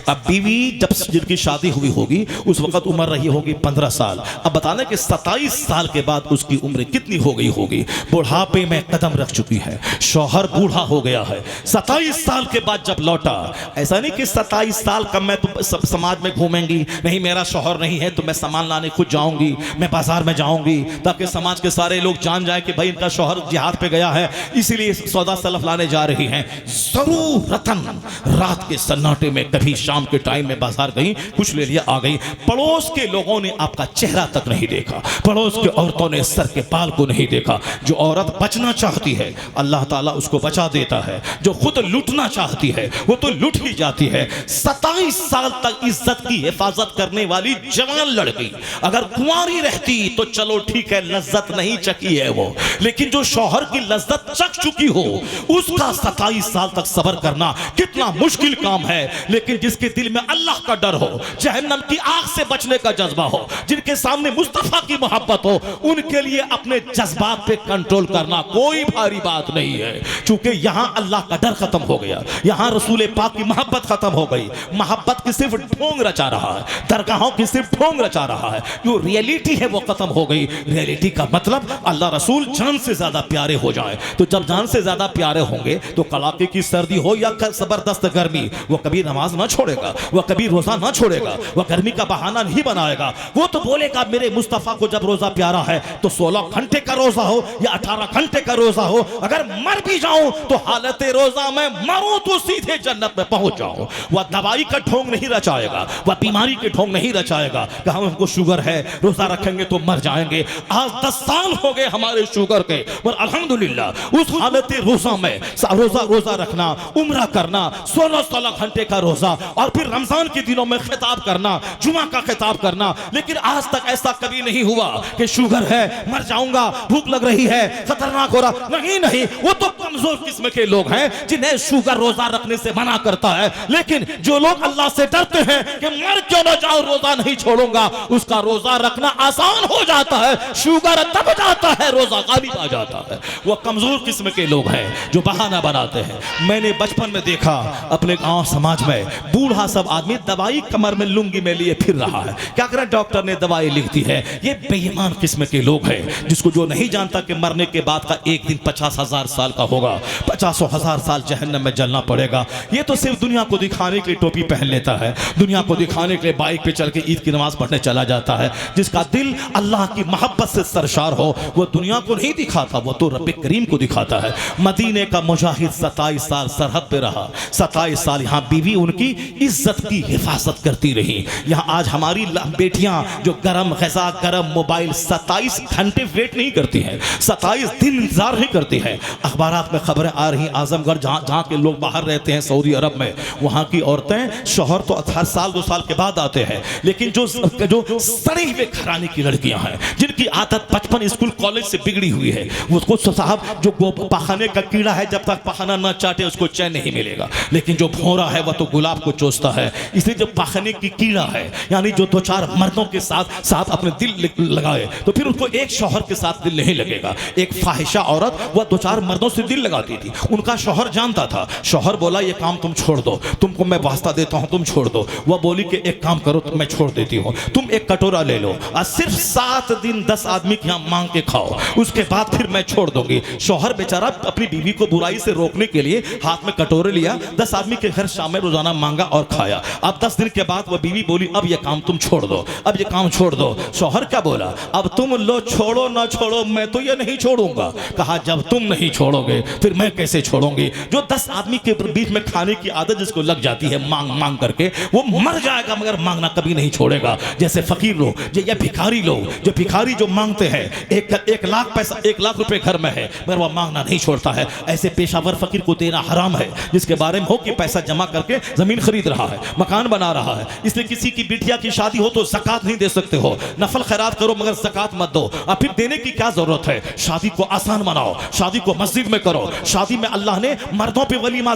A: अब बीवी जब जिनकी शादी हुई होगी उस वक्त उम्र रही होगी 15 साल। अब बताने कि 27 साल के बाद उसकी उम्र कितनी हो गई होगी? बुढ़ापे में कदम रख चुकी है, शौहर बूढ़ा हो गया है। 27 साल के बाद जब लौटा, ऐसा नहीं कि 27 साल कम मैं तो समाज में घूमेंगी, नहीं मेरा शौहर नहीं है तो मैं सामान लाने खुद जाऊंगी, मैं बाजार में जाऊंगी ताकि समाज के सारे लोग जान जाए कि भाई इनका शौहर जिहाद पे गया है, इसीलिए सौदा सलफ लाने जा रही हैं। जरूरतन रात के सन्नाटे में कभी शाम के टाइम में बाजार गई, कुछ ले लिया, आ गई। पड़ोस के लोगों ने आपका चेहरा तक नहीं देखा, पड़ोस के औरतों ने सर के बाल को नहीं देखा। जो औरत बचना चाहती है अल्लाह ताला उसको बचा देता है, जो खुद लूटना चाहती है वो तो लूट ही जाती है। 27 साल तक इज्जत की हिफाजत करने वाली जवान लड़की अगर कुंवारी रहती तो चलो ठीक है, लज्जत नहीं चखी है वो, लेकिन जो शौहर की लज्जत चख चुकी हो उसका 27 साल तक सब्र करना कितना मुश्किल काम है। लेकिन जिसके दिल में अल्लाह का डर हो, जहन्नम की आग से बचने का जज्बा हो, जिनके सामने मुस्तफा की मोहब्बत हो, उनके लिए अपने जज्बात पे कंट्रोल करना कोई भारी बात नहीं है। क्योंकि यहां अल्लाह का डर खत्म हो गया, यहां रसूल पाक की मोहब्बत खत्म हो गई। मोहब्बत की सिर्फ ढोंग रचा रहा है, दरगाहों की सिर्फ ढोंग रचा रहा है, जो रियलिटी है वो खत्म हो गई। रियलिटी का मतलब अल्लाह रसूल जान से ज्यादा प्यारे हो जाए। तो जब जान से ज्यादा प्यारे होंगे तो कड़ाके की सर्दी हो या जबरदस्त गर्मी, वो कभी नमाज ना छोड़ेगा, वो कभी रोजा ना छोड़ेगा, वो गर्मी का बहाना नहीं बनाएगा। वो तो बोलेगा मेरे मुस्तफा को जब रोजा प्यारा है तो 16 घंटे का रोजा हो या 18 घंटे का रोजा हो, अगर मर भी जाऊं तो हालत रोजा में मरूं तो सीधे जन्नत में पहुंच जाऊं। वह दवाई का ढोंग नहीं रचाएगा, वह बीमारी के ढोंग नहीं रचाएगा कि हमको शुगर है, रोजा रखेंगे तो मर जाएंगे। आज 10 साल हो गए हमारे शुगर के, पर अल्हम्दुलिल्लाह उस हालत रोजा में रोजा रखना, उम्रा करना, 16 घंटे का रोजा, और फिर रमजान के दिनों में खिताब करना, जुमा का खिताब करना। लेकिन आज तक ऐसा कभी नहीं हुआ कि शुगर है, मर जाऊंगा, भूख लग रही है, खतरनाक हो रहा, नहीं। वो तो कमजोर किस्म के लोग हैं जिन्हें शुगर रोजा रखने से मना करता है। लेकिन जो लोग अल्लाह से डरते हैं कि मर क्यों ना जाओ रोजा नहीं छोड़ूंगा, उसका रोजा रखना आसान हो जाता है, शुगर दब जाता है, रोजा गालिब आ जाता है। वो कमजोर किस्म के लोग हैं जो बहाना बनाते हैं। मैंने बचपन में देखा अपने गांव समाज में बूढ़ा सब आदमी दवाई कमर में लुंगी में लिए फिर रहा रहा है। क्या करें, डॉक्टर ने दवाई लिख दी है। ये बेईमान किस्म के लोग हैं जिसको जो नहीं जानता कि मरने के बाद का एक दिन 50,000 साल का होगा, 50,000 साल जहन्नम में जलना पड़ेगा। ये तो सिर्फ दुनिया को दिखाने के लिए टोपी पहन लेता है, दुनिया को दिखाने के लिए बाइक पे चल के ईद की नमाज पढ़ने चला जाता है। जिसका दिल अल्लाह की मोहब्बत से सरशार हो वो दुनिया को नहीं दिखाता, वो तो रब करीम को दिखाता है। मदीने का मुजाहिद 27 साल सरहद पे रहा, 27 साल यहाँ बीवी उनकी इज्जत की हिफाजत करती रही। यहाँ आज हमारी बेटियां जो गरम ग़िज़ा, गरम मोबाइल 27 घंटे वेट नहीं करती हैं, 27 दिन इंतजार नहीं करती हैं। अखबारात में खबरें आ रही, आजमगढ़ जहाँ के लोग बाहर रहते हैं सऊदी अरब में, वहाँ की औरतें, शौहर तो हर साल 2 साल के बाद आते हैं, लेकिन जो सड़े हुए घराने की लड़कियां हैं जिनकी आदत बचपन स्कूल कॉलेज से बिगड़ी हुई है, उसको साहब जो पखाने का कीड़ा है जब तक पखाना न चाटे उसको चैन नहीं मिलेगा, लेकिन जो भौरा है वह तो गुलाब को चूसता है। इसलिए जो पखाने की कीड़ा है, यानी जो 2-4 मर्दों के साथ अपने दिल लगाए तो फिर उसको एक शौहर के साथ दिल नहीं लगेगा। एक फाहिशा औरत वह 2-4 मर्दों से दिल लगाती थी, उनका शौहर जानता था। शौहर बोला ये काम तुम छोड़ दो, तुमको मैं वास्ता देता हूं, तुम छोड़ दो। वह बोली कि एक काम करो तो मैं छोड़ देती हूँ, तुम एक कटोरा ले लो और सिर्फ 7 दिन 10 आदमी के यहाँ मांग के खाओ, उसके बाद फिर मैं छोड़ दूंगी। शौहर बेचारा अपनी बीवी को बुराई से रोकने के लिए हाथ में कटोरे लिया, 10 आदमी के घर शाम में रोजाना मांगा और खाया। अब 10 दिन के बाद वह बीवी बोली अब ये काम तुम छोड़ दो, अब ये काम छोड़ दो। शौहर क्या बोला, अब तुम लो, छोड़ो ना छोड़ो मैं तो ये नहीं छोड़ूंगा। कहा जब तुम नहीं छोड़ोगे फिर मैं कैसे छोड़ूंगी। जो 10 आदमी के बीच में खाने की आदत जिसको लग जाती है मांग मांग करके, वो मर जाएगा मगर मांगना कभी नहीं छोड़ेगा। जैसे फकीर लोग या भिखारी लोग, जो भिखारी जो मांगते हैं, 1 लाख पैसा, 1 लाख रुपए घर में है मगर वह मांगना नहीं छोड़ता है, ऐसे पेशावर फकीर को देना हराम है। जिसके बारे में हो कि पैसा जमा करके जमीन खरीद रहा है, मकान बना रहा है, इसलिए किसी की बिटिया की शादी हो तो ज़कात नहीं दे सकते हो, नफल खैरात करो मगर ज़कात मत दो। अब फिर देने की क्या जरूरत है। शादी को आसान बनाओ, शादी को मस्जिद में करो। शादी में अल्लाह ने मर्दों पे वलीमा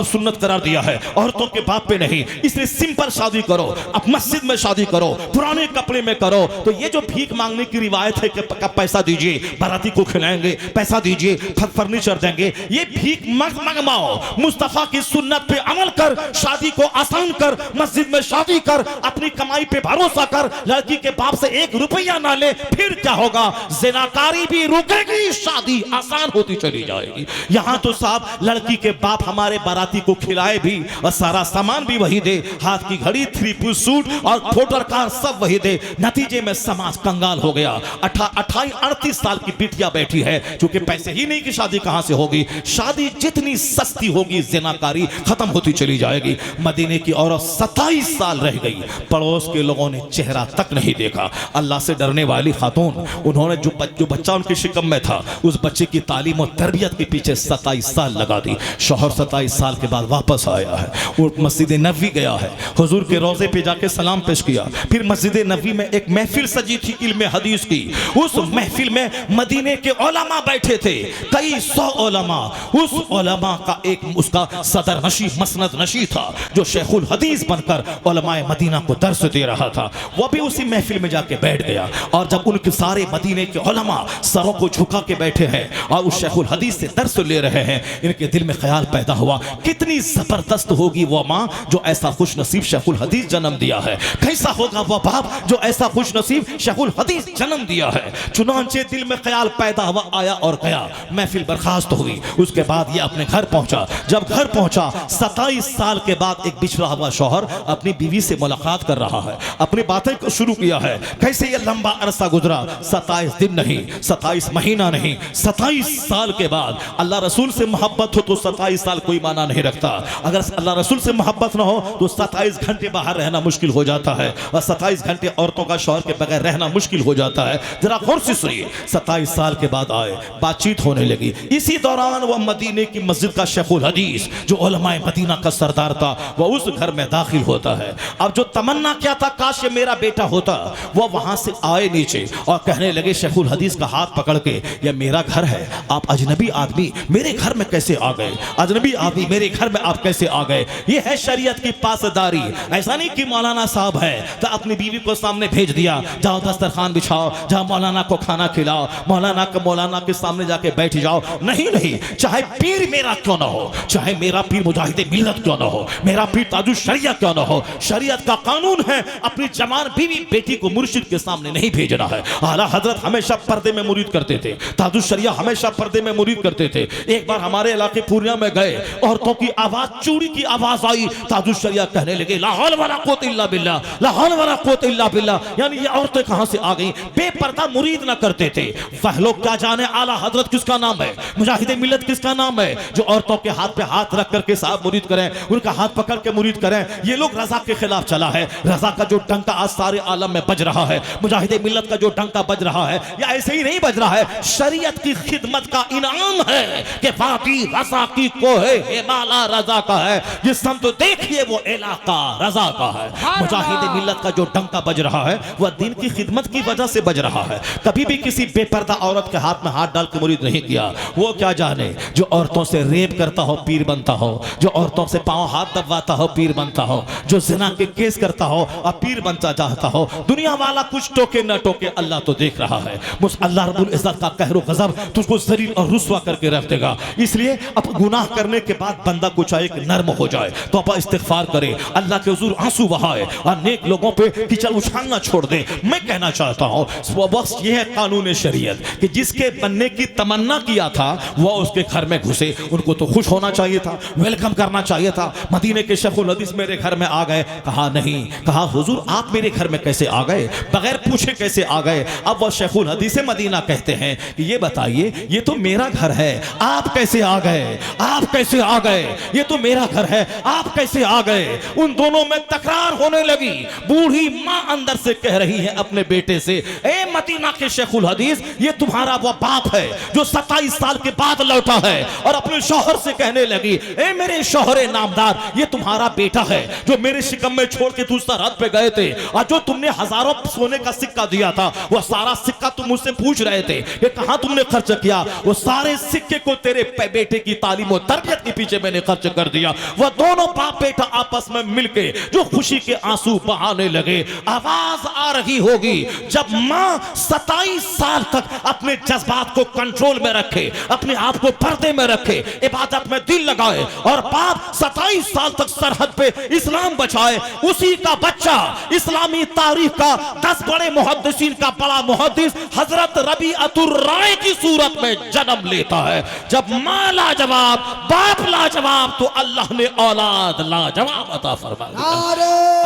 A: सुन्नत करार दिया है, औरतों के बाप पे नहीं। इसलिए सिंपल शादी करो, अब मस्जिद में शादी करो, पुराने कपड़े में करो। तो ये जो भीख मांगने की रिवायत है कि पैसा दीजिए बाराती को खिलाएंगे, पैसा दीजिए फर्नीचर देंगे, ये भीख मत मंगवाओ। मुस्तफा की सुन्नत पे अमल कर, शादी को आसान कर, मस्जिद में शादी कर, अपनी कमाई पे भरोसा कर। लड़की के बाप से 1 रुपया ना ले, फिर क्या होगा, ज़िनाकारी भी रुकेगी, शादी आसान होती चली जाएगी। यहाँ तो साहब लड़की के बाप हमारे बाराती को खिलाए भी और सारा सामान भी वही दे, हाथ की घड़ी, 3-piece सूट और मोटर कार सब वही दे। नतीजे में समाज कंगाल हो गया। 28-38 साल की बिटिया बैठी है, क्योंकि पैसे ही नहीं कि शादी कहां से होगी। शादी जितनी सस्ती होगी ज़िनाकारी खत्म होती चली जाएगी। मदीने की औरत 27 साल रह गई, पड़ोस के लोगों ने चेहरा तक नहीं देखा। अल्लाह से डरने वाली खातून, उन्होंने जो बच्चा उनके शिकम में था उस बच्चे की तालीम और तरबियत के पीछे 27 साल लगा दी। शौहर 27 साल के बाद वापस आया है, वो मस्जिद नबवी गया है, हुजूर के रोजे पे जाके सलाम पेश किया। फिर मस्जिद नबवी में एक महफिल सजी थी इल्म हदीस की। उस महफिल में मदीने के उलमा बैठे थे, कई 100 उलमा। उस उलमा का एक उसका सदर नशी, मसनद नशी था, जो शेखुल हदीस बनकर उलमाए मदीना को दर्स दे रहा था। वह भी उसी महफिल में जाके बैठ गया। और जब उनके सारे मदीने के उलमा सरों को झुका के बैठे हैं और उस शेखुल हदीस से दर्स ले रहे हैं, इनके दिल में ख्याल पैदा हुआ, कितनी जबरदस्त होगी वो माँ जो ऐसा खुश नसीब शेखुल हदीस जन्म दिया है, कैसा होगा वह बाप जो ऐसा खुश नसीब शेखुल हदीस जन्म दिया है। चुनांचे दिल में ख्याल पैदा हुआ, आया और गया। महफिल बर्खास्त हुई। उसके बाद ये अपने घर पहुंचा। जब घर पहुंचा, 27 साल के बाद एक बिछड़ा हुआ शौहर अपनी बीवी से मुलाकात कर रहा है, अपनी बातें को शुरू किया है। कैसे ये लंबा अरसा गुजरा, 27 दिन नहीं, 27 महीना नहीं, 27 साल के बाद। अल्लाह रसूल से मोहब्बत हो तो 27 साल कोई माना नहीं रखता। अगर अल्लाह रसूल से मोहब्बत ना हो तो 27 घंटे बाहर रहना मुश्किल हो जाता है और 27 घंटे औरतों का शौहर के बगैर रहना मुश्किल हो जाता है। जरा गौर से सुनिए। 27 साल के बाद आए, बातचीत होने लगी। इसी दौरान वह मदीने की मस्जिद का शेखुल हदीस जो उलमाए मदीना का सरदार था, वह उस घर में दाखिल होता है। अब जो तमन्ना क्या था, काश ये मेरा बेटा होता, वह वहां से आए नीचे और कहने लगे शेखुल हदीस का हाथ पकड़ के, यह मेरा घर है, आप अजनबी आदमी मेरे घर में कैसे आ गए? अजनबी आदमी मेरे घर में आप कैसे आ गए? ये है शरीयत की पासदारी। ऐसा नहीं कि मौलाना साहब है तो अपनी बीवी को सामने भेज दिया, जाओ दस्तरखान बिछाओ, जाओ मौलाना को खाना खिलाओ, मौलाना के सामने जाके बैठ जाओ। नहीं नहीं, चाहे पीर मेरा क्यों ना हो, चाहे मेरा पीर मुजाहिद मिल्लत क्यों ना हो, मेरा पीर ताजुश शरिया क्यों ना हो, शरीयत का कानून है अपनी जवान बीवी बेटी को मुर्शिद के सामने नहीं भेजना है। आला हजरत हमेशा पर्दे में मुरीद करते थे, ताजुश शरिया हमेशा पर्दे में मुरीद करते थे। एक बार हमारे इलाके पूर्णिया में गए, औरतों की आवाज, चूड़ी की आवाज आई, ताजुश शरिया कहने लगे ला हौल वला कुव्वत इल्ला बिल्लाह, ला हौल वला कुव्वत इल्ला बिल्लाह। यानी ये औरतें कहां से आ गई? बेपर्दा मुरीद ना करते थे। वह लोग क्या जाने आला हजरत किसका नाम है, मुजाहिद मिल्लत किसका नाम है, जो औरतों के हाथ पे हाथ रख करके साहब मुरीद करें, उनका हाथ पकड़ के मुरीद करें। ये लोग रजा के खिलाफ चला है। रजा का जो डंका आज सारे आलम में बज रहा है, मुजाहिद मिल्लत का जो डंका बज रहा है, या ऐसे ही नहीं बज रहा है, शरीयत की खिदमत का इनाम है कि बाकी रजा की कोहे हिमाला रजा का है, जिस हम तो देखिए वो इलाका रजा का है। मुजाहिद मिल्लत का जो डंका बज रहा है वह दिन की खिदमत की वजह से बज रहा है। कभी भी किसी बेपर्दा औरत के हाथ में हाथ डाल के मुरीद नहीं किया। वो क्या जाने जो औरतों से रेप करता हो पीर बनता हो, जो औरतों से पांव हाथ दबवाता हो पीर बनता हो, जो जिना के केस करता हो और पीर बनता चाहता हो। दुनिया वाला कुछ टोके न टोके, अल्लाह तो देख रहा है। मुझ अल्लाह रब्बुल इज्जत का कहरो गजब तुझको जलील और रुस्वा करके रख देगा। इसलिए अब गुनाह करने के बाद बंदा कुछ एक नर्म हो जाए तो अपा इस्तिगफार करे, अल्लाह के हुजूर आंसू बहाए और नेक लोगों पे कीचड़ उछालना छोड़ दे। मैं कहना चाहता हूँ बस ये है कानून शरीयत कि जिसके बनने की तमन्ना किया था वह उसके घर में घुसे। उनको तो खुश होना चाहिए था, वेलकम करना चाहिए था। मदीने के शेखुल हदीस मेरे घर में आ गए, कहा नहीं, कहा हुजूर आप मेरे घर में कैसे आ गए, बगैर पूछे कैसे आ गए। अब वह शेखुल हदीस मदीना कहते हैं कि ये बताइए ये तो मेरा घर है, आप कैसे आ गए, आप कैसे आ गए, ये तो मेरा घर है, आप कैसे आ गए। उन दोनों में तकरार होने लगी। बूढ़ी माँ अंदर से कह रही है अपने बेटे से, ए मदीना के शेखुल हदीस, ये तुम्हारा वो बाप है जो 27 साल के बाद लौटा है। और अपने शौहर से कहने लगी, ए मेरे शौहरे नामदार, ये तुम्हारा बेटा है जो मेरे शिकम में छोड़ के तुम सरहद पे गए थे, और जो तुमने हजारों सोने का सिक्का दिया था वो सारा सिक्का तुम मुझसे पूछ रहे थे कि कहां तुमने खर्च किया, वो सारे सिक्के को तेरे बेटे की तालीम और तरबियत के पीछे मैंने खर्च कर दिया। वह दोनों बाप बेटा आपस में मिलके जो खुशी के आंसू बहाने लगे। आवाज आ रही होगी जब मां 27 साल तक अपने जज्बात को कंट्रोल में रखे, अपने आप को पर्दे में रखे, इबादत में दिल लगाए, और बाप 27 साल तक सरहद पे इस्लाम बचाए। उसी का बच्चा इस्लामी तारीख का 10 बड़े मुहद्दिसीन का बड़ा मुहद्दिस हजरत रबीअतुर राय की सूरत में जन्म लेता है। जब मां लाजवाब, बाप लाजवाब, तो अल्लाह ने औलाद लाजवाब अता फरमा दिया।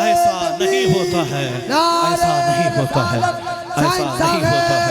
A: ऐसा नहीं होता है, ऐसा नहीं होता है, ऐसा नहीं होता है,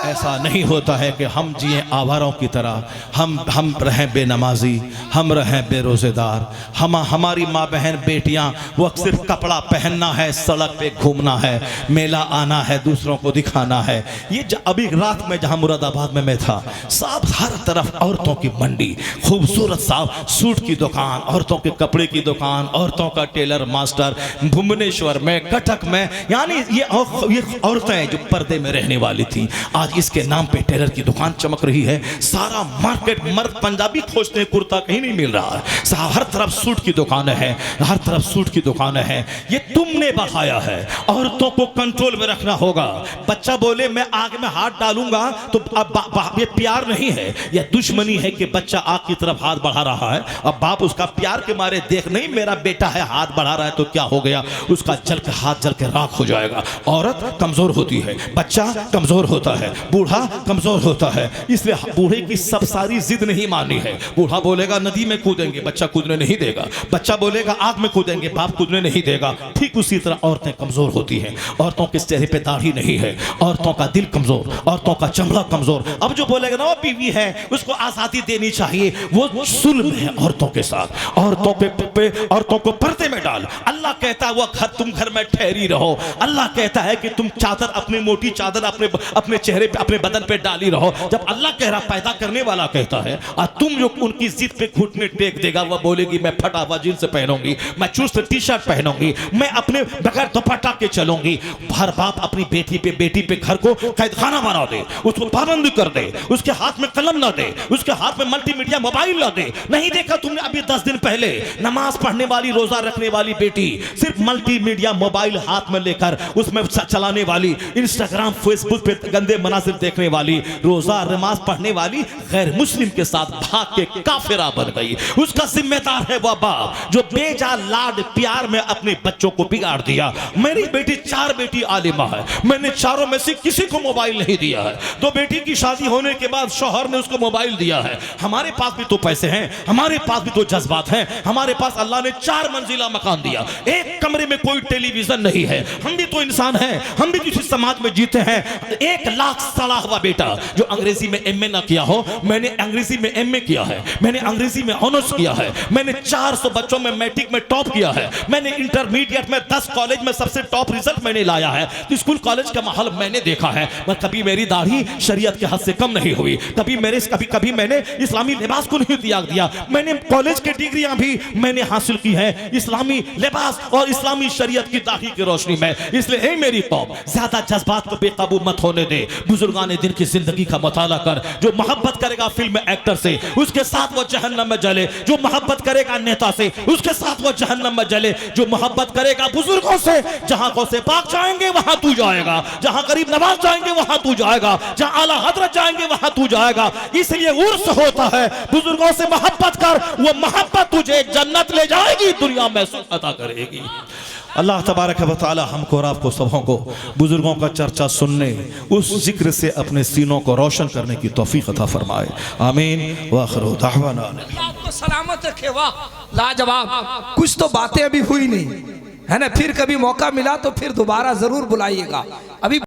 A: ऐसा नहीं होता है कि हम जिए आवारों की तरह, हम रहें बेनमाजी, हम रहें बेरोजेदार। हमारी माँ बहन बेटियां वो सिर्फ कपड़ा पहनना है, सड़क पे घूमना है, मेला आना है, दूसरों को दिखाना है। ये अभी रात में जहाँ मुरादाबाद में मैं था, साहब हर तरफ औरतों की मंडी, खूबसूरत साहब सूट की दुकान, औरतों के कपड़े की दुकान, औरतों का टेलर मास्टर, भुवनेश्वर में, कटक में। यानी ये औरतें जो पर्दे में रहने वाली थी आज इसके नाम पे टेलर की दुकान चमक रही है। सारा मार्केट मर्द पंजाबी खोजते हैं, कुर्ता कहीं नहीं मिल रहा है। हर तरफ सूट की दुकानें हैं, हर तरफ सूट की दुकानें हैं। ये तुमने बढ़ाया है। औरतों को कंट्रोल में रखना होगा। बच्चा बोले मैं आग में हाथ डालूंगा तो अब ये प्यार नहीं है, यह दुश्मनी है कि बच्चा आग की तरफ हाथ बढ़ा रहा है। अब बाप उसका प्यार के मारे देख नहीं मेरा बेटा है हाथ बढ़ा रहा है तो क्या हो गया, उसका जल के हाथ जल के राख हो जाएगा। औरत कमजोर होती है, बच्चा कमजोर होता है, बूढ़ा कमजोर होता है। इसलिए बूढ़े की सब सारी जिद नहीं मानी है। बूढ़ा बोलेगा नदी में कूदेंगे, बच्चा कूदने नहीं देगा। बच्चा बोलेगा आग में कूदेंगे, बाप कूदने नहीं देगा। ठीक उसी तरह औरतें कमजोर होती हैं। औरतों के चेहरे पे दाढ़ी नहीं है, औरतों का दिल कमजोर, औरतों का चमड़ा कमजोर। अब जो बोलेगा ना वो बीवी है उसको आजादी देनी चाहिए, वो जुल्म है औरतों के साथ। औरतों को पर्दे में डाल। अल्लाह कहता है वो तुम घर में ठहरी रहो। अल्लाह कहता है कि तुम चादर, अपनी मोटी चादर अपने चेहरे पे, अपने बदन पे डाली रहो। जब अल्लाह कह रहा, पैदा करने वाला कहता है, और तुम जो उनकी जिद पे घुटने टेक देगा, वह बोलेगी मैं फटा हुआ जींस पहनूंगी, मैं चुस्त टी शर्ट पहनूंगी, मैं अपने बगैर दुपट्टा के चलूंगी। हर बाप अपनी बेटी पे घर को कैदखाना बना दे, उसको पाबंदी कर दे, उसके हाथ में कलम ना दे, उसके हाथ में मल्टीमीडिया मोबाइल ना दे। नहीं देखा तुमने अभी 10 दिन पहले नमाज पढ़ने वाली, रोजा रखने वाली बेटी सिर्फ मल्टीमीडिया मोबाइल हाथ में लेकर उसमें चलाने वाली इंस्टाग्राम फेसबुक पे गंदे मनासिर देखने वाली, रोजा नमाज पढ़ने वाली गैर मुस्लिम के साथ भाग के काफिरा बन गई। उसका जिम्मेदार है वह बाप जो बेजा लाड प्यार में अपने बच्चों को बिगाड़ दिया। मेरी बेटी 4 बेटी आलिमा है, मैंने चारों में से किसी को मोबाइल नहीं दिया है। तो बेटी की शादी होने के बाद शौहर ने उसको मोबाइल दिया है। हमारे पास भी तो पैसे हैं, हमारे पास भी तो जज्बात हैं, हमारे पास अल्लाह ने 4 मंजिला मकान दिया, एक कमरे में कोई टेलीविजन नहीं है। हम भी तो इंसान हैं, हम भी किसी समाज में जीते हैं। 1 लाख सड़ा हुआ बेटा जो अंग्रेजी में एमए ना किया हो, मैंने अंग्रेजी में एमए किया है, मैंने अंग्रेजी में ऑनर्स किया है, मैंने 400 बच्चों में मैट्रिक में टॉप किया है, मैंने इंटरमीडिएट में 10 कॉलेज में सबसे टॉप रिजल्ट मैंने लाया है। तो स्कूल कॉलेज का माहौल मैंने देखा है। मैं कभी मेरी दाढ़ी शरीयत के हद से कम नहीं हुई, कभी मैंने इस्लामी लिबास को नहीं त्याग दिया। मैंने कॉलेज की डिग्रियां भी मैंने हासिल की है इस्लामी लिबास और इस्लामी शरीयत की दाढ़ी की रोशनी में। इसलिए ए मेरी कौम, ज्यादा जज्बात को बेकाबू मत होने दे। बुजुर्गाने दिन की जिंदगी का मुताला कर। जो मोहब्बत करेगा फिल्म एक्टर से, उसके साथ वो जहन्नम में जले। जो मोहब्बत करेगा नेता से, उसके साथ वो जहन्नम में जले। जो मोहब्बत करेगा बुजुर्गों से, जहां गौसे पाक जाएंगे वहां तू जाएगा, जहां गरीब नवाज जाएंगे वहां तू जाएगा, जहां आला हजरत जाएंगे वहां तू जाएगा। इसलिए उर्स होता है, बुजुर्गों से मोहब्बत कर, वो मोहब्बत तुझे जन्नत ले जाएगी, दुनिया में सुख अता करेगी। अल्लाह तबारक व तआला हमको और आपको सबों को बुजुर्गों का चर्चा सुनने, उस जिक्र से अपने सीनों को रोशन करने की तौफीक अता फरमाए। आमीन व आखिरु दाअवाना
B: आपको सलामत रखे। वाह लाजवाब।
D: कुछ तो बातें अभी हुई नहीं है ना, फिर कभी मौका मिला तो फिर दोबारा जरूर बुलाइएगा। अभी